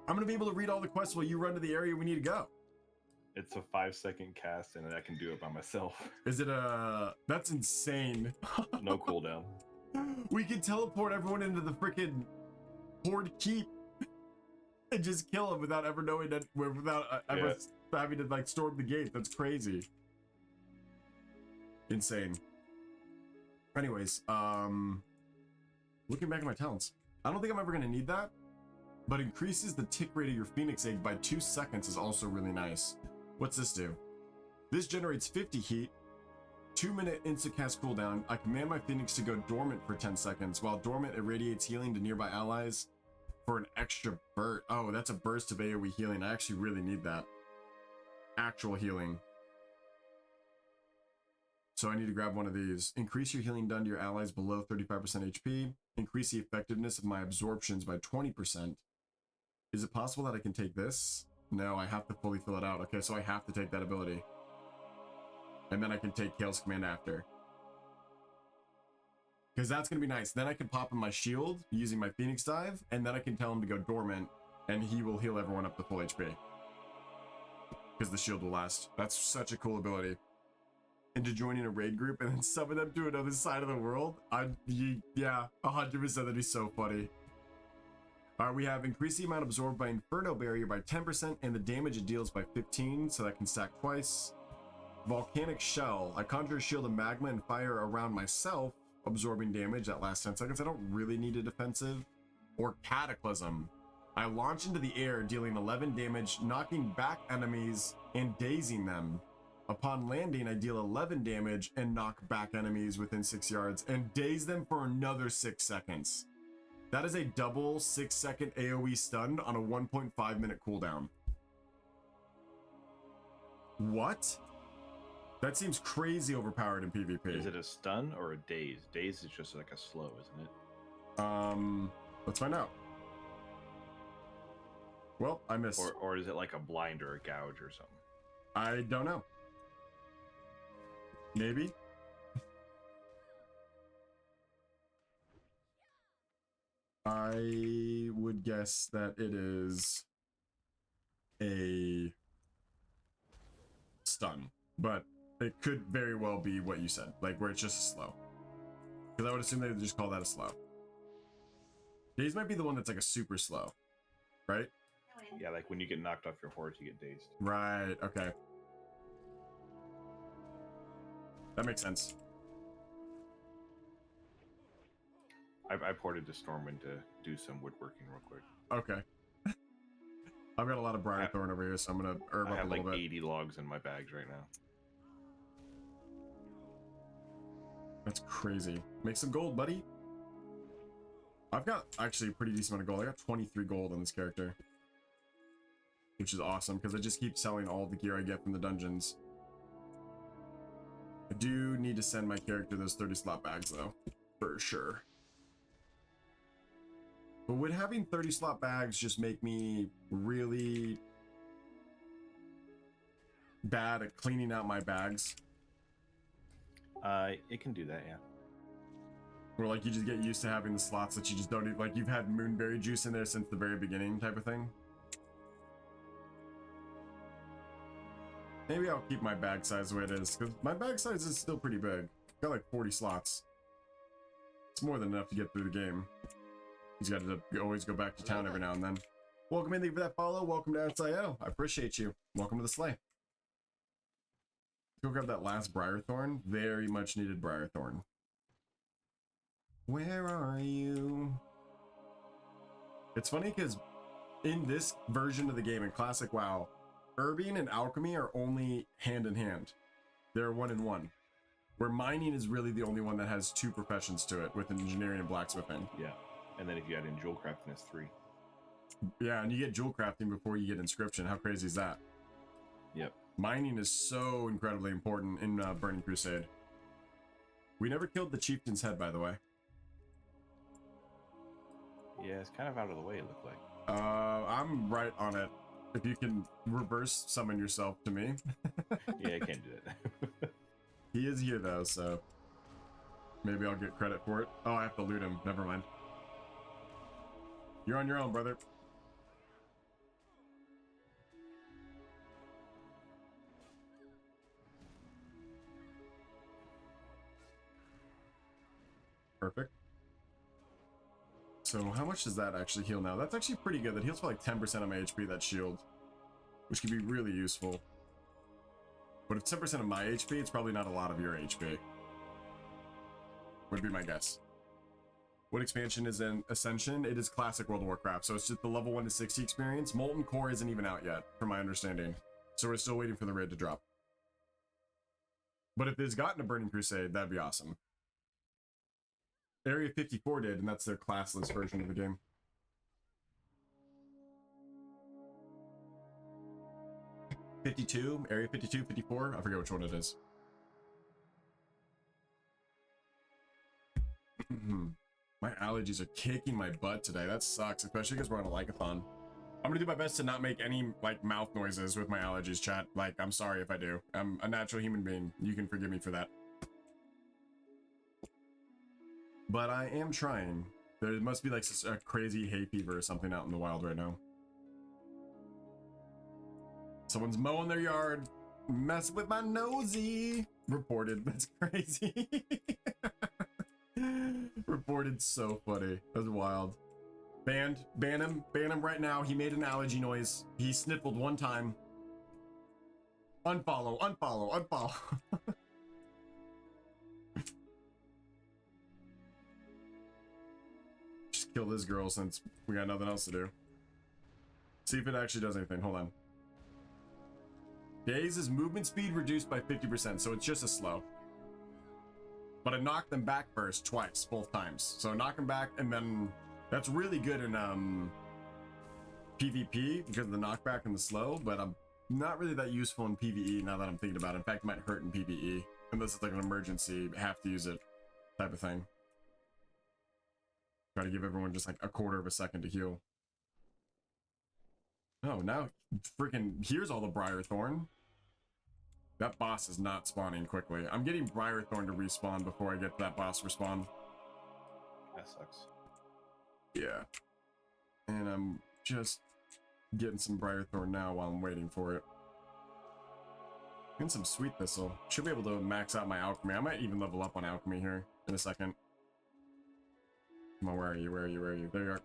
I'm gonna be able to read all the quests while you run to the area we need to go. It's a 5-second cast, and I can do it by myself. Is it that's insane. No cooldown. We can teleport everyone into the freaking Horde Keep and just kill them without ever knowing that, without ever having to like storm the gate. That's crazy. Insane. Anyways, looking back at my talents, I don't think I'm ever gonna need that, but increases the tick rate of your Phoenix Egg by 2 seconds is also really nice. What's this do? This generates 50 heat. 2-minute insta-cast cooldown. I command my Phoenix to go dormant for 10 seconds. While dormant, it radiates healing to nearby allies for an extra burst. Oh, that's a burst of AoE healing. I actually really need that. Actual healing. So I need to grab one of these. Increase your healing done to your allies below 35% HP. Increase the effectiveness of my absorptions by 20%. Is it possible that I can take this? No, I have to fully fill it out. Okay, so I have to take that ability. And then I can take Kale's command after. Because that's going to be nice. Then I can pop in my shield using my Phoenix Dive, and then I can tell him to go dormant, and he will heal everyone up to full HP. Because the shield will last. That's such a cool ability. Into joining a raid group and then summon them to another side of the world. Yeah, 100%, that'd be so funny. Alright, we have increase the amount absorbed by Inferno Barrier by 10% and the damage it deals by 15, so that can stack twice. Volcanic Shell. I conjure a shield of magma and fire around myself, absorbing damage that lasts 10 seconds. I don't really need a defensive. Or Cataclysm. I launch into the air, dealing 11 damage, knocking back enemies and dazing them. Upon landing, I deal 11 damage and knock back enemies within 6 yards and daze them for another 6 seconds. That is a double 6-second AoE stun on a 1.5-minute cooldown. What? That seems crazy overpowered in PvP. Is it a stun or a daze? Daze is just like a slow, isn't it? Let's find out. Well, I missed. Or is it like a blind or a gouge or something? I don't know. Maybe. I would guess that it is a stun, but it could very well be what you said, like where it's just a slow. Because I would assume they would just call that a slow. Daze might be the one that's like a super slow, right? Yeah, like when you get knocked off your horse, you get dazed. Right, okay. That makes sense. I ported to Stormwind to do some woodworking real quick. Okay. I've got a lot of Briarthorn over here, so I'm gonna herb I up a have little like bit. 80 logs in my bags right now. That's crazy. Make some gold, buddy. I've got actually a pretty decent amount of gold. I got 23 gold on this character, which is awesome because I just keep selling all the gear I get from the dungeons. I do need to send my character those 30 slot bags though, for sure. But would having 30 slot bags just make me really bad at cleaning out my bags? It can do that, yeah. Or like you just get used to having the slots that you just don't need, like you've had moonberry juice in there since the very beginning type of thing? Maybe I'll keep my bag size the way it is, because my bag size is still pretty big. Got like 40 slots. It's more than enough to get through the game. He's got to always go back to town every now and then. Welcome in, thank you for that follow. Welcome to SIO. I appreciate you. Welcome to the sleigh. Go grab that last Briarthorn. Very much needed Briarthorn. Where are you? It's funny because in this version of the game, in Classic WoW, herbing and alchemy are only hand in hand. They're one in one. Where mining is really the only one that has two professions to it, with engineering and blacksmithing. Yeah. And then if you add in jewel crafting, it's 3. Yeah, and you get jewel crafting before you get inscription. How crazy is that? Yep. Mining is so incredibly important in Burning Crusade. We never killed the chieftain's head, by the way. Yeah, it's kind of out of the way, it looked like. I'm right on it. If you can reverse summon yourself to me. Yeah, I can't do it. He is here though, so maybe I'll get credit for it. Oh, I have to loot him. Never mind. You're on your own, brother. Perfect. So how much does that actually heal now? That's actually pretty good. That heals for like 10% of my HP, that shield, which can be really useful. But if 10% of my HP, it's probably not a lot of your HP. Would be my guess. What expansion is in Ascension? It is classic World of Warcraft, so it's just the level 1 to 60 experience. Molten Core isn't even out yet, from my understanding. So we're still waiting for the raid to drop. But if it's gotten a Burning Crusade, that'd be awesome. Area 54 did, and that's their classless version of the game. Area 52, 54, I forget which one it is. My allergies are kicking my butt today. That sucks, especially because we're on a lycathon. I'm gonna do my best to not make any like mouth noises with my allergies, chat. Like, I'm sorry if I do. I'm a natural human being. You can forgive me for that. But I am trying. There must be like a crazy hay fever or something out in the wild right now. Someone's mowing their yard. Messing with my nosy. Reported. That's crazy. Reported. So funny. That's wild. Banned. Ban him. Ban him right now. He made an allergy noise. He sniffled one time. Unfollow. Unfollow. Unfollow. Just kill this girl since we got nothing else to do. See if it actually does anything. Hold on. Daze's movement speed reduced by 50%, so it's just a slow. But I knocked them back first twice, both times. So knock them back, and then that's really good in PvP because of the knockback and the slow, but I'm not really that useful in PvE now that I'm thinking about it. In fact, it might hurt in PvE unless it's like an emergency, have to use it type of thing. Try to give everyone just like a quarter of a second to heal. Oh, now freaking here's all the Briarthorn. That boss is not spawning quickly. I'm getting Briarthorn to respawn before I get that boss respawn. That sucks. Yeah. And I'm just getting some Briarthorn now while I'm waiting for it. And some Sweet Thistle. Should be able to max out my alchemy. I might even level up on alchemy here in a second. Come on, where are you? Where are you? Where are you? There you are.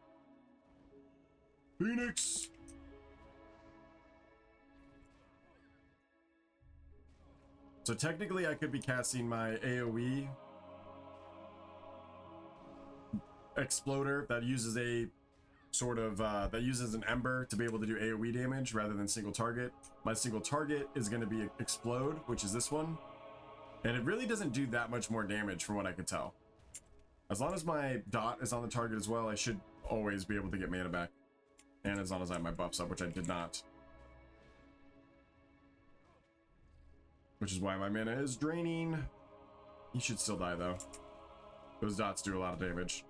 Phoenix! So technically I could be casting my AoE exploder that uses a sort of that uses an ember to be able to do AoE damage rather than single target. My single target is going to be explode, which is this one, and it really doesn't do that much more damage from what I could tell. As long as my dot is on the target as well, I should always be able to get mana back, and as long as I have my buffs up, which I did not, which is why my mana is draining. He should still die though. Those dots do a lot of damage.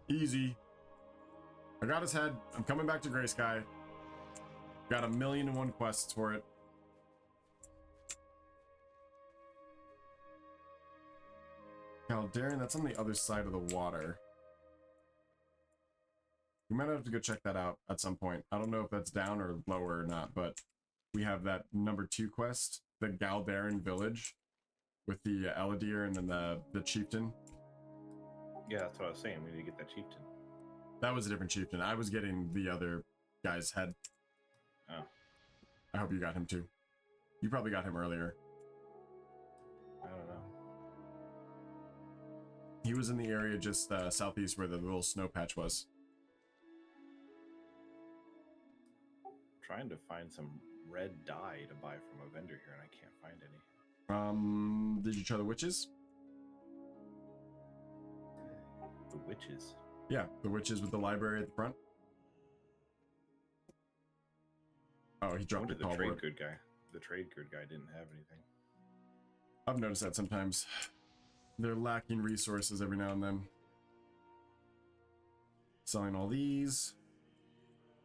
Easy. I got his head. I'm coming back to Gray Sky. Got 1,000,001 quests for it. Caldarian, that's on the other side of the water. We might have to go check that out at some point. I don't know if that's down or lower or not, but we have that number 2 quest, the Galdarin village, with the Eladier and then the chieftain. Yeah, that's what I was saying. We need to get that chieftain. That was a different chieftain. I was getting the other guy's head. Oh. I hope you got him too. You probably got him earlier. I don't know. He was in the area just southeast where the little snow patch was. I'm trying to find some red dye to buy from a vendor here, and I can't find any. Did you try the witches? The witches. Yeah, the witches with the library at the front. Oh, he dropped What the did the call trade board. good guy? The trade good guy didn't have anything. I've noticed that sometimes. They're lacking resources every now and then. Selling all these.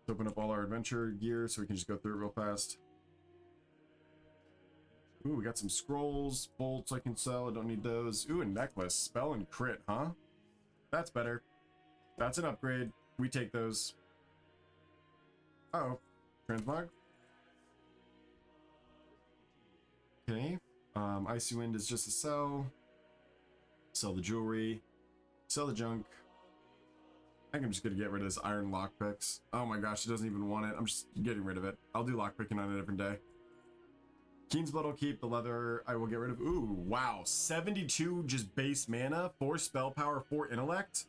Let's open up all our adventure gear so we can just go through it real fast. Ooh, we got some scrolls, bolts I can sell. I don't need those. Ooh, a necklace. Spell and crit, huh? That's better. That's an upgrade. We take those. Oh, transmog. Okay. Icy Wind is just a sell. Sell the jewelry. Sell the junk. I think I'm just gonna get rid of this iron lockpicks. Oh my gosh, it doesn't even want it. I'm just getting rid of it. I'll do lockpicking on a different day. Keen's Blood will keep. The leather I will get rid of. Ooh, wow. 72 just base mana, 4 spell power, 4 intellect.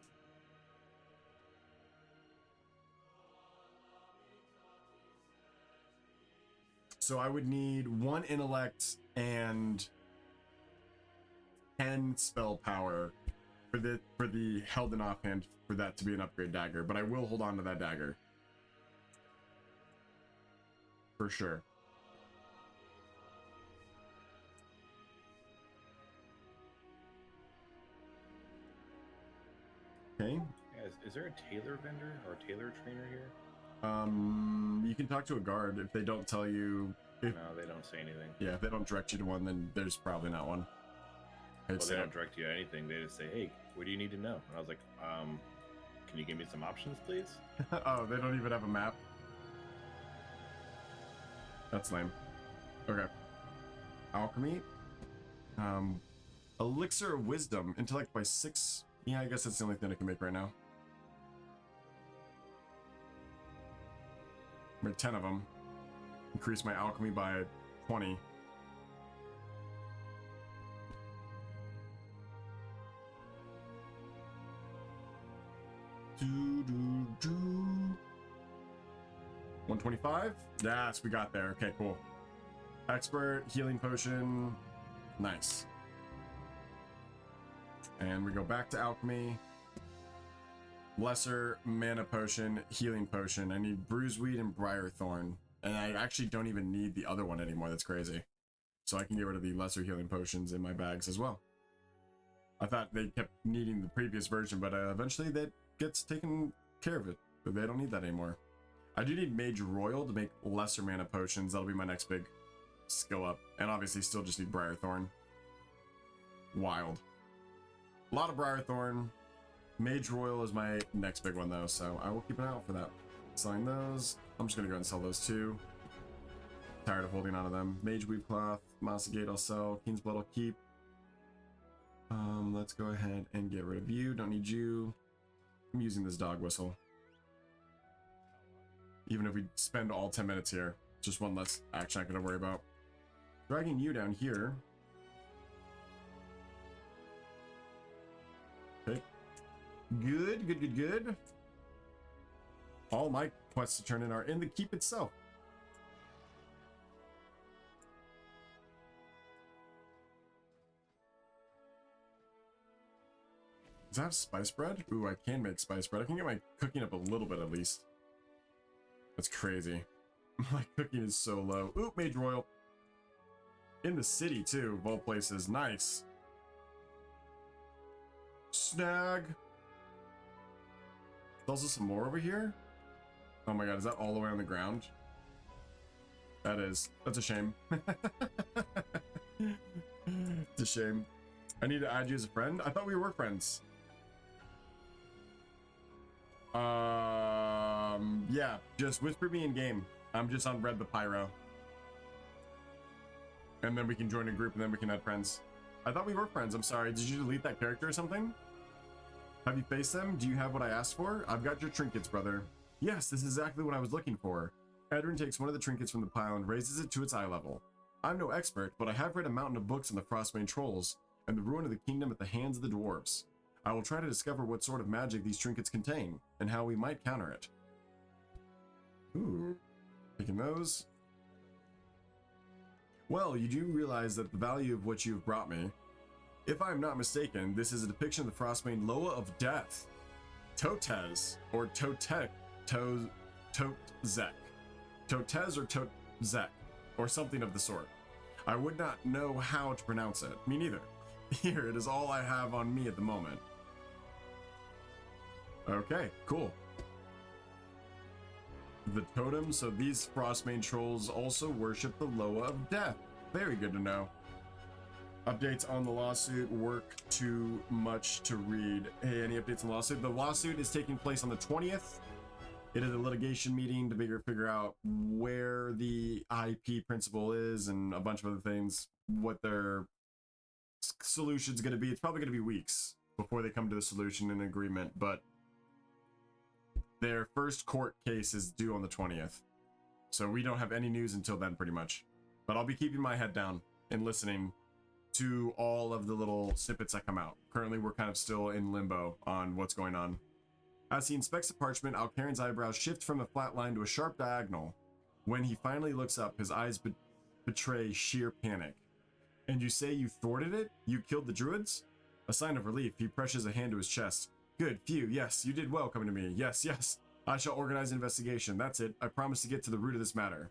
So I would need 1 intellect and 10 spell power for the held in offhand for that to be an upgrade dagger, but I will hold on to that dagger. For sure. Okay. Yeah, is there a tailor vendor or a tailor trainer here? You can talk to a guard if they don't tell you. If, No, they don't say anything. yeah, if they don't direct you to one, then there's probably not one. Well, they don't direct you to anything. They just say, "Hey, what do you need to know?" And I was like, can you give me some options, please?" Oh, they don't even have a map. That's lame. Okay. Alchemy. Elixir of Wisdom. Intellect by 6. Yeah, I guess that's the only thing I can make right now. Make 10 of them. Increase my alchemy by 20. Do, do, do. 125? Yes, we got there. Okay, cool. Expert, healing potion. Nice. And we go back to alchemy. Lesser mana potion, healing potion. I need bruiseweed and briarthorn. And I actually don't even need the other one anymore. That's crazy. So I can get rid of the lesser healing potions in my bags as well. I thought they kept needing the previous version, but eventually that gets taken care of it. But they don't need that anymore. I do need Mage Royal to make lesser mana potions. That'll be my next big skill up. And obviously still just need Briarthorn. Wild. A lot of Briarthorn. Mage Royal is my next big one though, so I will keep an eye out for that. Selling those. I'm just gonna go ahead and sell those too. Tired of holding on to them. Mage Weave Cloth, Massa Gate I'll sell, Keen's Blood I'll keep. Let's go ahead and get rid of you. Don't need you. I'm using this dog whistle. Even if we spend all 10 minutes here, just one less action I gotta worry about. Dragging you down here. Okay. Good, good, good, good. All my quests to turn in are in the keep itself. Does that have spice bread? Ooh, I can make spice bread. I can get my cooking up a little bit at least. That's crazy. My cooking is so low. Ooh, Mage Royal. In the city too, of all places. Nice. Snag. There's also some more over here. Oh my god, is that all the way on the ground? That is. That's a shame. It's a shame. I need to add you as a friend. I thought we were friends. Yeah, just whisper me in game. I'm just on Red the Pyro. And then we can join a group and then we can add friends. I thought we were friends. I'm sorry. Did you delete that character or something? Have you faced them? Do you have what I asked for? I've got your trinkets, brother. Yes, this is exactly what I was looking for. Edrin takes one of the trinkets from the pile and raises it to its eye level. I'm no expert, but I have read a mountain of books on the Frostbane Trolls and the ruin of the kingdom at the hands of the dwarves. I will try to discover what sort of magic these trinkets contain and how we might counter it. Ooh, taking those. Well, you do realize that the value of what you've brought me. If I am not mistaken, this is a depiction of the Frostbane Loa of Death. Totez, or Totek, Totzek. Totez or Totzek, or something of the sort. I would not know how to pronounce it. Me neither. Here, it is all I have on me at the moment. Okay, cool. The totem, so these Frostbane Trolls also worship the Loa of Death. Very good to know. Updates on the lawsuit, work too much to read. Hey, any updates on the lawsuit? The lawsuit is taking place on the 20th. It is a litigation meeting to figure out where the IP principle is and a bunch of other things, what their solution's going to be. It's probably going to be weeks before they come to a solution and agreement, but their first court case is due on the 20th. So we don't have any news until then, pretty much. But I'll be keeping my head down and listening to all of the little snippets that come out. Currently, we're kind of still in limbo on what's going on. As he inspects the parchment, Alcarin's eyebrows shift from a flat line to a sharp diagonal. When he finally looks up, his eyes betray sheer panic. And you say you thwarted it? You killed the druids? A sign of relief, he presses a hand to his chest. Good, phew, yes, you did well coming to me. Yes, yes. I shall organize an investigation. That's it. I promise to get to the root of this matter.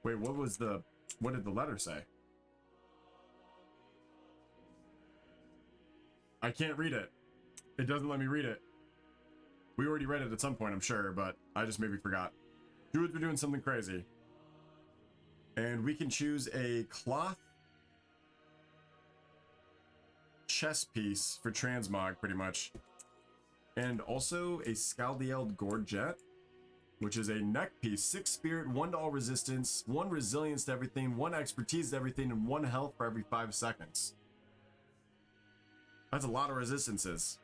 Wait, what did the letter say? I can't read it. It doesn't let me read it. We already read it at some point, I'm sure, but I just maybe forgot. Druids were doing something crazy. And we can choose a cloth chest piece for transmog, pretty much. And also a Scaldield Gorget, which is a neck piece, 6 spirit, 1 to all resistance, 1 resilience to everything, 1 expertise to everything, and 1 health for every 5 seconds. That's a lot of resistances.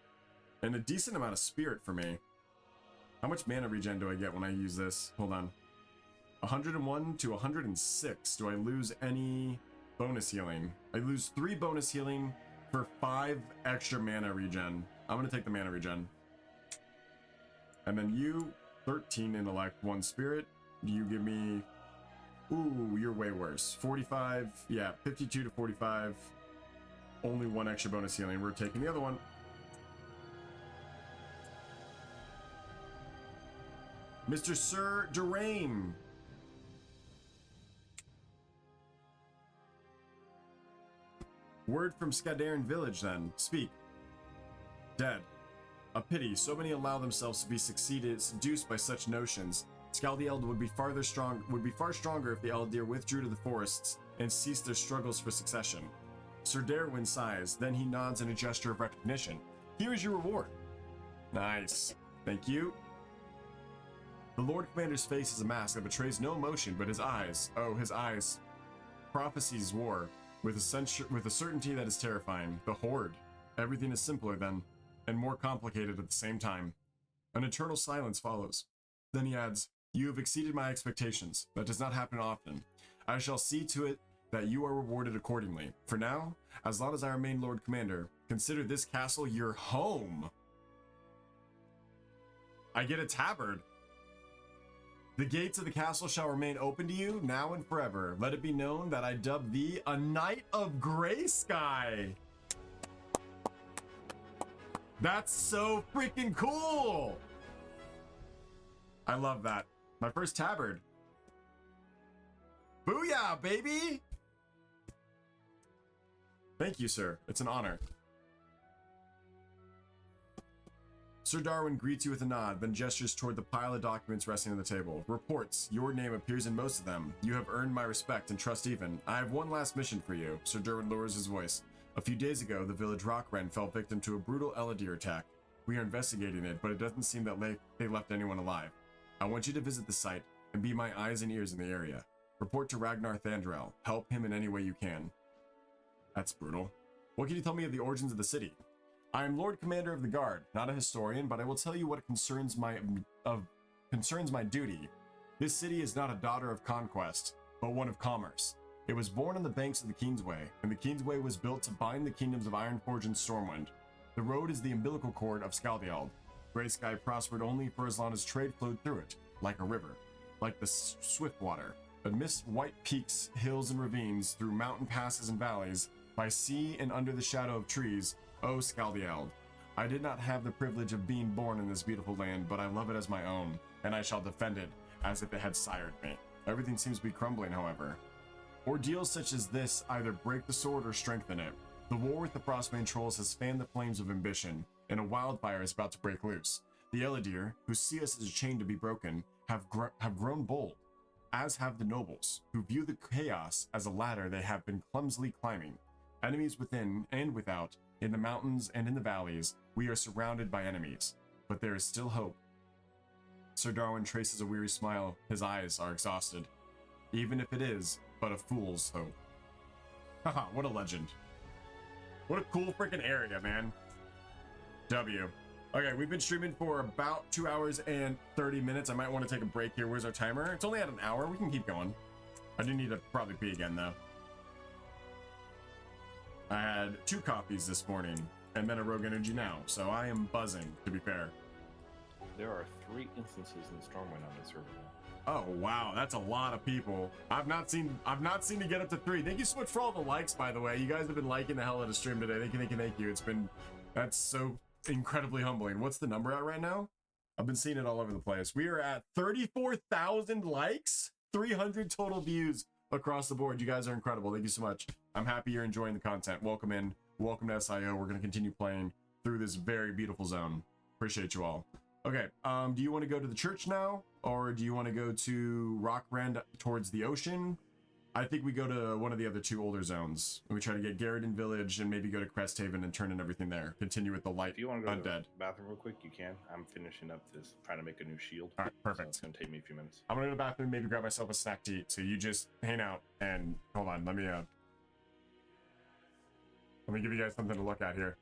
And a decent amount of spirit for me. How much mana regen do I get when I use this? Hold on. 101 to 106. Do I lose any bonus healing? I lose 3 bonus healing for 5 extra mana regen. I'm going to take the mana regen. And then you, 13 intellect, 1 spirit. You give me... Ooh, you're way worse. 45, yeah, 52 to 45. Only 1 extra bonus healing. We're taking the other one. Mr. Sir Durain. Word from Scadarin village then. Speak. Dead. A pity, so many allow themselves to be seduced by such notions. Scaldield would be far stronger if the Eldir withdrew to the forests and ceased their struggles for succession. Sir Darwin sighs, then he nods in a gesture of recognition. Here is your reward. Nice. Thank you. The Lord Commander's face is a mask that betrays no emotion, but his eyes, prophecies war with a certainty that is terrifying. The Horde. Everything is simpler then, and more complicated at the same time. An eternal silence follows. Then he adds, "You have exceeded my expectations. That does not happen often. I shall see to it that you are rewarded accordingly. For now, as long as I remain Lord Commander, consider this castle your home." I get a tabard. The gates of the castle shall remain open to you now and forever. Let it be known that I dub thee a Knight of Grey Sky. That's so freaking cool. I love that. My first tabard. Booyah, baby! Thank you, sir. It's an honor. Sir Darwin greets you with a nod, then gestures toward the pile of documents resting on the table. Reports. Your name appears in most of them. You have earned my respect and trust even. I have one last mission for you. Sir Darwin lowers his voice. A few days ago, the village Rockwren fell victim to a brutal Redthedeer attack. We are investigating it, but it doesn't seem that they left anyone alive. I want you to visit the site and be my eyes and ears in the area. Report to Ragnar Thandrell. Help him in any way you can. That's brutal. What can you tell me of the origins of the city? I am Lord Commander of the Guard, not a historian, but I will tell you what concerns my duty. This city is not a daughter of conquest, but one of commerce. It was born on the banks of the Kingsway, and the Kingsway was built to bind the kingdoms of Ironforge and Stormwind. The road is the umbilical cord of Skaldiald. Greysky prospered only for as long as trade flowed through it, like a river, like the swift water. Amidst white peaks, hills, and ravines, through mountain passes and valleys, by sea and under the shadow of trees, O Skaldiald, I did not have the privilege of being born in this beautiful land, but I love it as my own, and I shall defend it as if it had sired me. Everything seems to be crumbling, however. Ordeals such as this either break the sword or strengthen it. The war with the Frostbane trolls has fanned the flames of ambition, and a wildfire is about to break loose. The Redthedeer, who see us as a chain to be broken, have grown bold, as have the nobles, who view the chaos as a ladder they have been clumsily climbing. Enemies within and without, in the mountains and in the valleys, we are surrounded by enemies, but there is still hope. Sir Darwin traces a weary smile. His eyes are exhausted. Even if it is but a fool's hope. Haha, what a legend. What a cool freaking area, man. W. Okay, we've been streaming for about 2 hours and 30 minutes. I might want to take a break here. Where's our timer? It's only at an hour. We can keep going. I do need to probably pee again, though. I had 2 coffees this morning and then a Rogue Energy now, so I am buzzing, to be fair. There are 3 instances in Stormwind on this server now. Oh wow, that's a lot of people. I've not seen to get up to 3. Thank you so much for all the likes, by the way. You guys have been liking the hell out of stream today. Thank you. That's so incredibly humbling. What's the number at right now? I've been seeing it all over the place. We are at 34,000 likes, 300 total views across the board. You guys are incredible. Thank you so much. I'm happy you're enjoying the content. Welcome in. Welcome to SIO. We're going to continue playing through this very beautiful zone. Appreciate you all. Okay, do you want to go to the church now? Or do you want to go to Rockrend towards the ocean? I think we go to one of the other 2 older zones. And we try to get Garrison Village and maybe go to Cresthaven and turn in everything there. Continue with the light If you want to go undead. to the bathroom real quick, you can. I'm finishing up this, trying to make a new shield. All right, perfect. So it's going to take me a few minutes. I'm going to go to the bathroom, maybe grab myself a snack to eat. So you just hang out and hold on. Let me give you guys something to look at here.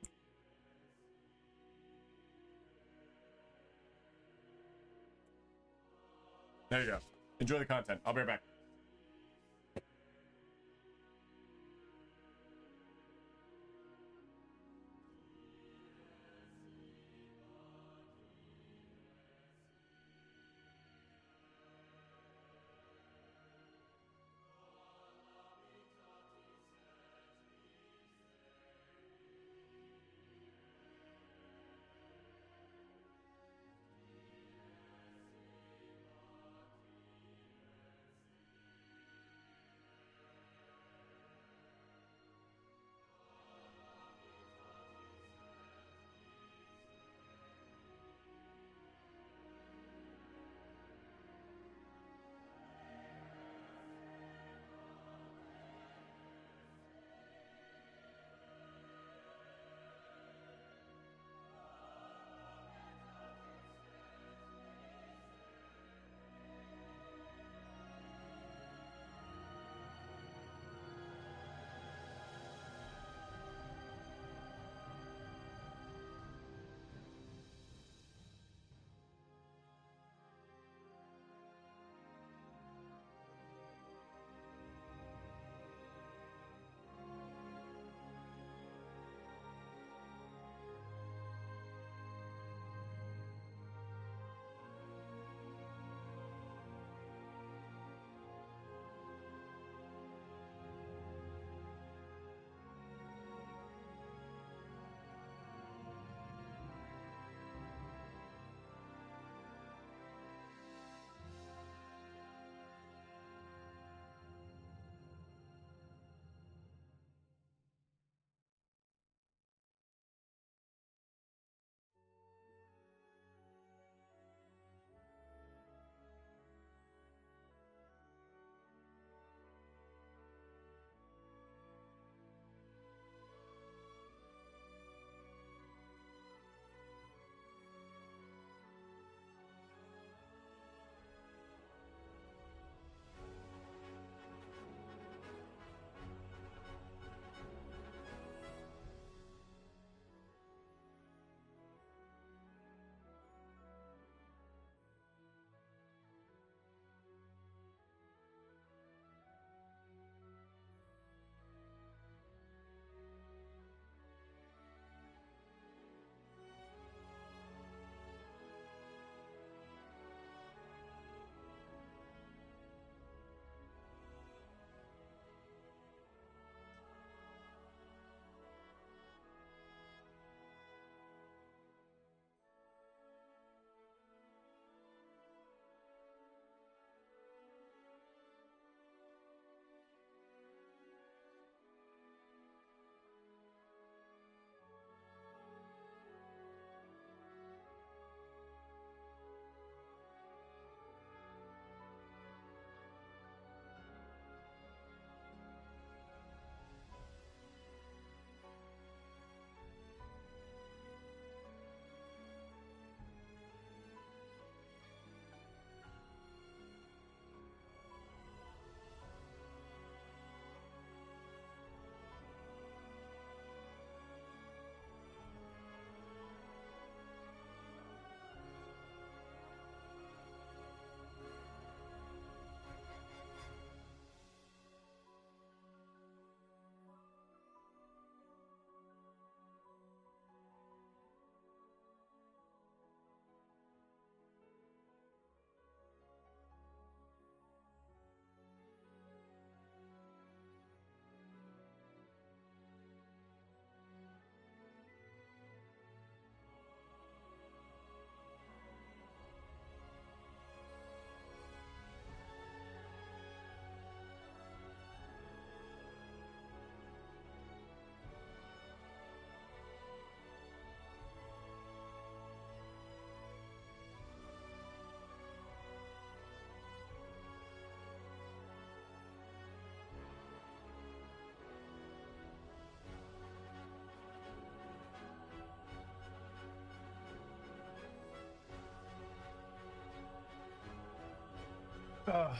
There you go. Enjoy the content. I'll be right back.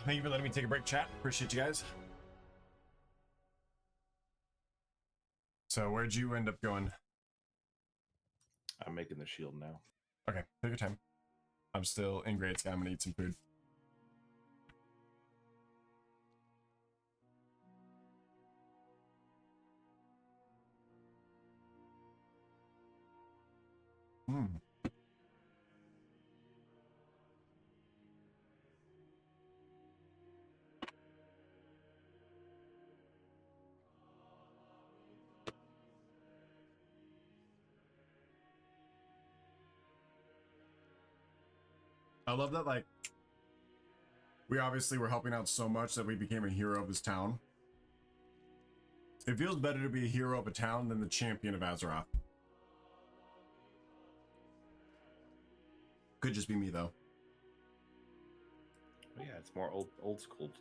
Thank you for letting me take a break, chat. Appreciate you guys. So where'd you end up going? I'm making the shield now. Okay, take your time. I'm still in Great Sky. I'm gonna eat some food. I love that, like, we obviously were helping out so much that we became a hero of this town. It feels better to be a hero of a town than the champion of Azeroth. Could just be me, though. But yeah, it's more old school.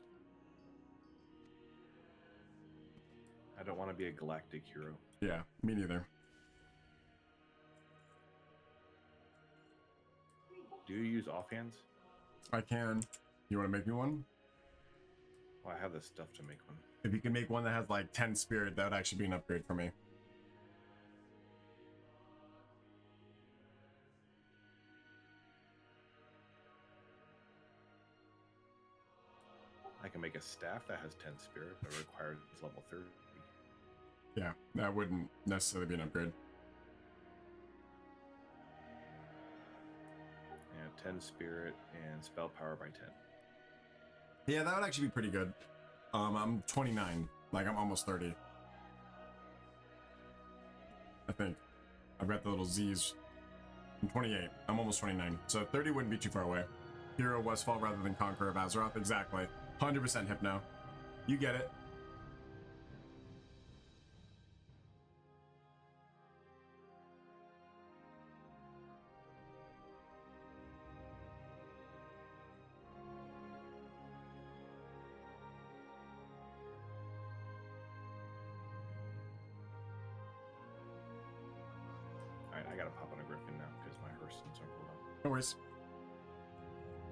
I don't want to be a galactic hero. Yeah, me neither. Do you use offhands? I can. You want to make me one? Well, I have the stuff to make one. If you can make one that has like 10 spirit, that would actually be an upgrade for me. I can make a staff that has 10 spirit, but requires level 30. Yeah, that wouldn't necessarily be an upgrade. Yeah, 10 spirit and spell power by 10. Yeah, that would actually be pretty good. I'm 29. Like, I'm almost 30. I think. I've got the little Z's. I'm 28. I'm almost 29. So 30 wouldn't be too far away. Hero of Westfall rather than Conqueror of Azeroth. Exactly. 100% Hypno. You get it. Alright, I gotta pop on a griffin now because my Hearthstones are pulled up. No worries.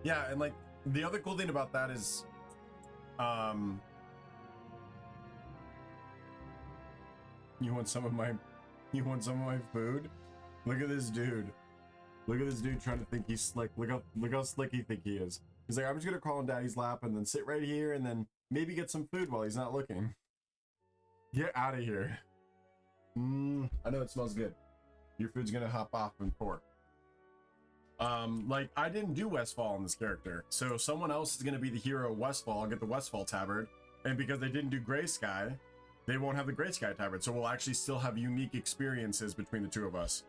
Yeah, and like the other cool thing about that is, you want some of my food? Look at this dude. Look at this dude trying to think he's slick. Look how slick he think he is. He's like, I'm just gonna crawl on daddy's lap and then sit right here and then maybe get some food while he's not looking. Get out of here. I know it smells good. Your food's gonna hop off and pour. Like, I didn't do Westfall in this character, so someone else is gonna be the hero of Westfall. I'll get the Westfall tabard, and because they didn't do Grey Sky, they won't have the Grey Sky tabard, so we'll actually still have unique experiences between the two of us.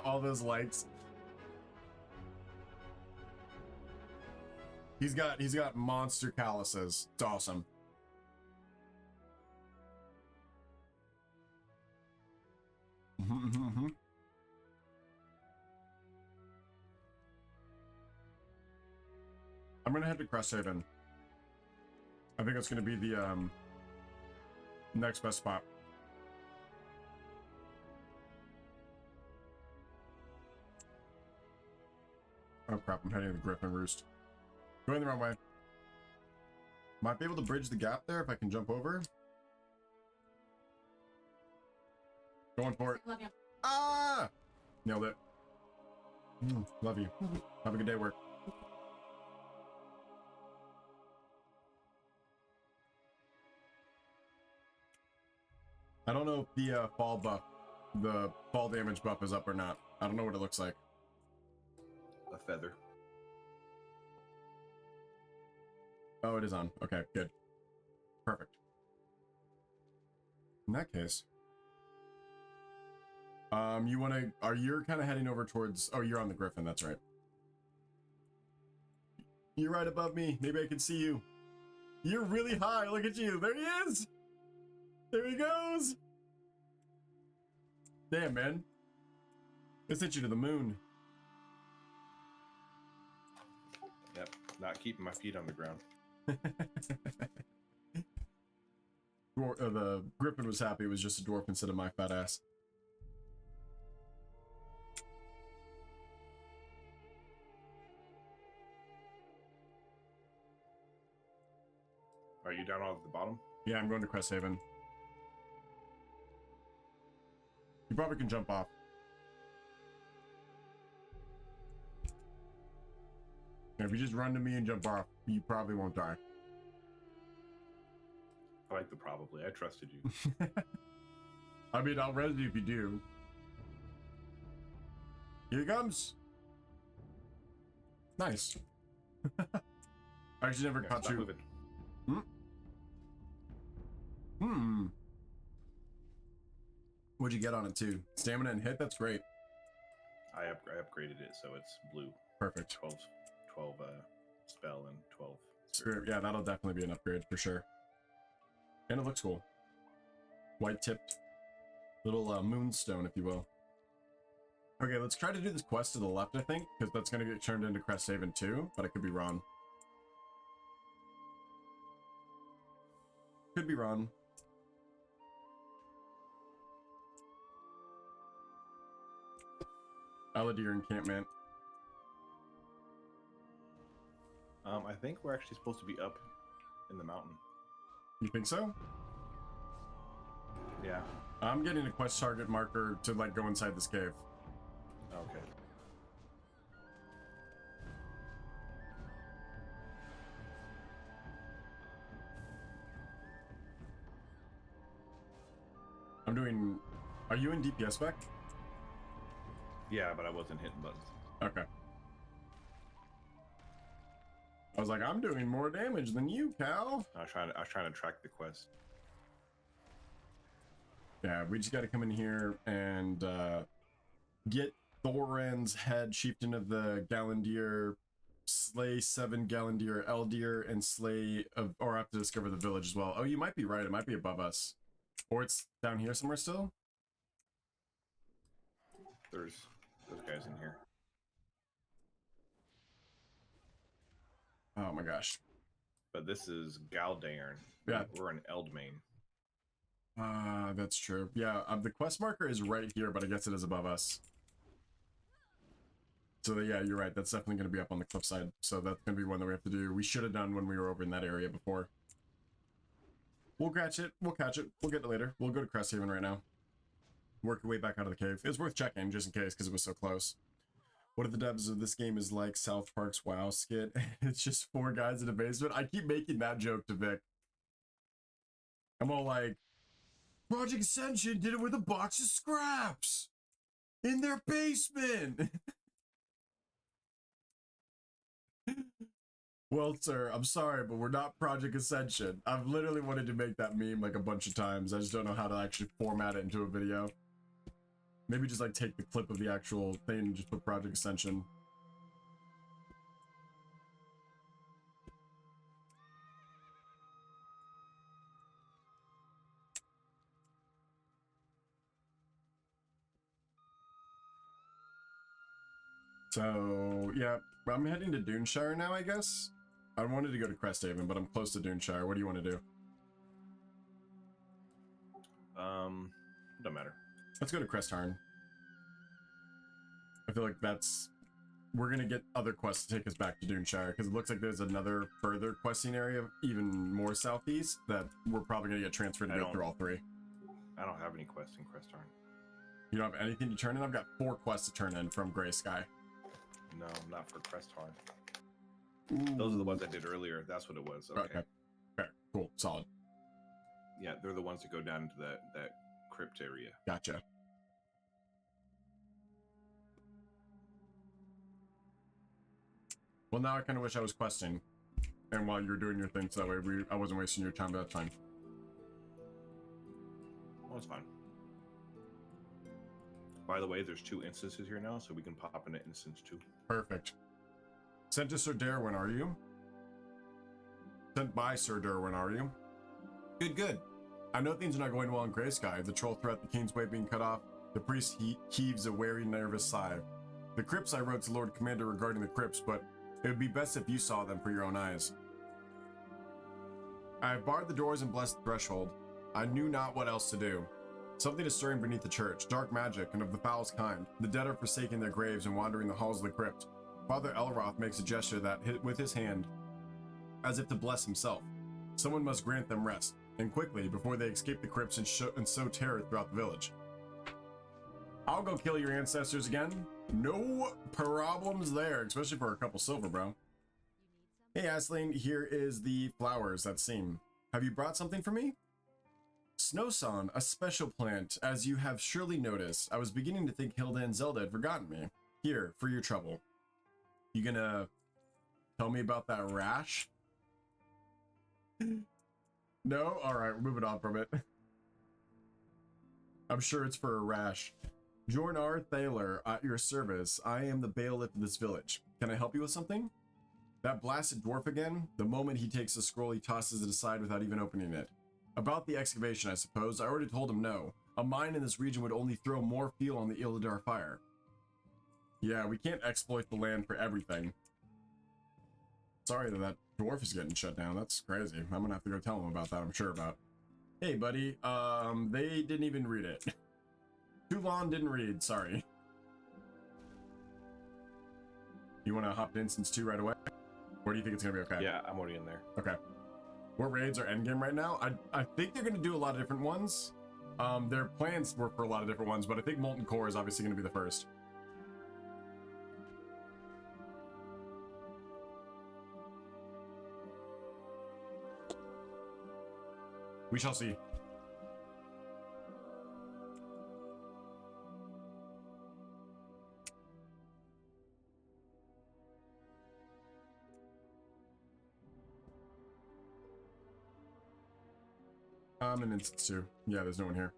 All those likes. He's got monster calluses. It's awesome. I'm gonna head to Cresthaven. I think it's gonna be the next best spot. Oh crap, I'm heading to the Griffin Roost. Going the wrong way. Might be able to bridge the gap there if I can jump over. Going for it. Love you. Ah! Nailed it. Love you. Have a good day, work. I don't know if the the fall damage buff is up or not. I don't know what it looks like. A feather. Oh, it is on. Okay, good. Perfect. In that case, you're kind of heading over towards, oh, you're on the Griffin, that's right. You're right above me. Maybe I can see you. You're really high. Look at you. There he is. There he goes. Damn, man. This sent you to the moon. Yep, not keeping my feet on the ground. The Griffin was happy it was just a dwarf instead of my fat ass. Are you down at the bottom? Yeah, I'm going to Cresthaven. You probably can jump off. If you just run to me and jump off, you probably won't die. I like the probably. I trusted you. I mean, I'll res you if you do. Here he comes. Nice. I actually never caught stop you. moving. What'd you get on it too? Stamina and hit? That's great. I upgraded it so it's blue. Perfect. 12 spell and 12 Spirit. Yeah, that'll definitely be an upgrade for sure. And it looks cool. White tipped. Little moonstone, if you will. Okay, let's try to do this quest to the left, I think, because that's going to get turned into Cresthaven too, but I could be wrong. Could be wrong. Redthedeer encampment. I think we're actually supposed to be up in the mountain. You think so? Yeah. I'm getting a quest target marker to like go inside this cave. Okay. I'm doing... Are you in DPS spec? Yeah, but I wasn't hitting buttons. Okay. I was like, I'm doing more damage than you, pal. I was trying to track the quest. Yeah, we just got to come in here and get Thorin's head, chieftain of the Gallandeer, slay 7 Gallandeer Eldeer, and slay or have to discover the village as well. Oh, you might be right. It might be above us, or it's down here somewhere still. There's those guys in here. Oh my gosh. But this is Galdairn. Yeah. We're in Eldmain. That's true. Yeah, the quest marker is right here, but I guess it is above us. So yeah, you're right. That's definitely going to be up on the cliffside. So that's going to be one that we have to do. We should have done when we were over in that area before. We'll catch it. We'll catch it. We'll get it later. We'll go to Cresthaven right now. Work our way back out of the cave. It's worth checking just in case because it was so close. What if the devs of this game is like South Park's WoW skit? It's just 4 guys in a basement. I keep making that joke to Vic. I'm all like, Project Ascension did it with a box of scraps in their basement. Well, sir, I'm sorry, but we're not Project Ascension. I've literally wanted to make that meme like a bunch of times. I just don't know how to actually format it into a video. Maybe just like take the clip of the actual thing and just put Project Ascension. So, yeah, I'm heading to Duneshire now, I guess. I wanted to go to Cresthaven, but I'm close to Duneshire. What do you want to do? Don't matter. Let's go to Crestharn. I feel like that's... We're going to get other quests to take us back to Duneshire, because it looks like there's another further questing area, even more southeast, that we're probably going to get transferred to go through all 3. I don't have any quests in Crestharn. You don't have anything to turn in? I've got 4 quests to turn in from Grey Sky. No, not for Crestharn. Those are the ones I did earlier. That's what it was. Okay. Okay, cool, solid. Yeah, they're the ones that go down into that crypt area. Gotcha. Well, now I kind of wish I was questing, and while you were doing your thing, so that way I wasn't wasting your time. But that's fine. Well, it's fine. By the way, there's 2 instances here now, so we can pop into instance 2. Perfect. Sent to Sir Derwin, are you? Sent by Sir Derwin, are you? Good, good. I know things are not going well in Grey Sky. The troll threat, the King's Way being cut off. The priest heaves a wary, nervous sigh. The crypts I wrote to Lord Commander regarding the crypts, but it would be best if you saw them for your own eyes. I have barred the doors and blessed the threshold. I knew not what else to do. Something is stirring beneath the church, dark magic, and of the foulest kind. The dead are forsaking their graves and wandering the halls of the crypt. Father Elroth makes a gesture that hit with his hand, as if to bless himself. Someone must grant them rest, and quickly, before they escape the crypts and sow terror throughout the village. I'll go kill your ancestors again. No problems there, especially for a couple silver, bro. Hey, Aisling, here is the flowers that seem. Have you brought something for me? Snowson, a special plant, as you have surely noticed. I was beginning to think Hilda and Zelda had forgotten me. Here, for your trouble. You gonna tell me about that rash? No? Alright, we're moving on from it. I'm sure it's for a rash. Jornar Thaler, at your service. I am the bailiff of this village. Can I help you with something? That blasted dwarf again? The moment he takes the scroll, he tosses it aside without even opening it. About the excavation, I suppose. I already told him no. A mine in this region would only throw more fuel on the Illidar fire. Yeah, we can't exploit the land for everything. Sorry that dwarf is getting shut down. That's crazy. I'm gonna have to go tell him about that, I'm sure about. Hey, buddy. They didn't even read it. Toulon didn't read, sorry. You want to hop to instance 2 right away? Or do you think it's gonna be okay? Yeah, I'm already in there. Okay. What raids are endgame right now? I think they're gonna do a lot of different ones. Their plans were for a lot of different ones, but I think Molten Core is obviously gonna be the first. We shall see. I'm in instance 2. Yeah, there's no one here.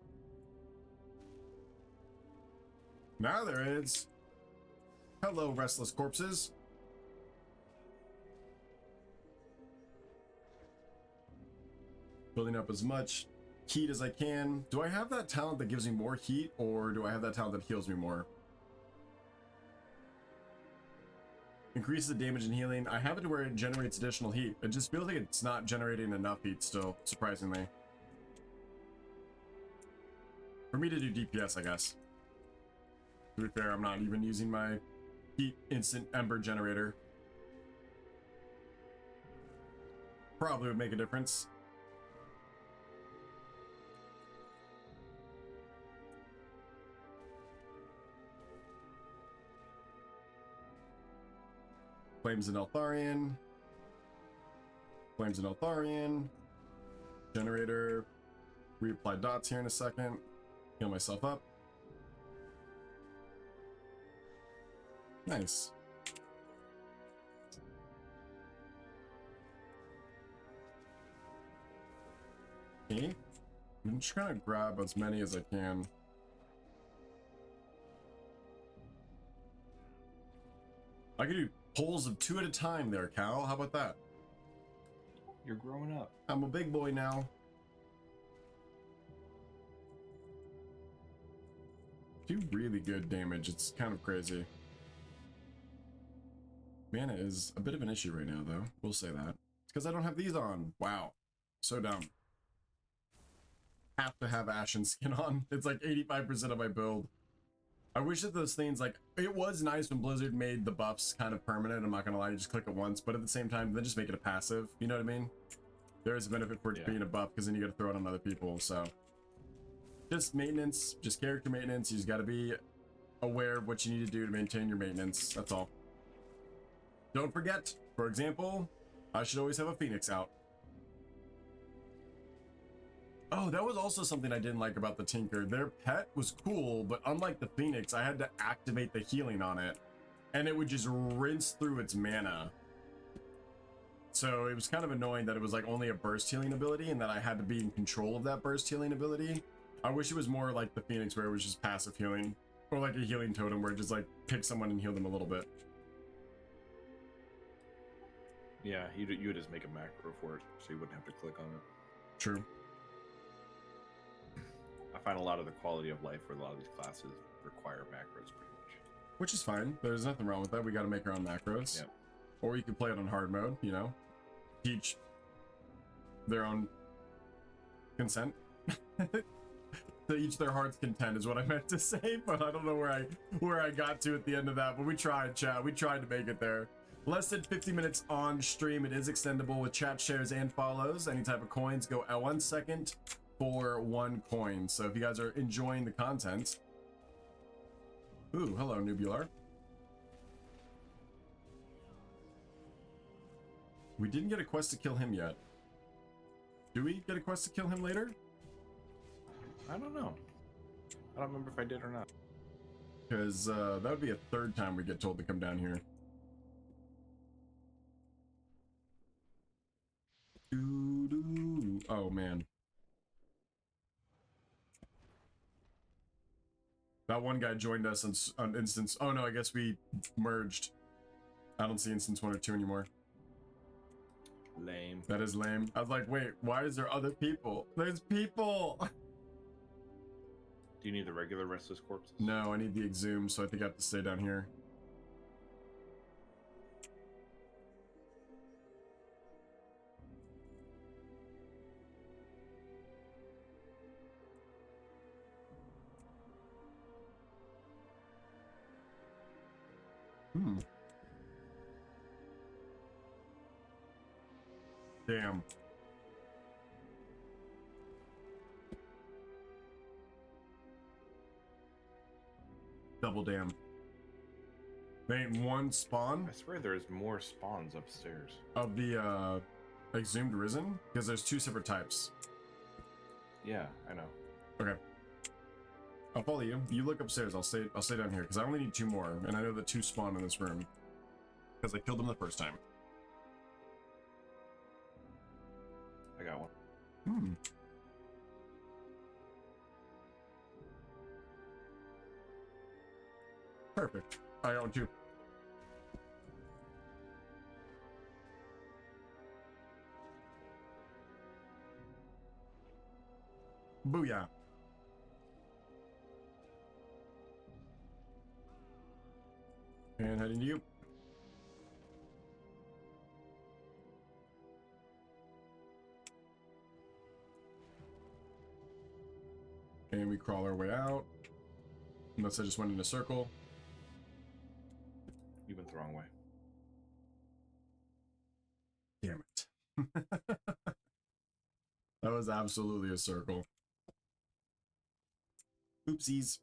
Now there is. Hello, restless corpses. Building up as much heat as I can. Do I have that talent that gives me more heat, or do I have that talent that heals me more? Increases the damage and healing. I have it to where it generates additional heat. It just feels like it's not generating enough heat still, surprisingly. For me to do DPS, I guess. To be fair, I'm not even using my heat instant ember generator. Probably would make a difference. Flames and Eltharion. Flames and Eltharion. Generator. Reapply dots here in a second. Heal myself up. Nice. Okay. I'm just trying to grab as many as I can. I can do pulls of 2 at a time there, Cal. How about that? You're growing up. I'm a big boy now. Do really good damage. It's kind of crazy. Mana is a bit of an issue right now, though. We'll say that. It's because I don't have these on. Wow. So dumb. Have to have Ashen skin on. It's like 85% of my build. I wish that those things, like, it was nice when Blizzard made the buffs kind of permanent. I'm not gonna lie, you just click it once, but at the same time, then just make it a passive. You know what I mean? There is a benefit for it being a buff, because then you gotta throw it on other people, so. Just maintenance, just character maintenance. You just gotta be aware of what you need to do to maintain your maintenance. That's all. Don't forget, for example, I should always have a Phoenix out. Oh, that was also something I didn't like about the Tinker. Their pet was cool, but unlike the Phoenix, I had to activate the healing on it, and it would just rinse through its mana. So it was kind of annoying that it was like only a burst healing ability, and that I had to be in control of that burst healing ability. I wish it was more like the Phoenix, where it was just passive healing, or like a healing totem where it just like pick someone and heal them a little bit. Yeah, you would just make a macro for it, so you wouldn't have to click on it. True. I find a lot of the quality of life for a lot of these classes require macros pretty much. Which is fine. There's nothing wrong with that. We got to make our own macros. Yep. Or you can play it on hard mode, you know? Teach their own consent. To each their heart's content is what I meant to say, but I don't know where I got to at the end of that, but we tried, chat. We tried to make it there. Less than 50 minutes on stream. It is extendable with chat shares and follows. Any type of coins go at 1 second for 1 coin. So if you guys are enjoying the content. Ooh, hello, Nubular. We didn't get a quest to kill him yet. Do we get a quest to kill him later? I don't know. I don't remember if I did or not. Because that would be a 3rd time we get told to come down here. Oh, man. That one guy joined us on instance. Oh, no, I guess we merged. I don't see instance 1 or 2 anymore. Lame. That is lame. I was like, wait, why is there other people? There's people! Do you need the regular restless corpses? No, I need the exhume, so I think I have to stay down here. Damn. Double damn. There ain't one spawn I swear there's more spawns upstairs. of the exhumed risen, because there's 2 separate types. Yeah, I know. Okay. I'll follow you. You look upstairs. I'll stay down here because I only need 2 more, and I know that 2 spawn in this room because I killed them the first time. I got one. Perfect. I got one too. Booyah. And heading to you. And we crawl our way out. Unless I just went in a circle. You went the wrong way. Damn it. That was absolutely a circle. Oopsies.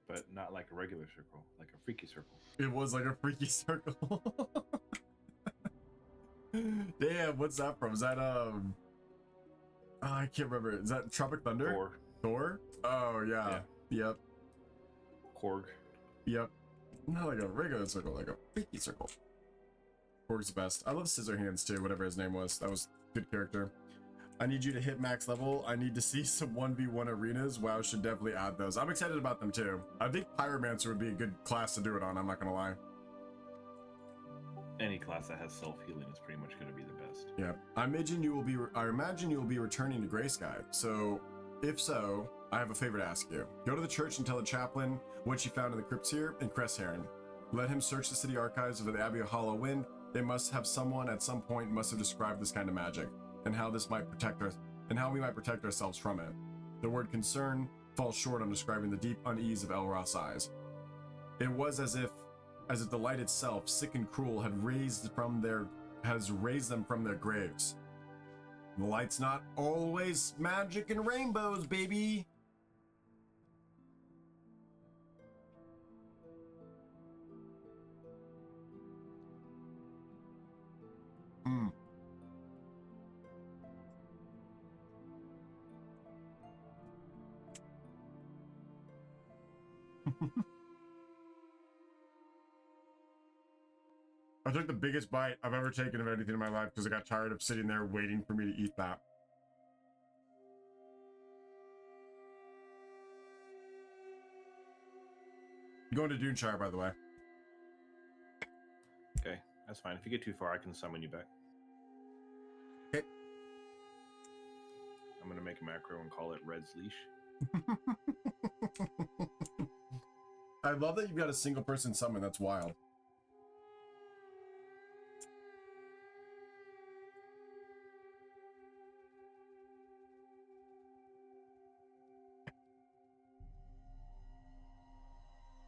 But not like a regular circle, like a freaky circle. It was like a freaky circle. Damn, what's that from? Is that oh, I can't remember. Is that Tropic Thunder? Thor. Thor? Oh yeah. Yep. Korg. Yep. Not like a regular circle, like a freaky circle. Korg's the best. I love Scissorhands too, whatever his name was. That was a good character. I need you to hit max level. I need to see some 1v1 arenas. WoW should definitely add those. I'm excited about them too. I think Pyromancer would be a good class to do it on, I'm not gonna lie. Any class that has self-healing is pretty much going to be the best. Yeah. I imagine you will be returning to Grey Sky. So, if so, I have a favor to ask you. Go to the church and tell the chaplain what you found in the crypts here in Cresshairn. Let him search the city archives of the Abbey of Hollow Wind. They must have someone at some point must have described this kind of magic, and how this might protect us, and how we might protect ourselves from it. The word concern falls short on describing the deep unease of Elroth's eyes. It was as if the light itself, sick and cruel, has raised them from their graves. The light's not always magic and rainbows, baby. I took the biggest bite I've ever taken of anything in my life because I got tired of sitting there waiting for me to eat that. Going to Duneshire, by the way. Okay, that's fine. If you get too far, I can summon you back. Okay. I'm going to make a macro and call it Red's Leash. I love that you've got a single person summon. That's wild.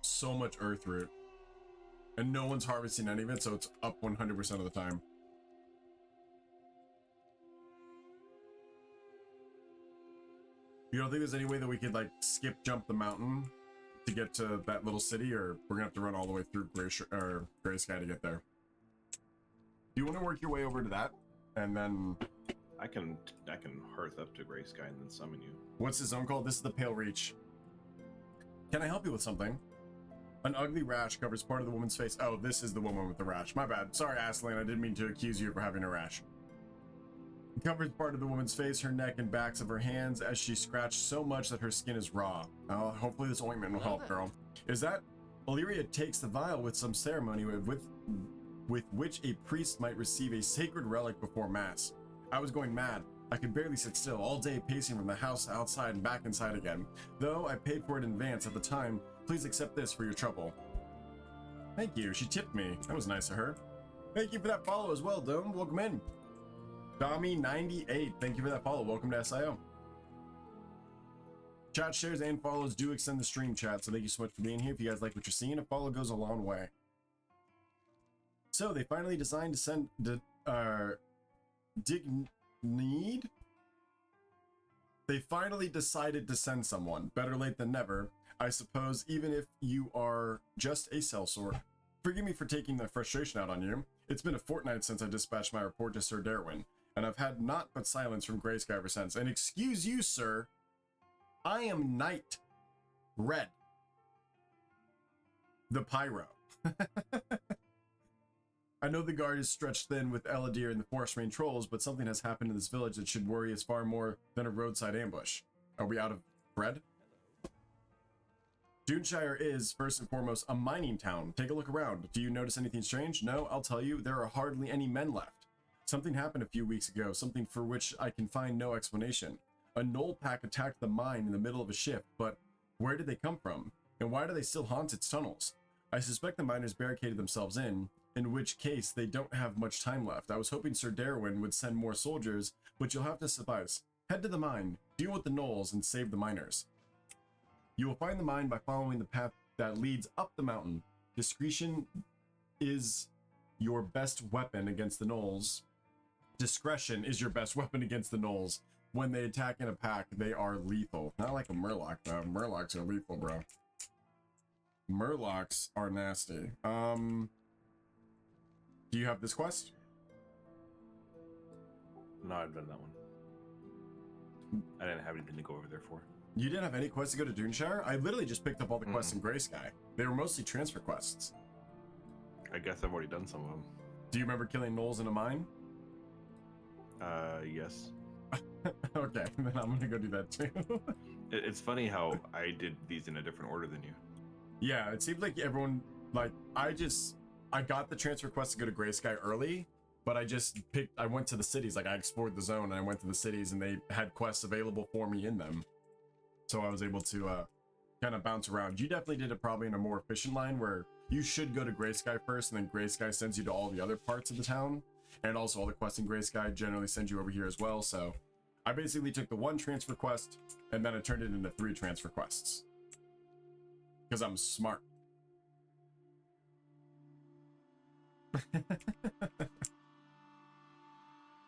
So much earth root. And no one's harvesting any of it, so it's up 100% of the time. You don't think there's any way that we could, like, skip jump the mountain to get to that little city, or we're gonna have to run all the way through Gray Sky to get there? Do you want to work your way over to that? And then... I can hearth up to Gray Sky and then summon you. What's the zone called? This is the Pale Reach. Can I help you with something? An ugly rash covers part of the woman's face. Oh, this is the woman with the rash. My bad. Sorry, Aslan. I didn't mean to accuse you of having a rash. It covers part of the woman's face, her neck, and backs of her hands as she scratched so much that her skin is raw. Oh, hopefully this ointment will help, girl. Is that... Illyria takes the vial with some ceremony with which a priest might receive a sacred relic before mass. I was going mad. I could barely sit still, all day pacing from the house outside and back inside again. Though I paid for it in advance at the time, please accept this for your trouble. Thank you, she tipped me. That was nice of her. Thank you for that follow as well, Dome. Welcome in. Dami98, thank you for that follow. Welcome to SIO. Chat shares and follows do extend the stream, chat, so thank you so much for being here. If you guys like what you're seeing, a follow goes a long way. So they finally decided to send They finally decided to send someone. Better late than never, I suppose, even if you are just a sellsword. Forgive me for taking the frustration out on you. It's been a fortnight since I dispatched my report to Sir Darwin, and I've had naught but silence from Gray Sky ever since. And excuse you, sir, I am Knight Red, the Pyro. I know the guard is stretched thin with Redthedeer and the forest rain trolls, but something has happened in this village that should worry us far more than a roadside ambush. Are we out of bread? Duneshire is, first and foremost, a mining town. Take a look around. Do you notice anything strange? No, I'll tell you, there are hardly any men left. Something happened a few weeks ago, something for which I can find no explanation. A gnoll pack attacked the mine in the middle of a shift, but where did they come from? And why do they still haunt its tunnels? I suspect the miners barricaded themselves in which case they don't have much time left. I was hoping Sir Darwin would send more soldiers, but you'll have to suffice. Head to the mine, deal with the gnolls, and save the miners. You will find the mine by following the path that leads up the mountain. Discretion is your best weapon against the gnolls. Discretion is your best weapon against the gnolls. When they attack in a pack, they are lethal. Not like a Murloc, though. Murlocs are lethal, bro. Murlocs are nasty. Do you have this quest? No, I've done that one. I didn't have anything to go over there for. You didn't have any quests to go to Duneshire? I literally just picked up all the quests in Gray Sky. They were mostly transfer quests. I guess I've already done some of them. Do you remember killing gnolls in a mine? Yes. Okay, then I'm gonna go do that too. It's funny how I did these in a different order than you. Yeah, it seemed like everyone, like, I got the transfer quest to go to Gray Sky early, but I went to the cities, like I explored the zone and I went to the cities and they had quests available for me in them. So I was able to kind of bounce around. You definitely did it probably in a more efficient line where you should go to Gray Sky first and then Gray Sky sends you to all the other parts of the town. And also all the quests in Gray Sky generally send you over here as well. So I basically took the one transfer quest and then I turned it into 3 transfer quests. Because I'm smart.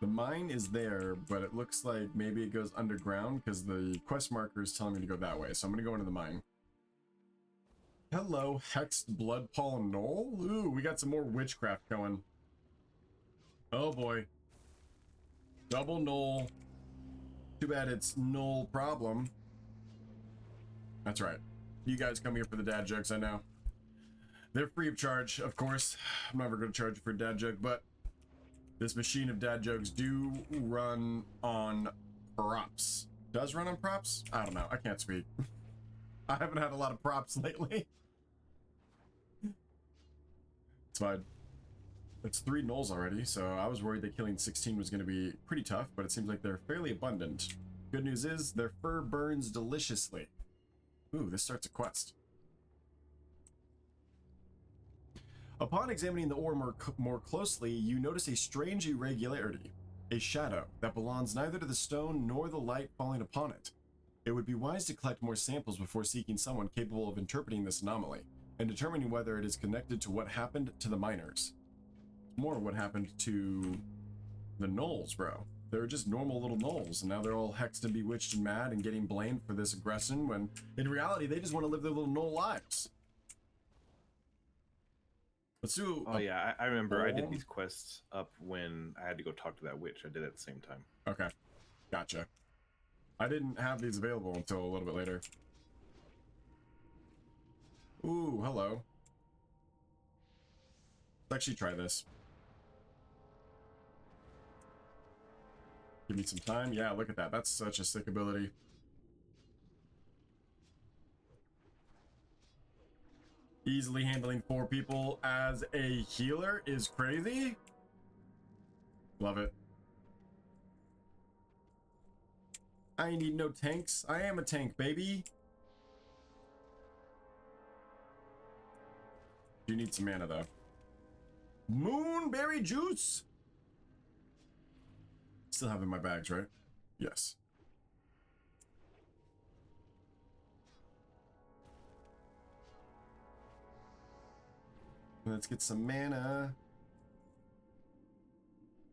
The mine is there, but it looks like maybe it goes underground because the quest marker is telling me to go that way. So I'm going to go into the mine. Hello, Hexed Blood Pollen Gnoll. Ooh, we got some more witchcraft going. Oh boy. Double Gnoll. Too bad it's Gnoll problem. That's right. You guys come here for the dad jokes, I know. They're free of charge, of course. I'm never going to charge you for a dad joke, but this machine of dad jokes do run on props. Does run on props? I don't know. I can't speak. I haven't had a lot of props lately. It's fine. It's 3 gnolls already, so I was worried that killing 16 was going to be pretty tough, but it seems like they're fairly abundant. Good news is, their fur burns deliciously. Ooh, this starts a quest. Upon examining the ore more closely, you notice a strange irregularity, a shadow that belongs neither to the stone nor the light falling upon it. It would be wise to collect more samples before seeking someone capable of interpreting this anomaly. and determining whether it is connected to what happened to the miners. More what happened to the gnolls, bro. They're just normal little gnolls, and now they're all hexed and bewitched and mad and getting blamed for this aggression, when in reality they just want to live their little gnoll lives. Let's do. Oh yeah, I remember I did poll. these quests up when I had to go talk to that witch. I did it at the same time. Okay, gotcha. I didn't have these available until a little bit later. Ooh, hello. Let's actually try this. Give me some time. Yeah, look at that. That's such a sick ability. Easily handling 4 people as a healer is crazy. Love it. I need no tanks. I am a tank, baby. You need some mana, though. Moonberry juice. Still have in my bags, right? Yes. Let's get some mana.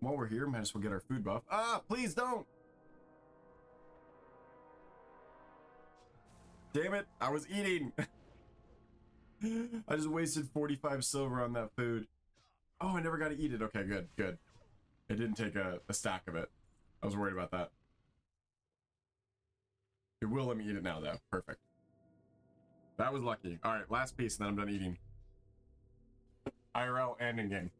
While we're here, might as well get our food buff. Ah, please don't! Damn it, I was eating! I just wasted 45 silver on that food. Oh, I never got to eat it. Okay, good, good. It didn't take a stack of it. I was worried about that. It will let me eat it now, though. Perfect. That was lucky. All right, last piece, and then I'm done eating. IRL and in-game.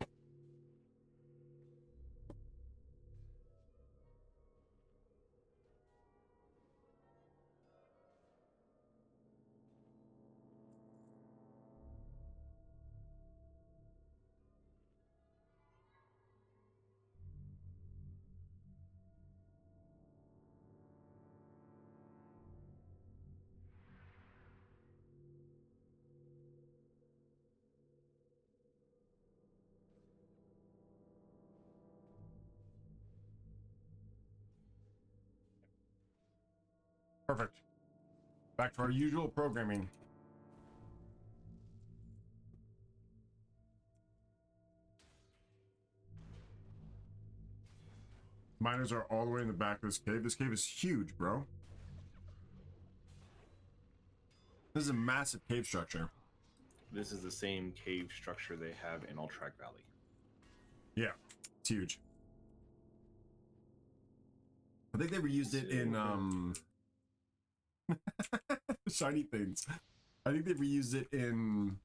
Perfect. Back to our usual programming. Miners are all the way in the back of this cave. This cave is huge, bro. This is a massive cave structure. This is the same cave structure they have in Ultrac Valley. Yeah, it's huge. I think they reused it in shiny things. I think they reused it in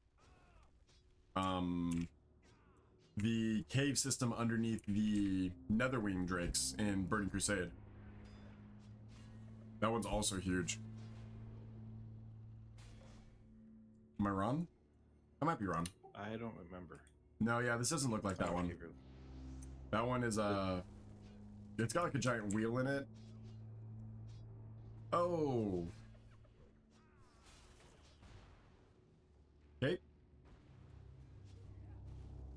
the cave system underneath the Netherwing drakes in Burning Crusade. That one's also huge. Am I wrong? I might be wrong. I don't remember. No, yeah, this doesn't look like that one. That one is it's got like a giant wheel in it. Oh. Okay.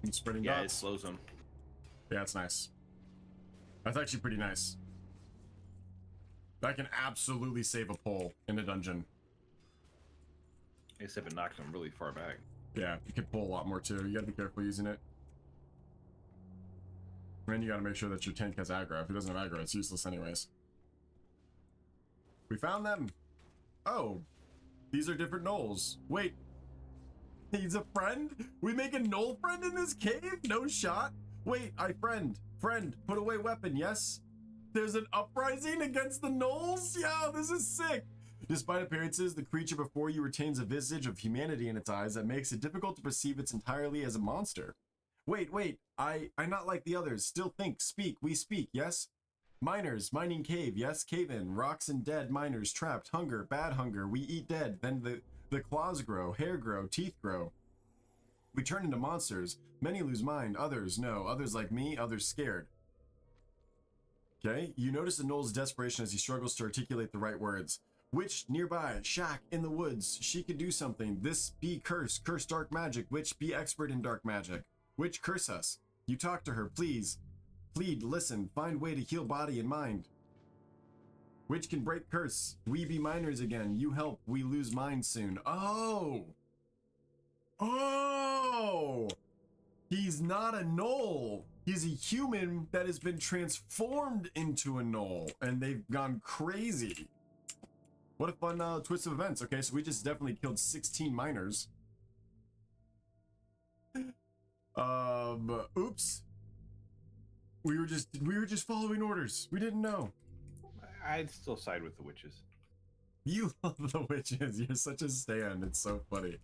And spreading Yeah, dots. it slows them. Yeah, it's nice. That's actually pretty nice. That can absolutely save a pole in a dungeon. Except it knocks them really far back. Yeah, you can pull a lot more too. You gotta be careful using it. And you gotta make sure that your tank has aggro. If it doesn't have aggro, it's useless anyways. We found them. Oh, these are different gnolls. Wait, he's a friend? We make a gnoll friend in this cave? No shot. Wait, friend, put away weapon, yes? There's an uprising against the gnolls? Yeah, this is sick. Despite appearances, the creature before you retains a visage of humanity in its eyes that makes it difficult to perceive it entirely as a monster. Wait, I'm not like the others. Still think, speak, we speak, yes? Miners, mining cave, yes, cave in, rocks and dead, miners, trapped, hunger, bad hunger, we eat dead, then the claws grow, hair grow, teeth grow. We turn into monsters, many lose mind, others no, others like me, others scared. Okay, you notice the gnoll's desperation as he struggles to articulate the right words. Witch nearby, shack in the woods, she can do something, this be curse dark magic, witch be expert in dark magic. Witch curse us, you talk to her, please. Plead, listen, find way to heal body and mind. Witch can break curse, we be miners again, you help, we lose mind soon. Oh! Oh! He's not a gnoll. He's a human that has been transformed into a gnoll, and they've gone crazy. What a fun twist of events. Okay, so we just definitely killed 16 miners. Oops. We were just following orders. We didn't know. I'd still side with the witches. You love the witches. You're such a stan. It's so funny.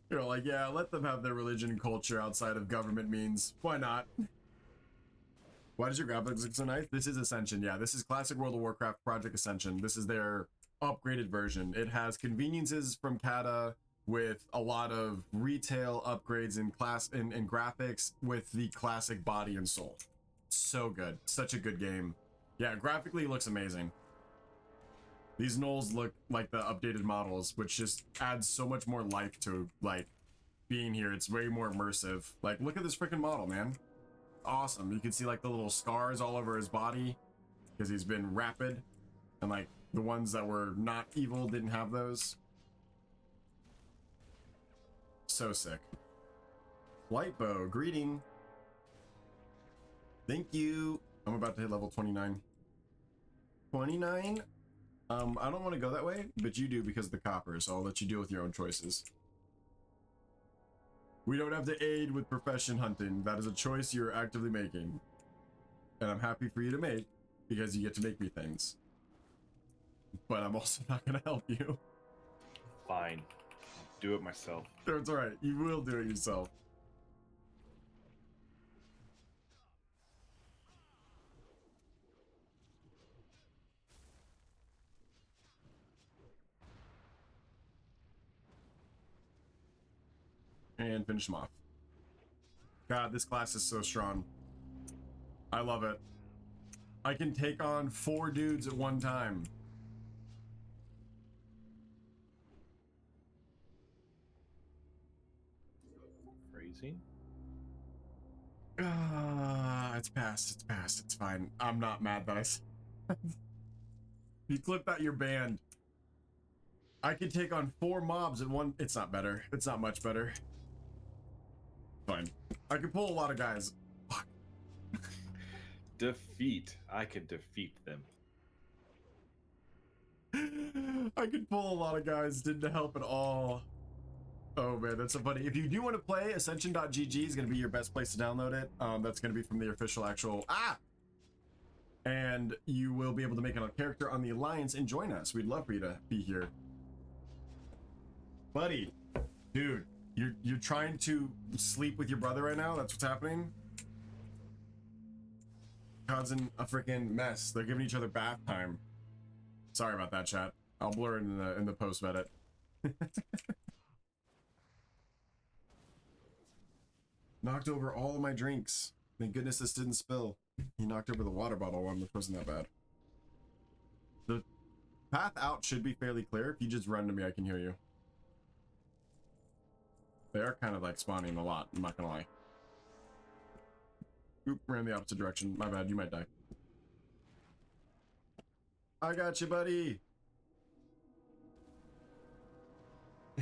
You're like, yeah, let them have their religion and culture outside of government means. Why not? Why does your graphics look so nice? This is Ascension. Yeah, this is classic World of Warcraft Project Ascension. This is their upgraded version. It has conveniences from Kata with a lot of retail upgrades in class and graphics with the classic body and soul. So good. Such a good game. Yeah, graphically it looks amazing. These gnolls look like the updated models, which just adds so much more life to, like, being here. It's way more immersive. Like, look at this freaking model, man. Awesome. You can see, like, the little scars all over his body because he's been rapid. And, like, the ones that were not evil didn't have those. So sick. Lightbow, greeting. Thank you. I'm about to hit level 29. 29? I don't want to go that way, but you do because of the copper, so I'll let you deal with your own choices. We don't have to aid with profession hunting. That is a choice you're actively making. And I'm happy for you to make, because you get to make me things. But I'm also not going to help you. Fine. I'll do it myself. It's alright. You will do it yourself. And finish them off. God, this class is so strong. I love it. I can take on 4 dudes at one time. Phrasing? It's passed. It's passed. It's fine. I'm not mad that I said you clip that, you're banned. I can take on 4 mobs at one. It's not better. It's not much better. Fine. I can pull a lot of guys. Fuck. Defeat. I could defeat them. I could pull a lot of guys. Didn't help at all. Oh man, that's so funny. If you do want to play, Ascension.gg is going to be your best place to download it. That's going to be from the official actual and you will be able to make a character on the Alliance and join us. We'd love for you to be here. Buddy, dude, you're trying to sleep with your brother right now? That's what's happening? Causing a freaking mess. They're giving each other bath time. Sorry about that, chat. I'll blur it in the post edit. Knocked over all of my drinks. Thank goodness this didn't spill. He knocked over the water bottle one, which wasn't that bad. The path out should be fairly clear. If you just run to me, I can hear you. They are kind of like spawning a lot, I'm not gonna lie. Oop, ran the opposite direction. My bad, you might die. I got you, buddy.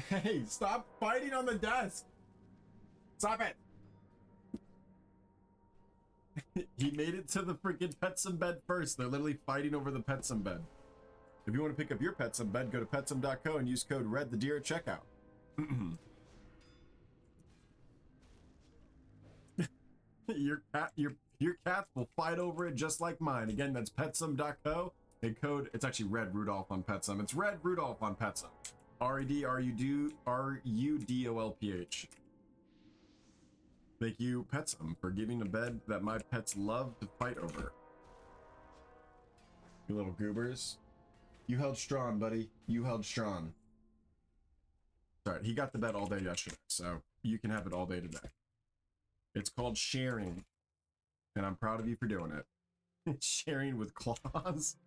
Hey, stop fighting on the desk. Stop it. He made it to the freaking Petsum bed first. They're literally fighting over the Petsum bed. If you want to pick up your Petsum bed, go to petsum.co and use code Redthedeer at checkout. Your cats will fight over it just like mine. Again, that's petsum.co and code. It's actually Red Rudolph on Petsum. It's Red Rudolph on Petsum. REDRUDOLPH. Thank you, Petsum, for giving a bed that my pets love to fight over. You little goobers. You held strong, buddy. You held strong. Sorry, he got the bed all day yesterday, so you can have it all day today. It's called sharing, and I'm proud of you for doing it. Sharing with claws.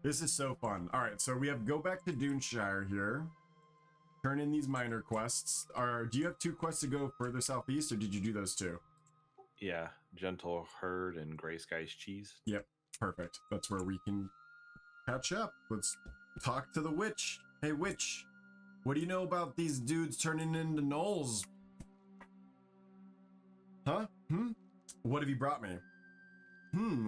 This is so fun. All right, so we have go back to Duneshire here. Turn in these minor quests. Do you have 2 quests to go further southeast, or did you do those 2? Yeah, Gentle Herd and Gray Sky's Cheese. Yep, perfect. That's where we can catch up. Let's talk to the witch. Hey, witch, what do you know about these dudes turning into gnolls? Huh? What have you brought me?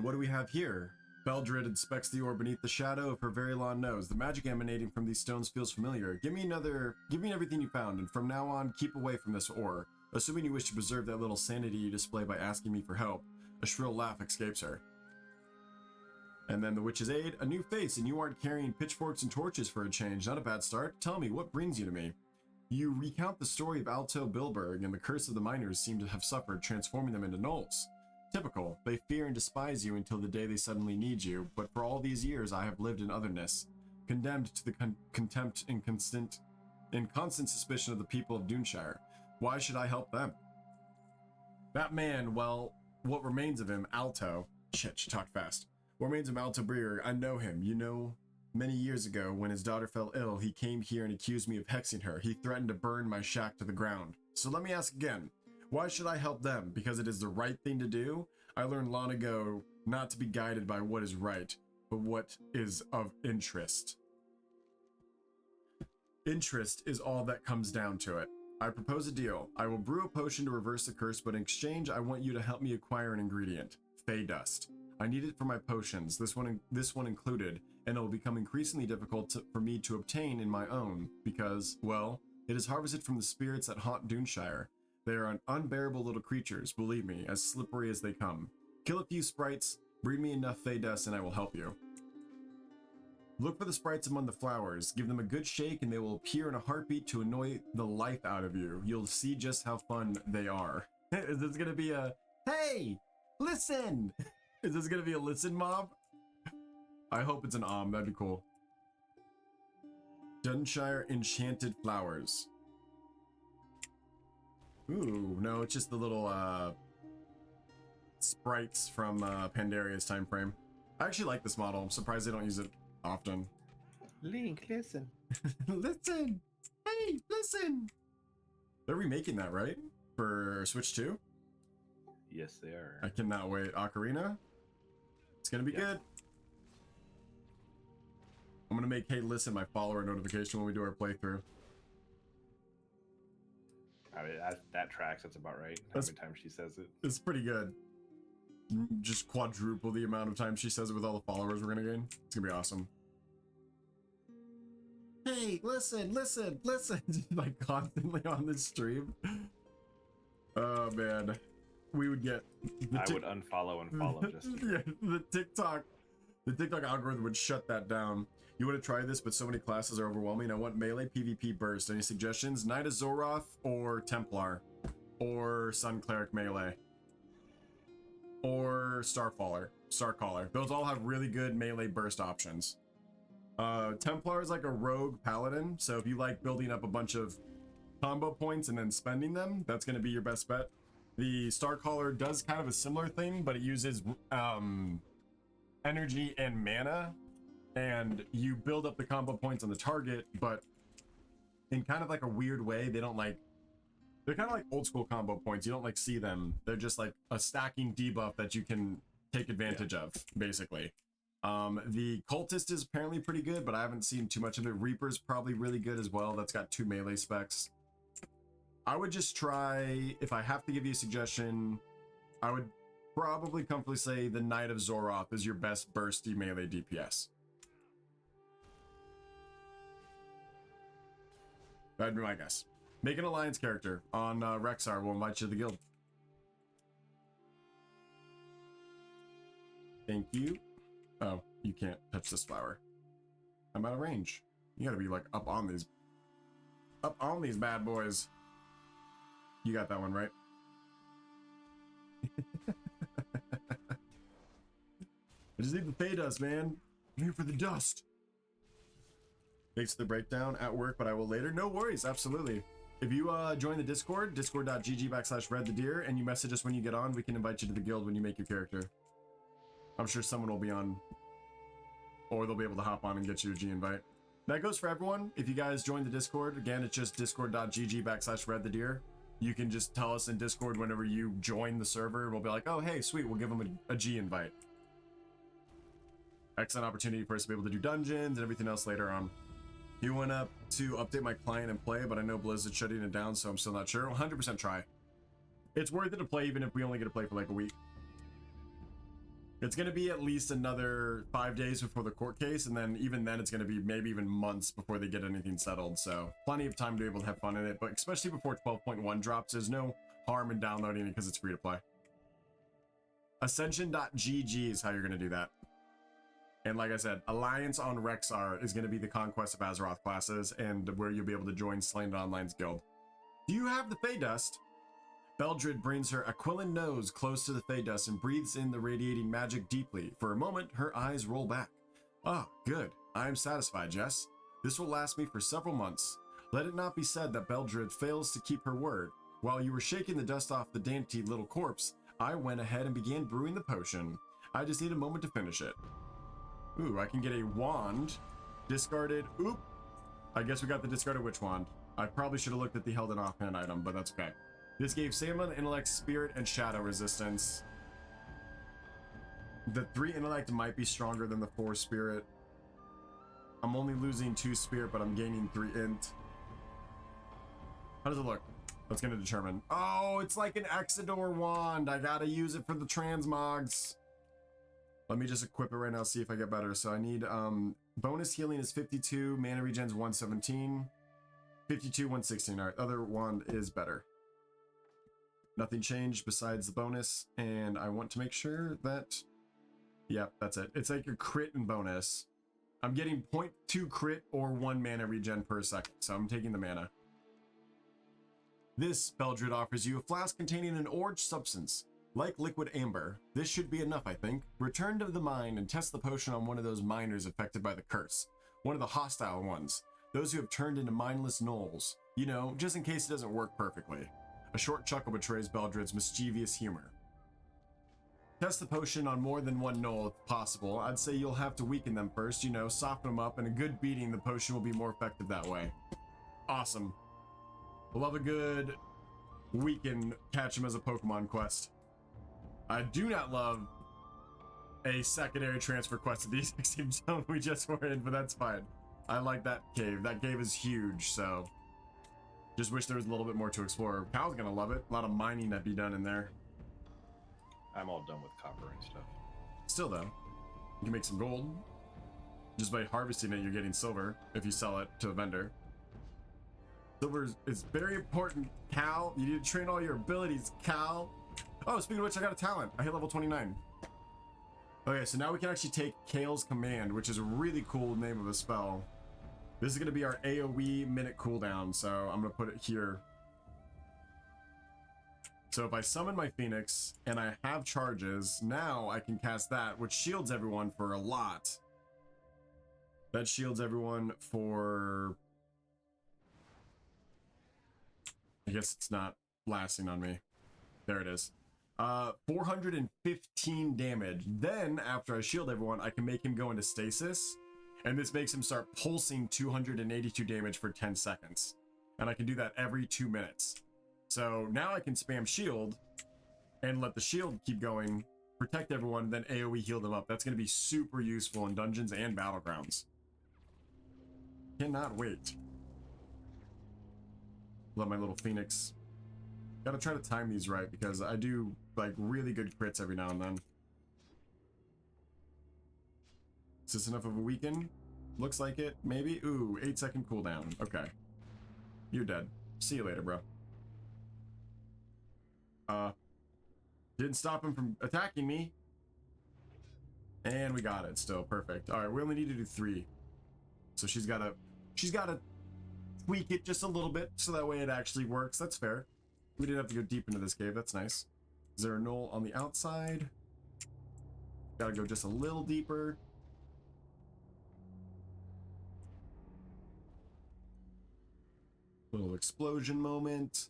What do we have here? Beldred inspects the ore beneath the shadow of her very long nose. The magic emanating from these stones feels familiar. Give me everything you found, and from now on, keep away from this ore. Assuming you wish to preserve that little sanity you display by asking me for help. A shrill laugh escapes her. And then the witch's aide, a new face, and you aren't carrying pitchforks and torches for a change. Not a bad start. Tell me, what brings you to me? You recount the story of Alto Bilberg and the curse of the miners seem to have suffered, transforming them into gnolls. Typical. They fear and despise you until the day they suddenly need you, but for all these years I have lived in otherness, condemned to the contempt and constant suspicion of the people of Duneshire. Why should I help them? That man, well, what remains of him, Alto... Shit, she talked fast. What remains of Alto Breer, I know him. You know, many years ago, when his daughter fell ill, he came here and accused me of hexing her. He threatened to burn my shack to the ground. So let me ask again. Why should I help them? Because it is the right thing to do? I learned long ago not to be guided by what is right, but what is of interest. Interest is all that comes down to it. I propose a deal. I will brew a potion to reverse the curse, but in exchange, I want you to help me acquire an ingredient. Fey dust. I need it for my potions, this one included, and it will become increasingly difficult for me to obtain in my own, because, well, it is harvested from the spirits that haunt Duneshire. They are unbearable little creatures, believe me, as slippery as they come. Kill a few sprites, breed me enough fey dust, and I will help you. Look for the sprites among the flowers, give them a good shake, and they will appear in a heartbeat to annoy the life out of you. You'll see just how fun they are. Is this gonna be a, hey, listen? Is this gonna be a listen mob? I hope it's an that'd be cool. Duneshire Enchanted Flowers. Ooh, no, it's just the little sprites from Pandaria's time frame. I actually like this model. I'm surprised they don't use it often. Link, listen. Listen! Hey, listen! They're remaking that, right? For Switch 2? Yes, they are. I cannot wait. Ocarina? It's gonna be good. I'm gonna make Hey Listen my follower notification when we do our playthrough. I mean, that tracks. That's about right. How many times she says it? It's pretty good. Just quadruple the amount of time she says it with all the followers we're gonna gain. It's gonna be awesome. Hey, listen, listen, listen! Like constantly on this stream. Oh man, we would get. I would unfollow and follow just. Yeah, the TikTok algorithm would shut that down. You want to try this, but so many classes are overwhelming. I want melee PvP burst. Any suggestions? Knight of Zoroth or Templar, or Sun Cleric melee, or Starcaller. Those all have really good melee burst options. Templar is like a rogue paladin, so if you like building up a bunch of combo points and then spending them, that's going to be your best bet. The Starcaller does kind of a similar thing, but it uses energy and mana, and you build up the combo points on the target, but in kind of like a weird way. They're kind of like old school combo points. You don't like see them. They're just like a stacking debuff that you can take advantage of, basically. The Cultist is apparently pretty good, but I haven't seen too much of it. Reaper's probably really good as well. That's got 2 melee specs. I would just try, if I have to give you a suggestion, I would probably comfortably say the Knight of Zoroth is your best bursty melee DPS. That'd be my guess. Make an alliance character on Rexar. We'll invite you to the guild. Thank you. Oh, you can't touch this flower. I'm out of range. You gotta be like up on these bad boys. You got that one right. I just need the Fey dust, man. I'm here for the dust. Thanks for the breakdown at work, but I will later. No worries, absolutely. If you join the Discord, discord.gg/Redthedeer, and you message us when you get on, we can invite you to the guild when you make your character. I'm sure someone will be on, or they'll be able to hop on and get you a G invite. That goes for everyone. If you guys join the Discord, again, it's just discord.gg/Redthedeer. You can just tell us in Discord whenever you join the server. We'll be like, oh, hey, sweet, we'll give them a G invite. Excellent opportunity for us to be able to do dungeons and everything else later on. He went up to update my client and play, but I know Blizzard's shutting it down, so I'm still not sure. 100% try. It's worth it to play even if we only get to play for like a week. It's going to be at least another 5 days before the court case, and then even then it's going to be maybe even months before they get anything settled, so plenty of time to be able to have fun in it, but especially before 12.1 drops, there's no harm in downloading it because it's free to play. Ascension.gg is how you're going to do that. And like I said, Alliance on Rexar is going to be the Conquest of Azeroth classes, and where you'll be able to join Slain Online's guild. Do you have the Fey Dust? Beldred brings her aquiline nose close to the Fey Dust and breathes in the radiating magic deeply. For a moment, her eyes roll back. Ah, good. I am satisfied, Jess. This will last me for several months. Let it not be said that Beldred fails to keep her word. While you were shaking the dust off the dainty little corpse, I went ahead and began brewing the potion. I just need a moment to finish it. Ooh, I can get a wand. Discarded. Oop. I guess we got the discarded witch wand. I probably should have looked at the held and offhand item, but that's okay. This gave Salmon intellect, spirit, and shadow resistance. The 3 intellect might be stronger than the 4 spirit. I'm only losing 2 spirit, but I'm gaining 3 int. How does it look? That's gonna determine. Oh, it's like an Exodore wand. I gotta use it for the transmogs. Let me just equip it right now, see if I get better. So I need bonus healing is 52, mana regen's 117, 52, 116. All right, other wand is better. Nothing changed besides the bonus, and I want to make sure that, yep, that's it. It's like a crit and bonus. I'm getting 0.2 crit or 1 mana regen per second, so I'm taking the mana. This, Beldred offers you a flask containing an orange substance. Like liquid amber, this should be enough, I think. Return to the mine and test the potion on one of those miners affected by the curse. One of the hostile ones. Those who have turned into mindless gnolls. You know, just in case it doesn't work perfectly. A short chuckle betrays Beldred's mischievous humor. Test the potion on more than one gnoll if possible. I'd say you'll have to weaken them first, you know, soften them up, and a good beating the potion will be more effective that way. Awesome. Love a good weaken, catch him as a Pokemon quest. I do not love a secondary transfer quest to the extreme zone we just were in, but that's fine. I like that cave. That cave is huge, so just wish there was a little bit more to explore. Cal's gonna love it. A lot of mining that be done in there. I'm all done with copper and stuff. Still though, you can make some gold. Just by harvesting it, you're getting silver if you sell it to a vendor. Silver is very important, Cal. You need to train all your abilities, Cal. Oh, speaking of which, I got a talent. I hit level 29. Okay, so now we can actually take Kale's Command, which is a really cool name of a spell. This is going to be our AoE minute cooldown, so I'm going to put it here. So if I summon my Phoenix and I have charges, now I can cast that, which shields everyone for a lot. That shields everyone for... I guess it's not lasting on me. There it is. 415 damage. Then, after I shield everyone, I can make him go into stasis. And this makes him start pulsing 282 damage for 10 seconds. And I can do that every 2 minutes. So now I can spam shield and let the shield keep going, protect everyone, then AoE heal them up. That's going to be super useful in dungeons and battlegrounds. Cannot wait. Love my little Phoenix. Gotta try to time these right because I do like really good crits every now and then. Is this enough of a weaken? Looks like it, maybe. Ooh, 8-second cooldown. Okay. You're dead. See you later, bro. Didn't stop him from attacking me. And we got it still. Perfect. Alright, we only need to do 3. So she's gotta tweak it just a little bit so that way it actually works. That's fair. We didn't have to go deep into this cave. That's nice. Is there a gnoll on the outside? Gotta go just a little deeper. Little explosion moment.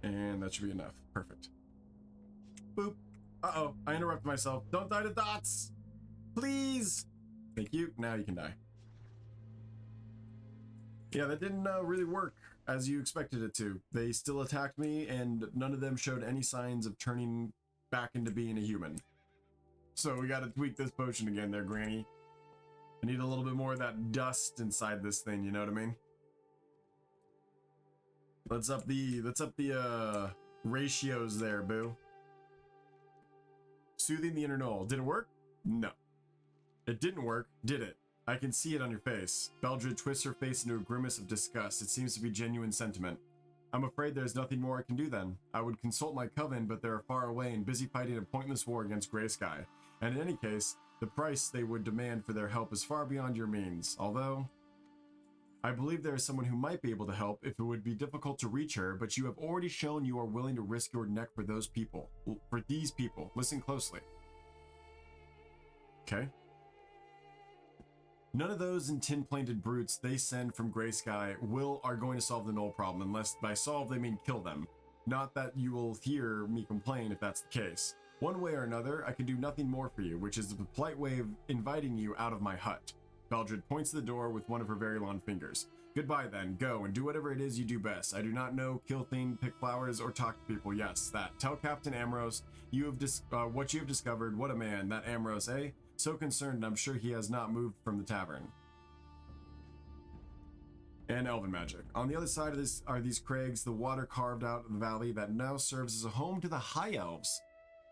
And that should be enough. Perfect. Boop. Uh-oh. I interrupted myself. Don't die to dots! Please! Thank you. Now you can die. Yeah, that didn't really work as you expected it to. They still attacked me, and none of them showed any signs of turning back into being a human. So we gotta tweak this potion again there, Granny. I need a little bit more of that dust inside this thing, you know what I mean? Let's up the ratios there, boo. Soothing the inner knoll. Did it work? No. It didn't work, did it? I can see it on your face. Beldred twists her face into a grimace of disgust. It seems to be genuine sentiment. I'm afraid there's nothing more I can do then. I would consult my coven, but they're far away and busy fighting a pointless war against Greysky. And in any case, the price they would demand for their help is far beyond your means. Although, I believe there is someone who might be able to help if it would be difficult to reach her, but you have already shown you are willing to risk your neck for those people. For these people. Listen closely. Okay. None of those tin-plated brutes they send from Greysky are going to solve the Knoll problem, unless by solve they mean kill them. Not that you will hear me complain if that's the case. One way or another, I can do nothing more for you, which is the polite way of inviting you out of my hut. Beldred points to the door with one of her very long fingers. Goodbye then, go and do whatever it is you do best. I do not know, kill things, pick flowers, or talk to people. Yes, that. Tell Captain Ambrose what you have discovered. What a man, that Ambrose, eh? So concerned, I'm sure he has not moved from the tavern. And elven magic. On the other side of this are these crags, the water carved out of the valley that now serves as a home to the High Elves.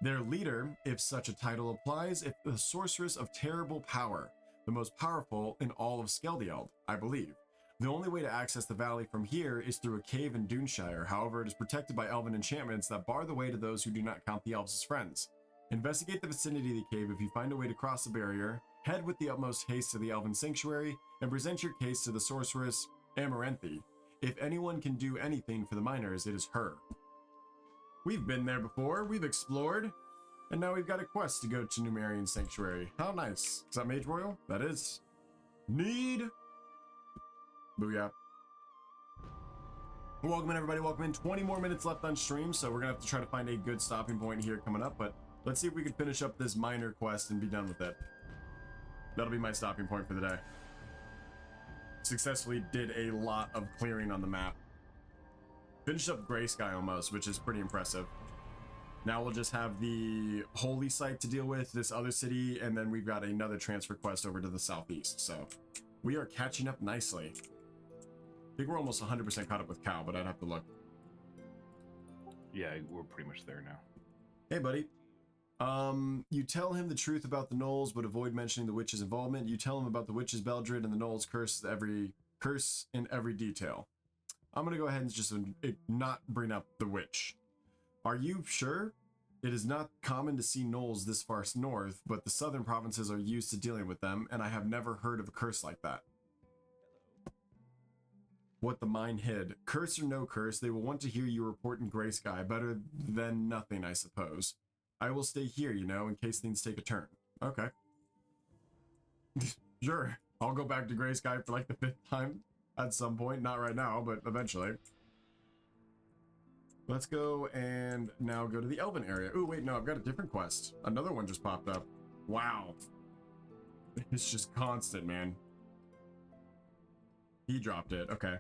Their leader, if such a title applies, is the sorceress of terrible power, the most powerful in all of Skeldield, I believe. The only way to access the valley from here is through a cave in Duneshire. However, it is protected by elven enchantments that bar the way to those who do not count the elves as friends. Investigate the vicinity of the cave. If you find a way to cross the barrier, head with the utmost haste to the elven sanctuary and present your case to the sorceress Amaranthi. If anyone can do anything for the miners, it is her. We've been there before, we've explored, and now we've got a quest to go to Numerian Sanctuary. How nice. Is that Mage Royal? That is. Need. Booyah. Welcome in, everybody. Welcome in. 20 more minutes left on stream, so we're gonna have to try to find a good stopping point here coming up, but let's see if we can finish up this minor quest and be done with it. That'll be my stopping point for the day. Successfully did a lot of clearing on the map. Finished up Greysky almost, which is pretty impressive. Now we'll just have the holy site to deal with, this other city, and then we've got another transfer quest over to the southeast. So we are catching up nicely. I think we're almost 100% caught up with Cal, but I'd have to look. Yeah, we're pretty much there now. Hey, buddy. You tell him the truth about the Knolls, but avoid mentioning the witch's involvement. You tell him about the witch's Beldred and the Knolls curse in every detail. I'm gonna go ahead and just not bring up the witch. Are you sure? It is not common to see Knolls this far north, but the southern provinces are used to dealing with them, and I have never heard of a curse like that. What the mine hid. Curse or no curse, they will want to hear you report in Greysky. Better than nothing, I suppose. I will stay here, you know, in case things take a turn. Okay. Sure. I'll go back to Greysky for like the 5th time at some point. Not right now, but eventually. Let's go and now go to the Elven area. Oh, wait, no, I've got a different quest. Another one just popped up. Wow. It's just constant, man. He dropped it. Okay.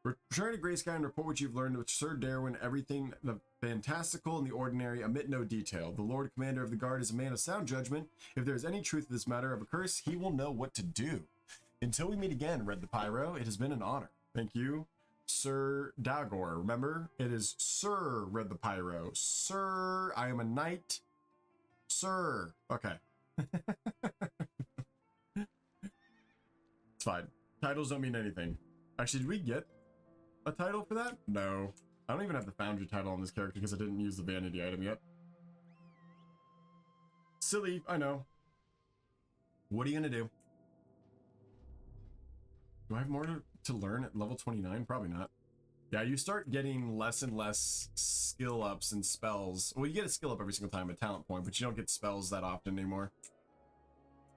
Return to Greysky and report what you've learned with Sir Darwin. Everything the fantastical and the ordinary, omit no detail. The Lord Commander of the Guard is a man of sound judgment. If there is any truth to this matter of a curse, he will know what to do. Until we meet again, Red the Pyro, it has been an honor. Thank you, Sir Dagor. Remember, it is Sir Red the Pyro. Sir, I am a knight. Sir. Okay. It's fine. Titles don't mean anything. Actually, did we get a title for that? No. I don't even have the Foundry title on this character because I didn't use the vanity item yet. Silly, I know. What are you gonna do? Do I have more to learn at level 29? Probably not. Yeah, you start getting less and less skill ups and spells. Well, you get a skill up every single time, a talent point, but you don't get spells that often anymore.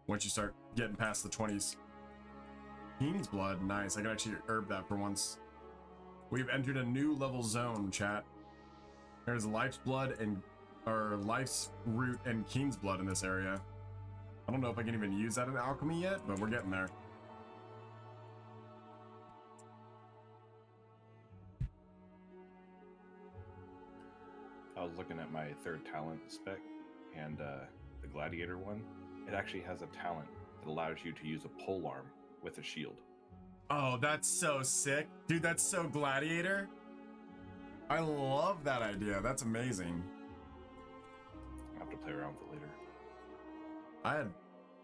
Once you start getting past the 20s. Keen's Blood, nice. I can actually herb that for once. We've entered a new level zone, chat. There's Life's Blood or Life's Root and Keen's Blood in this area. I don't know if I can even use that in alchemy yet, but we're getting there. I was looking at my 3rd talent spec, and the gladiator one, it actually has a talent that allows you to use a polearm with a shield. Oh, that's so sick. Dude, that's so gladiator. I love that idea. That's amazing. I'll have to play around with it later. I had,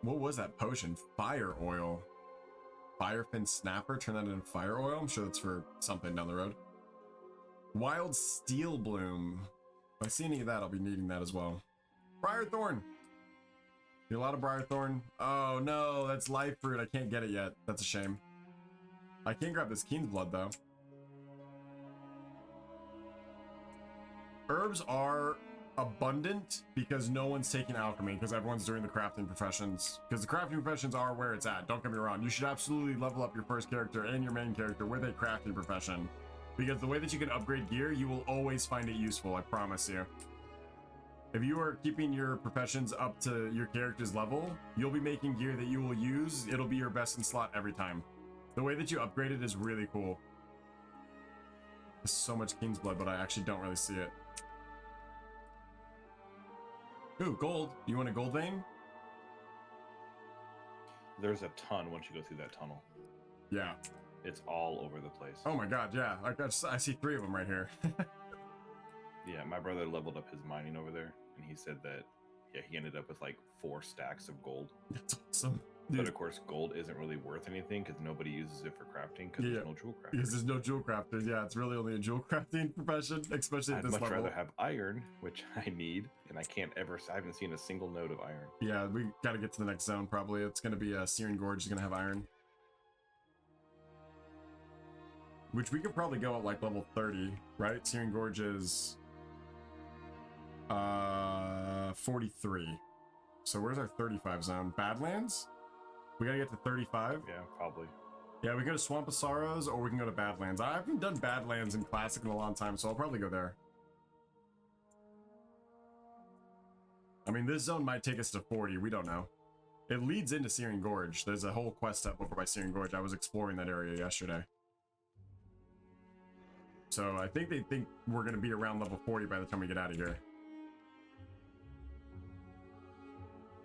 what was that potion? Fire oil. Firefin snapper, turn that into fire oil. I'm sure that's for something down the road. Wild steel bloom. If I see any of that, I'll be needing that as well. Briar thorn. Need a lot of briar thorn. Oh no, that's life fruit. I can't get it yet. That's a shame. I can grab this Keen's blood though. Herbs are abundant because no one's taking alchemy, because everyone's doing the crafting professions. Because the crafting professions are where it's at. Don't get me wrong. You should absolutely level up your first character and your main character with a crafting profession. Because the way that you can upgrade gear, you will always find it useful, I promise you. If you are keeping your professions up to your character's level, you'll be making gear that you will use. It'll be your best in slot every time. The way that you upgrade it is really cool. There's so much King's Blood, but I actually don't really see it. Ooh, gold. You want a gold vein? There's a ton once you go through that tunnel. Yeah. It's all over the place. Oh my god, yeah. I see 3 of them right here. Yeah, my brother leveled up his mining over there, and he said that, yeah, he ended up with like 4 stacks of gold. That's awesome. Dude. But of course, gold isn't really worth anything because nobody uses it for crafting because there's no jewel crafters. Because there's no jewel crafters. Yeah, it's really only a jewel crafting profession, especially at I'd this much level. rather have iron, which I need, and I haven't seen a single node of iron. Yeah, we gotta get to the next zone probably. It's gonna be Searing Gorge is gonna have iron. Which we could probably go at like level 30, right? Searing Gorge is 43. So where's our 35 zone? Badlands? We gotta get to 35? Yeah, probably. Yeah, we go to Swamp of Sorrows or we can go to Badlands. I haven't done Badlands in Classic in a long time, so I'll probably go there. I mean, this zone might take us to 40, we don't know. It leads into Searing Gorge. There's a whole quest up over by Searing Gorge. I was exploring that area yesterday. So I think they think we're going to be around level 40 by the time we get out of here.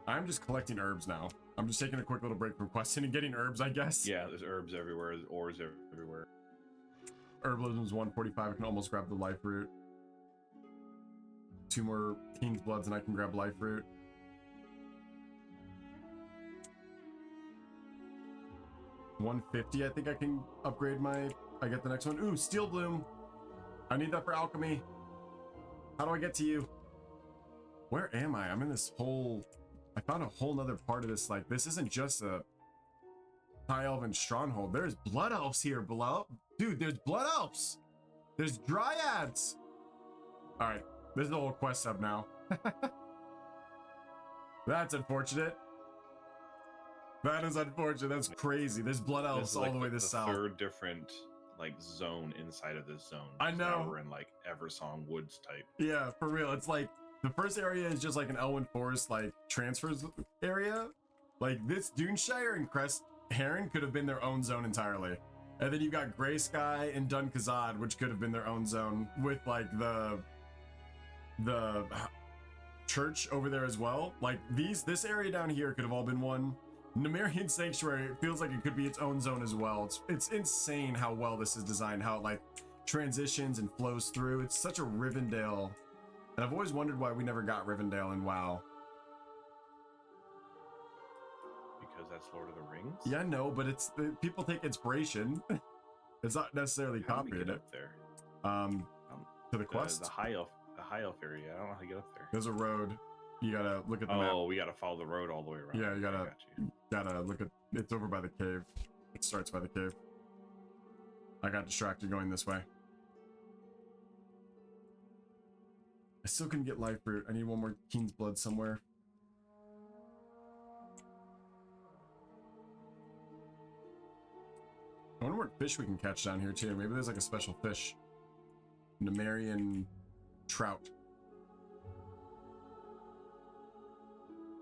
I'm just collecting herbs now. I'm just taking a quick little break from questing and getting herbs, I guess. Yeah, there's herbs everywhere, there's ores everywhere. Herbalism is 145. I can almost grab the life root. 2 more King's Bloods and I can grab life root. $150, I think I can upgrade my... I get the next one. Ooh, Steel Bloom. I need that for alchemy. How do I get to you? Where am I? I'm in this whole... I found a whole nother part of this. Like, this isn't just a High Elven stronghold. There's blood elves here below. Dude, there's blood elves. There's dryads. All right, this is the whole quest hub now. That's unfortunate. That is unfortunate. That's crazy. There's blood elves all the way this south. Third different like zone inside of this zone. I know. Now we're in like Eversong Woods type. Yeah, for real. It's like the first area is just like an Elwyn Forest like transfers area. Like this Duneshire and Crest Heron could have been their own zone entirely. And then you've got Grey Sky and Dun Kazad, which could have been their own zone with like the church over there as well. Like this area down here could have all been one. Nemerian Sanctuary, it feels like it could be its own zone as well. It's insane how well this is designed, how it like transitions and flows through. It's such a Rivendell. And I've always wondered why we never got Rivendell in WoW. Because that's Lord of the Rings? Yeah, no, but it's people take inspiration. It's not necessarily How do we copied get it. up there? To the quest. The high elf area. I don't know how to get up there. There's a road. You gotta look at the map. Oh, we gotta follow the road all the way around. Yeah, you I gotta got you. gotta look at. It's over by the cave. It starts by the cave. I got distracted going this way. I still couldn't get life fruit. I need one more Keen's Blood somewhere. I wonder what fish we can catch down here too. Maybe there's like a special fish. Nemerian trout.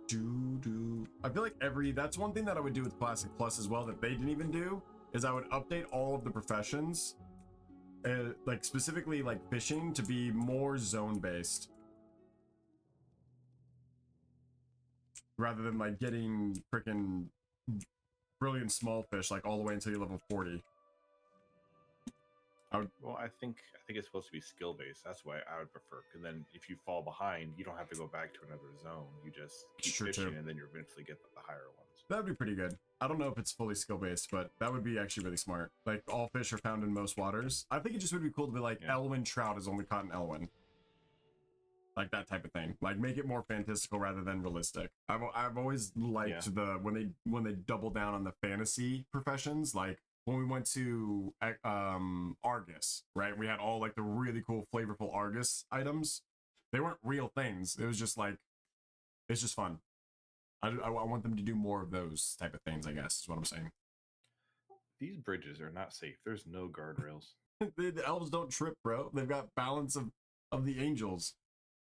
I feel like that's one thing that I would do with Classic Plus as well that they didn't even do, is I would update all of the professions, like specifically like fishing, to be more zone based. rather than like getting freaking brilliant small fish like all the way until you level 40. Well, I think it's supposed to be skill based. That's why I would prefer. Because then, if you fall behind, you don't have to go back to another zone. You just keep fishing, and then you eventually get the higher ones. That would be pretty good. I don't know if it's fully skill based, but that would be actually really smart. Like all fish are found in most waters. I think it just would be cool to be like Elwyn trout is only caught in Elwyn. Like that type of thing. Like make it more fantastical rather than realistic. I've always liked the when they double down on the fantasy professions. Like when we went to Argus, right? We had all like the really cool, flavorful Argus items. They weren't real things. It was just like, it's just fun. I want them to do more of those type of things, I guess, is what I'm saying. These bridges are not safe. There's no guardrails. The elves don't trip, bro. They've got balance of the angels.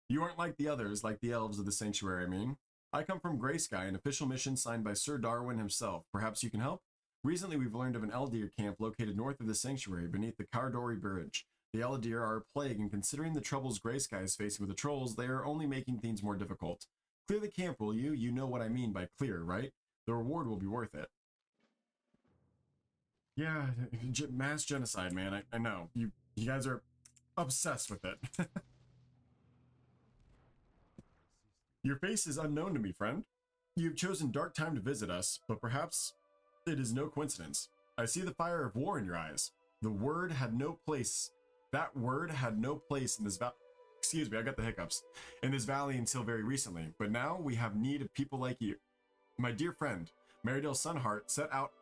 You aren't like the others, like the elves of the sanctuary, I mean. I come from Grey Sky, an official mission signed by Sir Darwin himself. Perhaps you can help? Recently, we've learned of an Eldeer camp located north of the sanctuary beneath the Cardori Bridge. The Eldeer are a plague, and considering the troubles Grey Sky is facing with the trolls, they are only making things more difficult. Clear the camp, will you? You know what I mean by clear, right? The reward will be worth it. Yeah, mass genocide, man. I know. You guys are obsessed with it. Your face is unknown to me, friend. You've chosen dark time to visit us, but perhaps it is no coincidence. I see the fire of war in your eyes. The word had no place. That word had no place in this valley. Excuse me, I got the hiccups. In this valley until very recently, but now we have need of people like you. My dear friend, Marydale Sunheart set out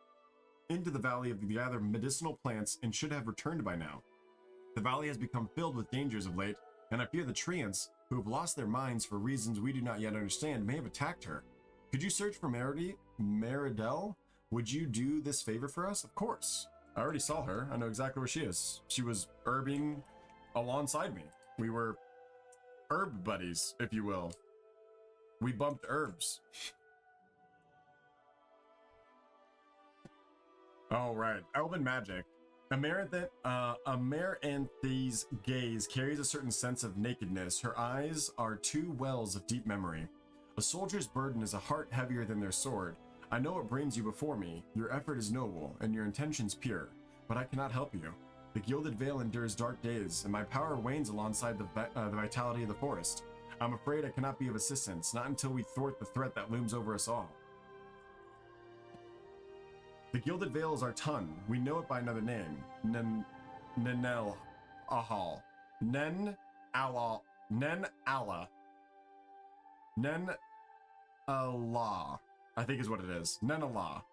into the valley to gather medicinal plants and should have returned by now. The valley has become filled with dangers of late, and I fear the treants, who have lost their minds for reasons we do not yet understand, may have attacked her. Could you search for Marydale? Would you do this favor for us? Of course. I already saw her. I know exactly where she is. She was herbing alongside me. We were herb buddies, if you will. We bumped herbs. All right, Elven magic. Amaranthi's gaze carries a certain sense of nakedness. Her eyes are two wells of deep memory. A soldier's burden is a heart heavier than their sword. I know what brings you before me. Your effort is noble, and your intentions pure, but I cannot help you. The Gilded Veil endures dark days, and my power wanes alongside the vitality of the forest. I'm afraid I cannot be of assistance, not until we thwart the threat that looms over us all. The Gilded Veil is our tongue. We know it by another name. Nenel Ahal. Nen Allah. I think is what it is. Nen Allah.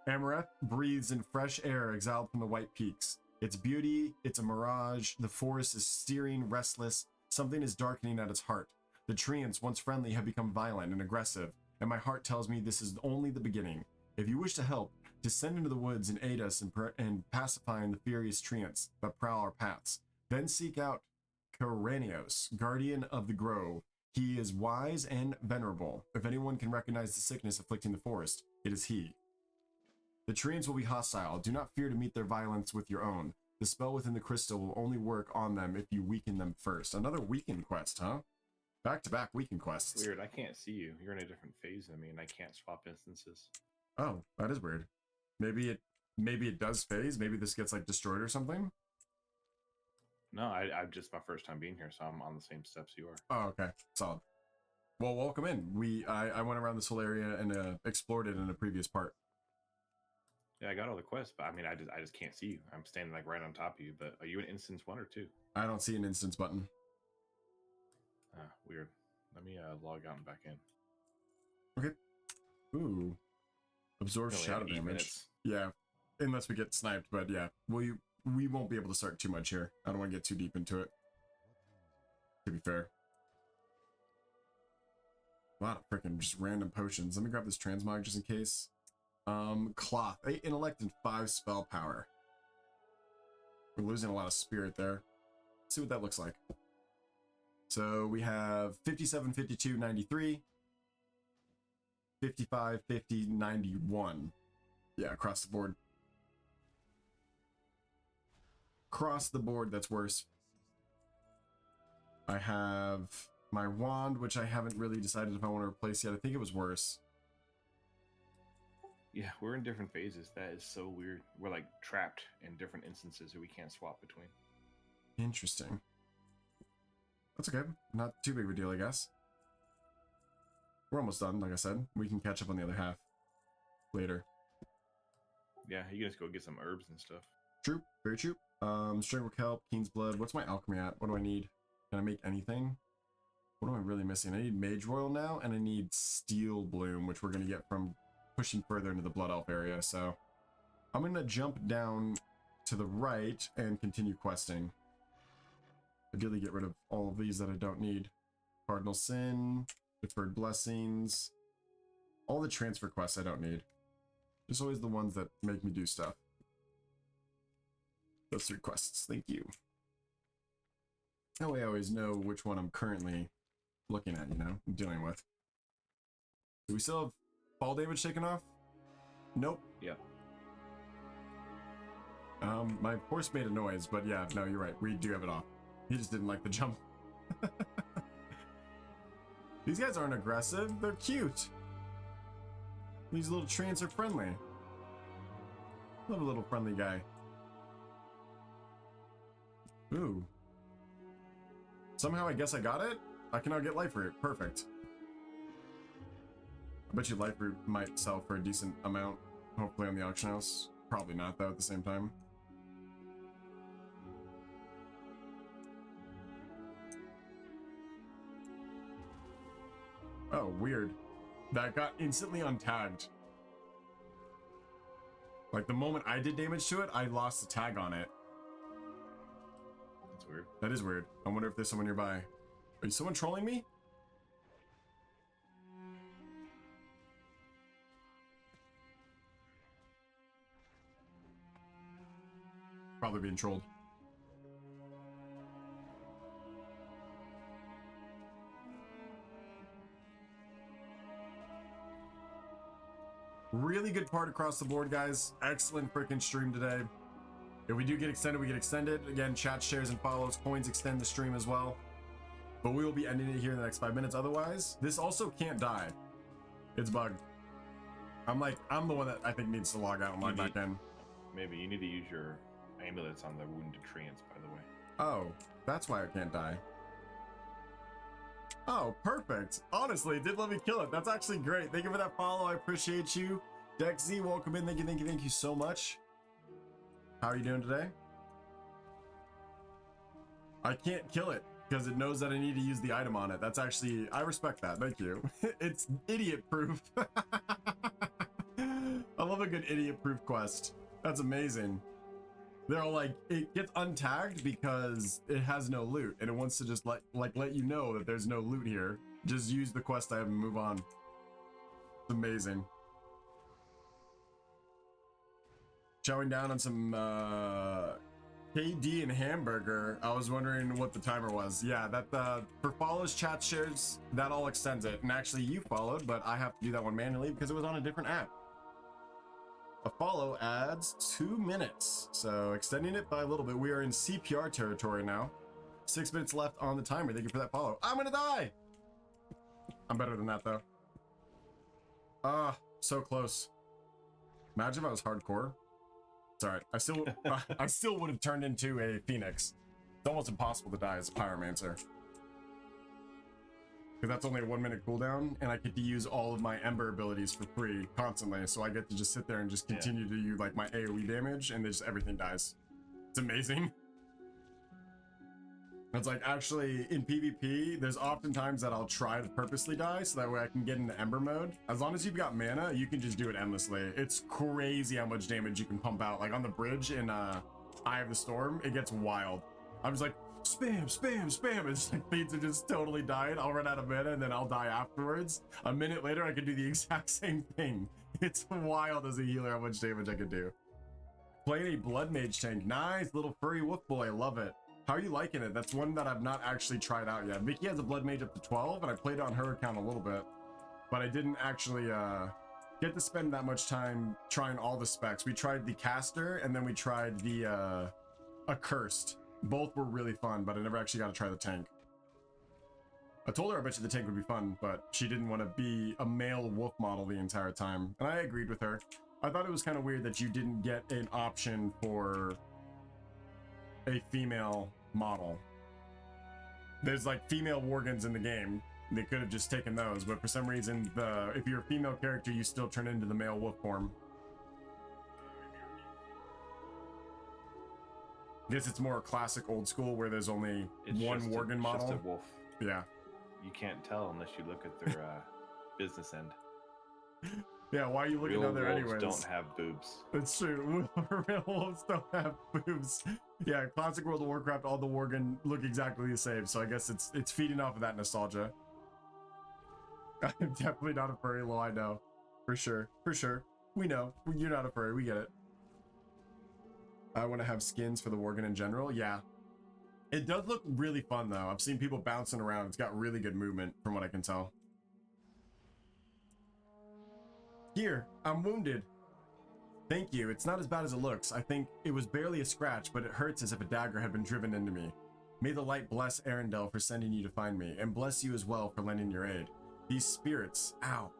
Amareth breathes in fresh air exhaled from the white peaks. Its beauty, it's a mirage. The forest is steering, restless. Something is darkening at its heart. The treants, once friendly, have become violent and aggressive, and my heart tells me this is only the beginning. If you wish to help, descend into the woods and aid us in pacifying the furious treants that prowl our paths. Then seek out Kyranios, guardian of the grove. He is wise and venerable. If anyone can recognize the sickness afflicting the forest, it is he. The treants will be hostile. Do not fear to meet their violence with your own. The spell within the crystal will only work on them if you weaken them first. Another weaken quest, huh? Back-to-back weaken quests. Weird, I can't see you. You're in a different phase than me, and I can't swap instances. Oh, that is weird. Maybe it does phase. Maybe this gets like destroyed or something. No, I'm just my first time being here, so I'm on the same steps you are. Oh, okay, solid. Well, welcome in. I went around this whole area and explored it in a previous part. Yeah, I got all the quests, but I mean, I just can't see you. I'm standing like right on top of you. But are you in instance 1 or 2? I don't see an instance button. Weird. Let me log out and back in. Okay. Ooh. Absorb shadow damage. Minutes. Yeah, unless we get sniped, but yeah, we won't be able to start too much here. I don't want to get too deep into it, to be fair. A lot of freaking just random potions. Let me grab this transmog just in case. Cloth, 8 intellect and 5 spell power. We're losing a lot of spirit there. Let's see what that looks like. So we have 57, 52, 93. 55, 50, 91. Yeah, across the board. Across the board, that's worse. I have my wand, which I haven't really decided if I want to replace yet. I think it was worse. Yeah, we're in different phases. That is so weird. We're like trapped in different instances that we can't swap between. Interesting. That's okay. Not too big of a deal, I guess. We're almost done, like I said. We can catch up on the other half later. Yeah, you can just go get some herbs and stuff. True, very true. Strength Kelp, Keen's Blood. What's my alchemy at? What do I need? Can I make anything? What am I really missing? I need Mage Royal now, and I need Steel Bloom, which we're going to get from pushing further into the Blood Elf area. So I'm going to jump down to the right and continue questing. Ideally get rid of all of these that I don't need. Cardinal Sin, Deferred Blessings, all the transfer quests I don't need. Just always the ones that make me do stuff. Those 3 quests, thank you. That way I always know which one I'm currently looking at, you know, dealing with. Do we still have fall damage taken off? Nope. Yeah. My horse made a noise, but yeah, no, you're right. We do have it off. He just didn't like the jump. These guys aren't aggressive. They're cute. These little treants are friendly. Love a little friendly guy. Ooh. Somehow I guess I got it. I can now get life root. Perfect. I bet you life root might sell for a decent amount. Hopefully on the auction house. Probably not though at the same time. Oh, weird. That got instantly untagged. Like the moment I did damage to it, I lost the tag on it. That's weird. That is weird. I wonder if there's someone nearby. Are you someone trolling me? Probably being trolled. Really good part across the board, guys. Excellent freaking stream today. If we do get extended, we get extended. Again, chat, shares, and follows. Coins extend the stream as well. But we will be ending it here in the next 5 minutes. Otherwise, this also can't die. It's bugged. I'm the one that I think needs to log out and log back in. Maybe you need to use your amulets on the wounded treants, by the way. Oh, that's why I can't die. Oh, perfect. Honestly, it did let me kill it. That's actually great. Thank you for that follow. I appreciate you. Dex Z, welcome in. Thank you so much. How are you doing today? I can't kill it because it knows that I need to use the item on it. That's actually, I respect that. Thank you. It's idiot proof. I love a good idiot proof quest. That's amazing. They're all like, it gets untagged because it has no loot and it wants to just let you know that there's no loot here. Just use the quest item and move on. It's amazing. Chowing down on some KD and hamburger. I was wondering what the timer was. Yeah, that for follows, chat, shares, that all extends it. And actually you followed, but I have to do that one manually because it was on a different app. A follow adds 2 minutes, so extending it by a little bit. We are in CPR territory now. 6 minutes left on the timer. Thank you for that follow. I'm gonna die. I'm better than that though. Ah, so close. Imagine if I was hardcore. It's all right. I still would have turned into a phoenix. It's almost impossible to die as a pyromancer. Because that's only a 1 minute cooldown, and I get to use all of my Ember abilities for free constantly, so I get to just sit there and just continue to do like my AoE damage, and then just everything dies. It's amazing. It's like, actually, in PvP, there's often times that I'll try to purposely die, so that way I can get into Ember mode. As long as you've got mana, you can just do it endlessly. It's crazy how much damage you can pump out. Like on the bridge in Eye of the Storm, it gets wild. I'm just like, spam, spam, spam. It's like things are just totally dying. I'll run out of mana and then I'll die afterwards. A minute later, I can do the exact same thing. It's wild as a healer how much damage I can do. Playing a Blood Mage tank. Nice little furry wolf boy. I love it. How are you liking it? That's one that I've not actually tried out yet. Vicky has a Blood Mage up to 12, and I played on her account a little bit, but I didn't actually get to spend that much time trying all the specs. We tried the caster, and then we tried the accursed. Both were really fun, but I never actually got to try the tank. I told her I bet you the tank would be fun, but she didn't want to be a male wolf model the entire time. And I agreed with her. I thought it was kind of weird that you didn't get an option for a female model. There's like female Worgans in the game. They could have just taken those, but for some reason, if you're a female character, you still turn into the male wolf form. I guess it's more classic old school where there's only one Worgan model. Just a wolf. Yeah. You can't tell unless you look at their business end. Yeah, why are you looking down there anyways? Don't have boobs. That's true. Real wolves don't have boobs. Yeah, classic World of Warcraft, all the Worgen look exactly the same, so I guess it's feeding off of that nostalgia. I'm definitely not a furry, Lo, I know. For sure. For sure. We know. You're not a furry, we get it. I want to have skins for the Worgen in general. Yeah. It does look really fun, though. I've seen people bouncing around. It's got really good movement, from what I can tell. Here, I'm wounded. Thank you. It's not as bad as it looks. I think it was barely a scratch, but it hurts as if a dagger had been driven into me. May the light bless Arendelle for sending you to find me, and bless you as well for lending your aid. These spirits, ow.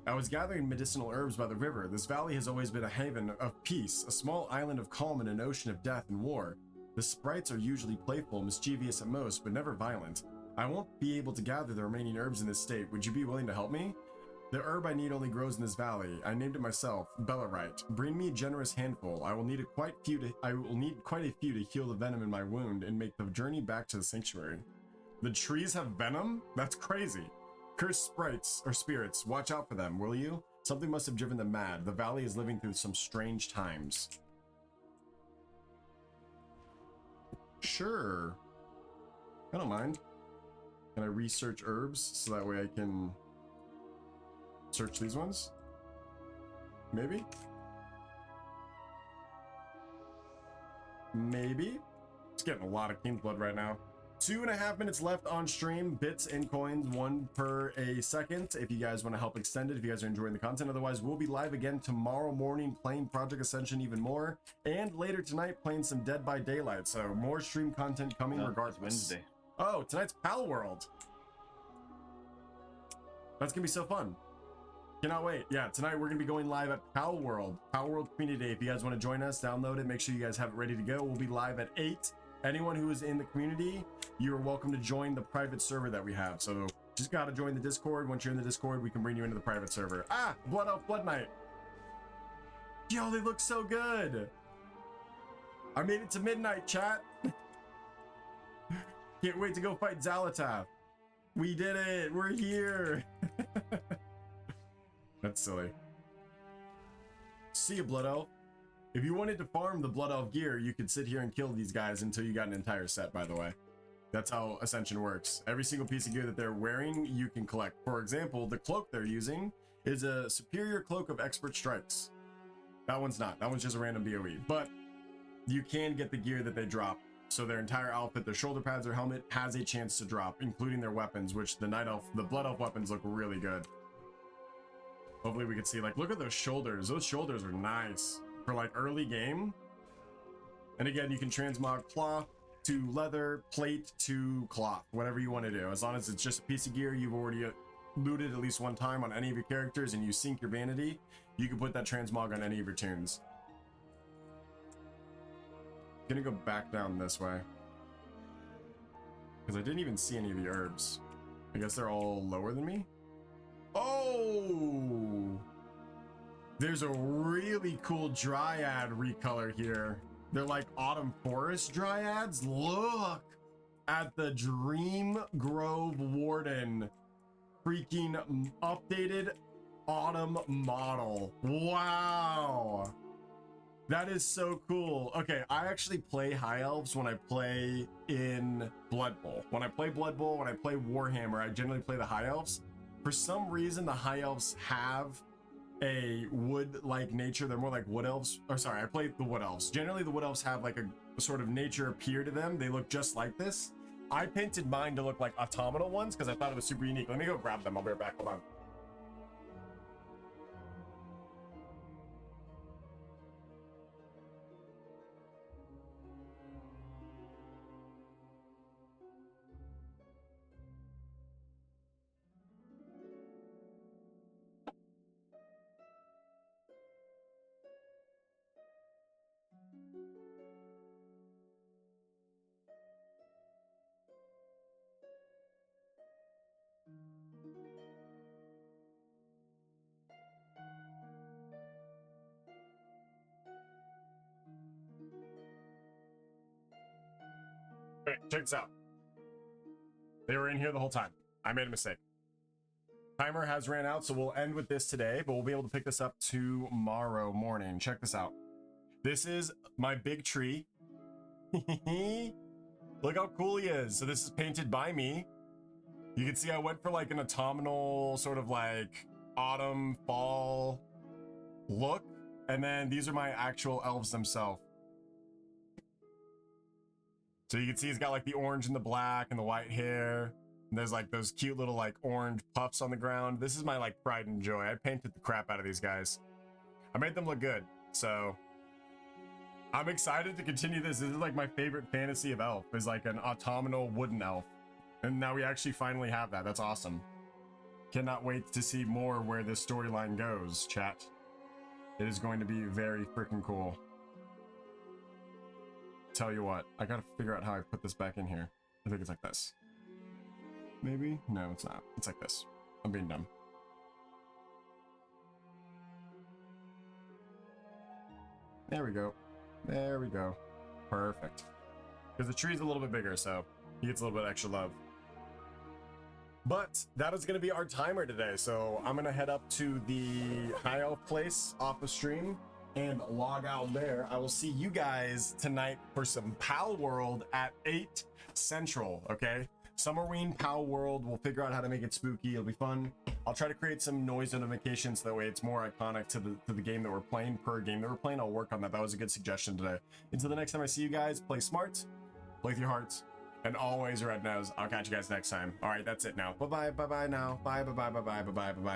I was gathering medicinal herbs by the river. This valley has always been a haven of peace, a small island of calm in an ocean of death and war. The sprites are usually playful, mischievous at most, but never violent. I won't be able to gather the remaining herbs in this state. Would you be willing to help me? The herb I need only grows in this valley. I named it myself, Bellarite. Bring me a generous handful. I will need quite a few to heal the venom in my wound and make the journey back to the sanctuary. The trees have venom? That's crazy. Cursed sprites or spirits, watch out for them, will you? Something must have driven them mad. The valley is living through some strange times. Sure. I don't mind. Can I research herbs so that way I can search these ones? Maybe? Maybe? It's getting a lot of King's Blood right now. 2.5 minutes left on stream. Bits and coins, 1 per a second. If you guys want to help extend it, if you guys are enjoying the content. Otherwise, we'll be live again tomorrow morning playing Project Ascension even more. And later tonight playing some Dead by Daylight. So more stream content coming regardless. Wednesday. Oh, tonight's Pal World. That's going to be so fun. Cannot wait. Yeah, tonight we're going to be going live at Pal World. Pal World Community Day. If you guys want to join us, download it. Make sure you guys have it ready to go. We'll be live at 8. Anyone who is in the community, you're welcome to join the private server that we have. So just got to join the Discord. Once you're in the Discord, we can bring you into the private server. Ah, Blood Elf Blood Knight. Yo, they look so good. I made it to midnight, chat. Can't wait to go fight Zalatath. We did it. We're here. That's silly. See you, Blood Elf. If you wanted to farm the Blood Elf gear, you could sit here and kill these guys until you got an entire set, by the way. That's how Ascension works. Every single piece of gear that they're wearing, you can collect. For example, the cloak they're using is a superior cloak of expert strikes. That one's not. That one's just a random BOE. But you can get the gear that they drop. So their entire outfit, their shoulder pads, their helmet has a chance to drop, including their weapons, which the Night Elf, the Blood Elf weapons look really good. Hopefully we can see, like, look at those shoulders. Those shoulders are nice for like early game. And again, you can transmog cloth to leather, plate to cloth, whatever you want to do. As long as it's just a piece of gear you've already looted at least one time on any of your characters and you sync your vanity, you can put that transmog on any of your tunes. Gonna go back down this way because I didn't even see any of the herbs. I guess they're all lower than me. Oh, there's a really cool dryad recolor here. They're like autumn forest dryads. Look at the Dream Grove Warden freaking updated autumn model. Wow, that is so cool. Okay, I actually play high elves when I play in Blood Bowl. When I play Blood Bowl, when I play Warhammer, I generally play the high elves. For some reason, the high elves have a wood-like nature. They're more like wood elves. Or sorry, I play the wood elves. Generally, the wood elves have like a sort of nature appear to them. They look just like this. I painted mine to look like autumnal ones because I thought it was super unique. Let me go grab them. I'll be right back. Hold on. Okay, check this out. They were in here the whole time. I made a mistake. Timer has ran out, so we'll end with this today, but we'll be able to pick this up tomorrow morning. Check this out. This is my big tree. Look how cool he is. So this is painted by me. You can see I went for like an autumnal sort of like autumn, fall look. And then these are my actual elves themselves. So you can see he's got like the orange and the black and the white hair. And there's like those cute little like orange puffs on the ground. This is my like pride and joy. I painted the crap out of these guys. I made them look good. So I'm excited to continue this. This is like my favorite fantasy of elf, is like an autumnal wooden elf. And now we actually finally have that. That's awesome. Cannot wait to see more where this storyline goes, chat. It is going to be very freaking cool. Tell you what, I gotta figure out how I put this back in here. I think it's like this. Maybe? No, it's not. It's like this. I'm being dumb. There we go. There we go. Perfect. Because the tree's a little bit bigger, so he gets a little bit extra love. But that is going to be our timer today, so I'm going to head up to the High Elf place off the stream and log out there. I will see you guys tonight for some Pal World at 8 Central, okay? Summerween Pal World. We'll figure out how to make it spooky. It'll be fun. I'll try to create some noise notifications so that way it's more iconic to the game that we're playing, per game that we're playing. I'll work on that. That was a good suggestion today. Until the next time I see you guys, play smart, play with your hearts, and always red nose. I'll catch you guys next time. All right, that's it now. Bye-bye, bye-bye now. Bye, bye-bye, bye-bye, bye-bye, bye-bye.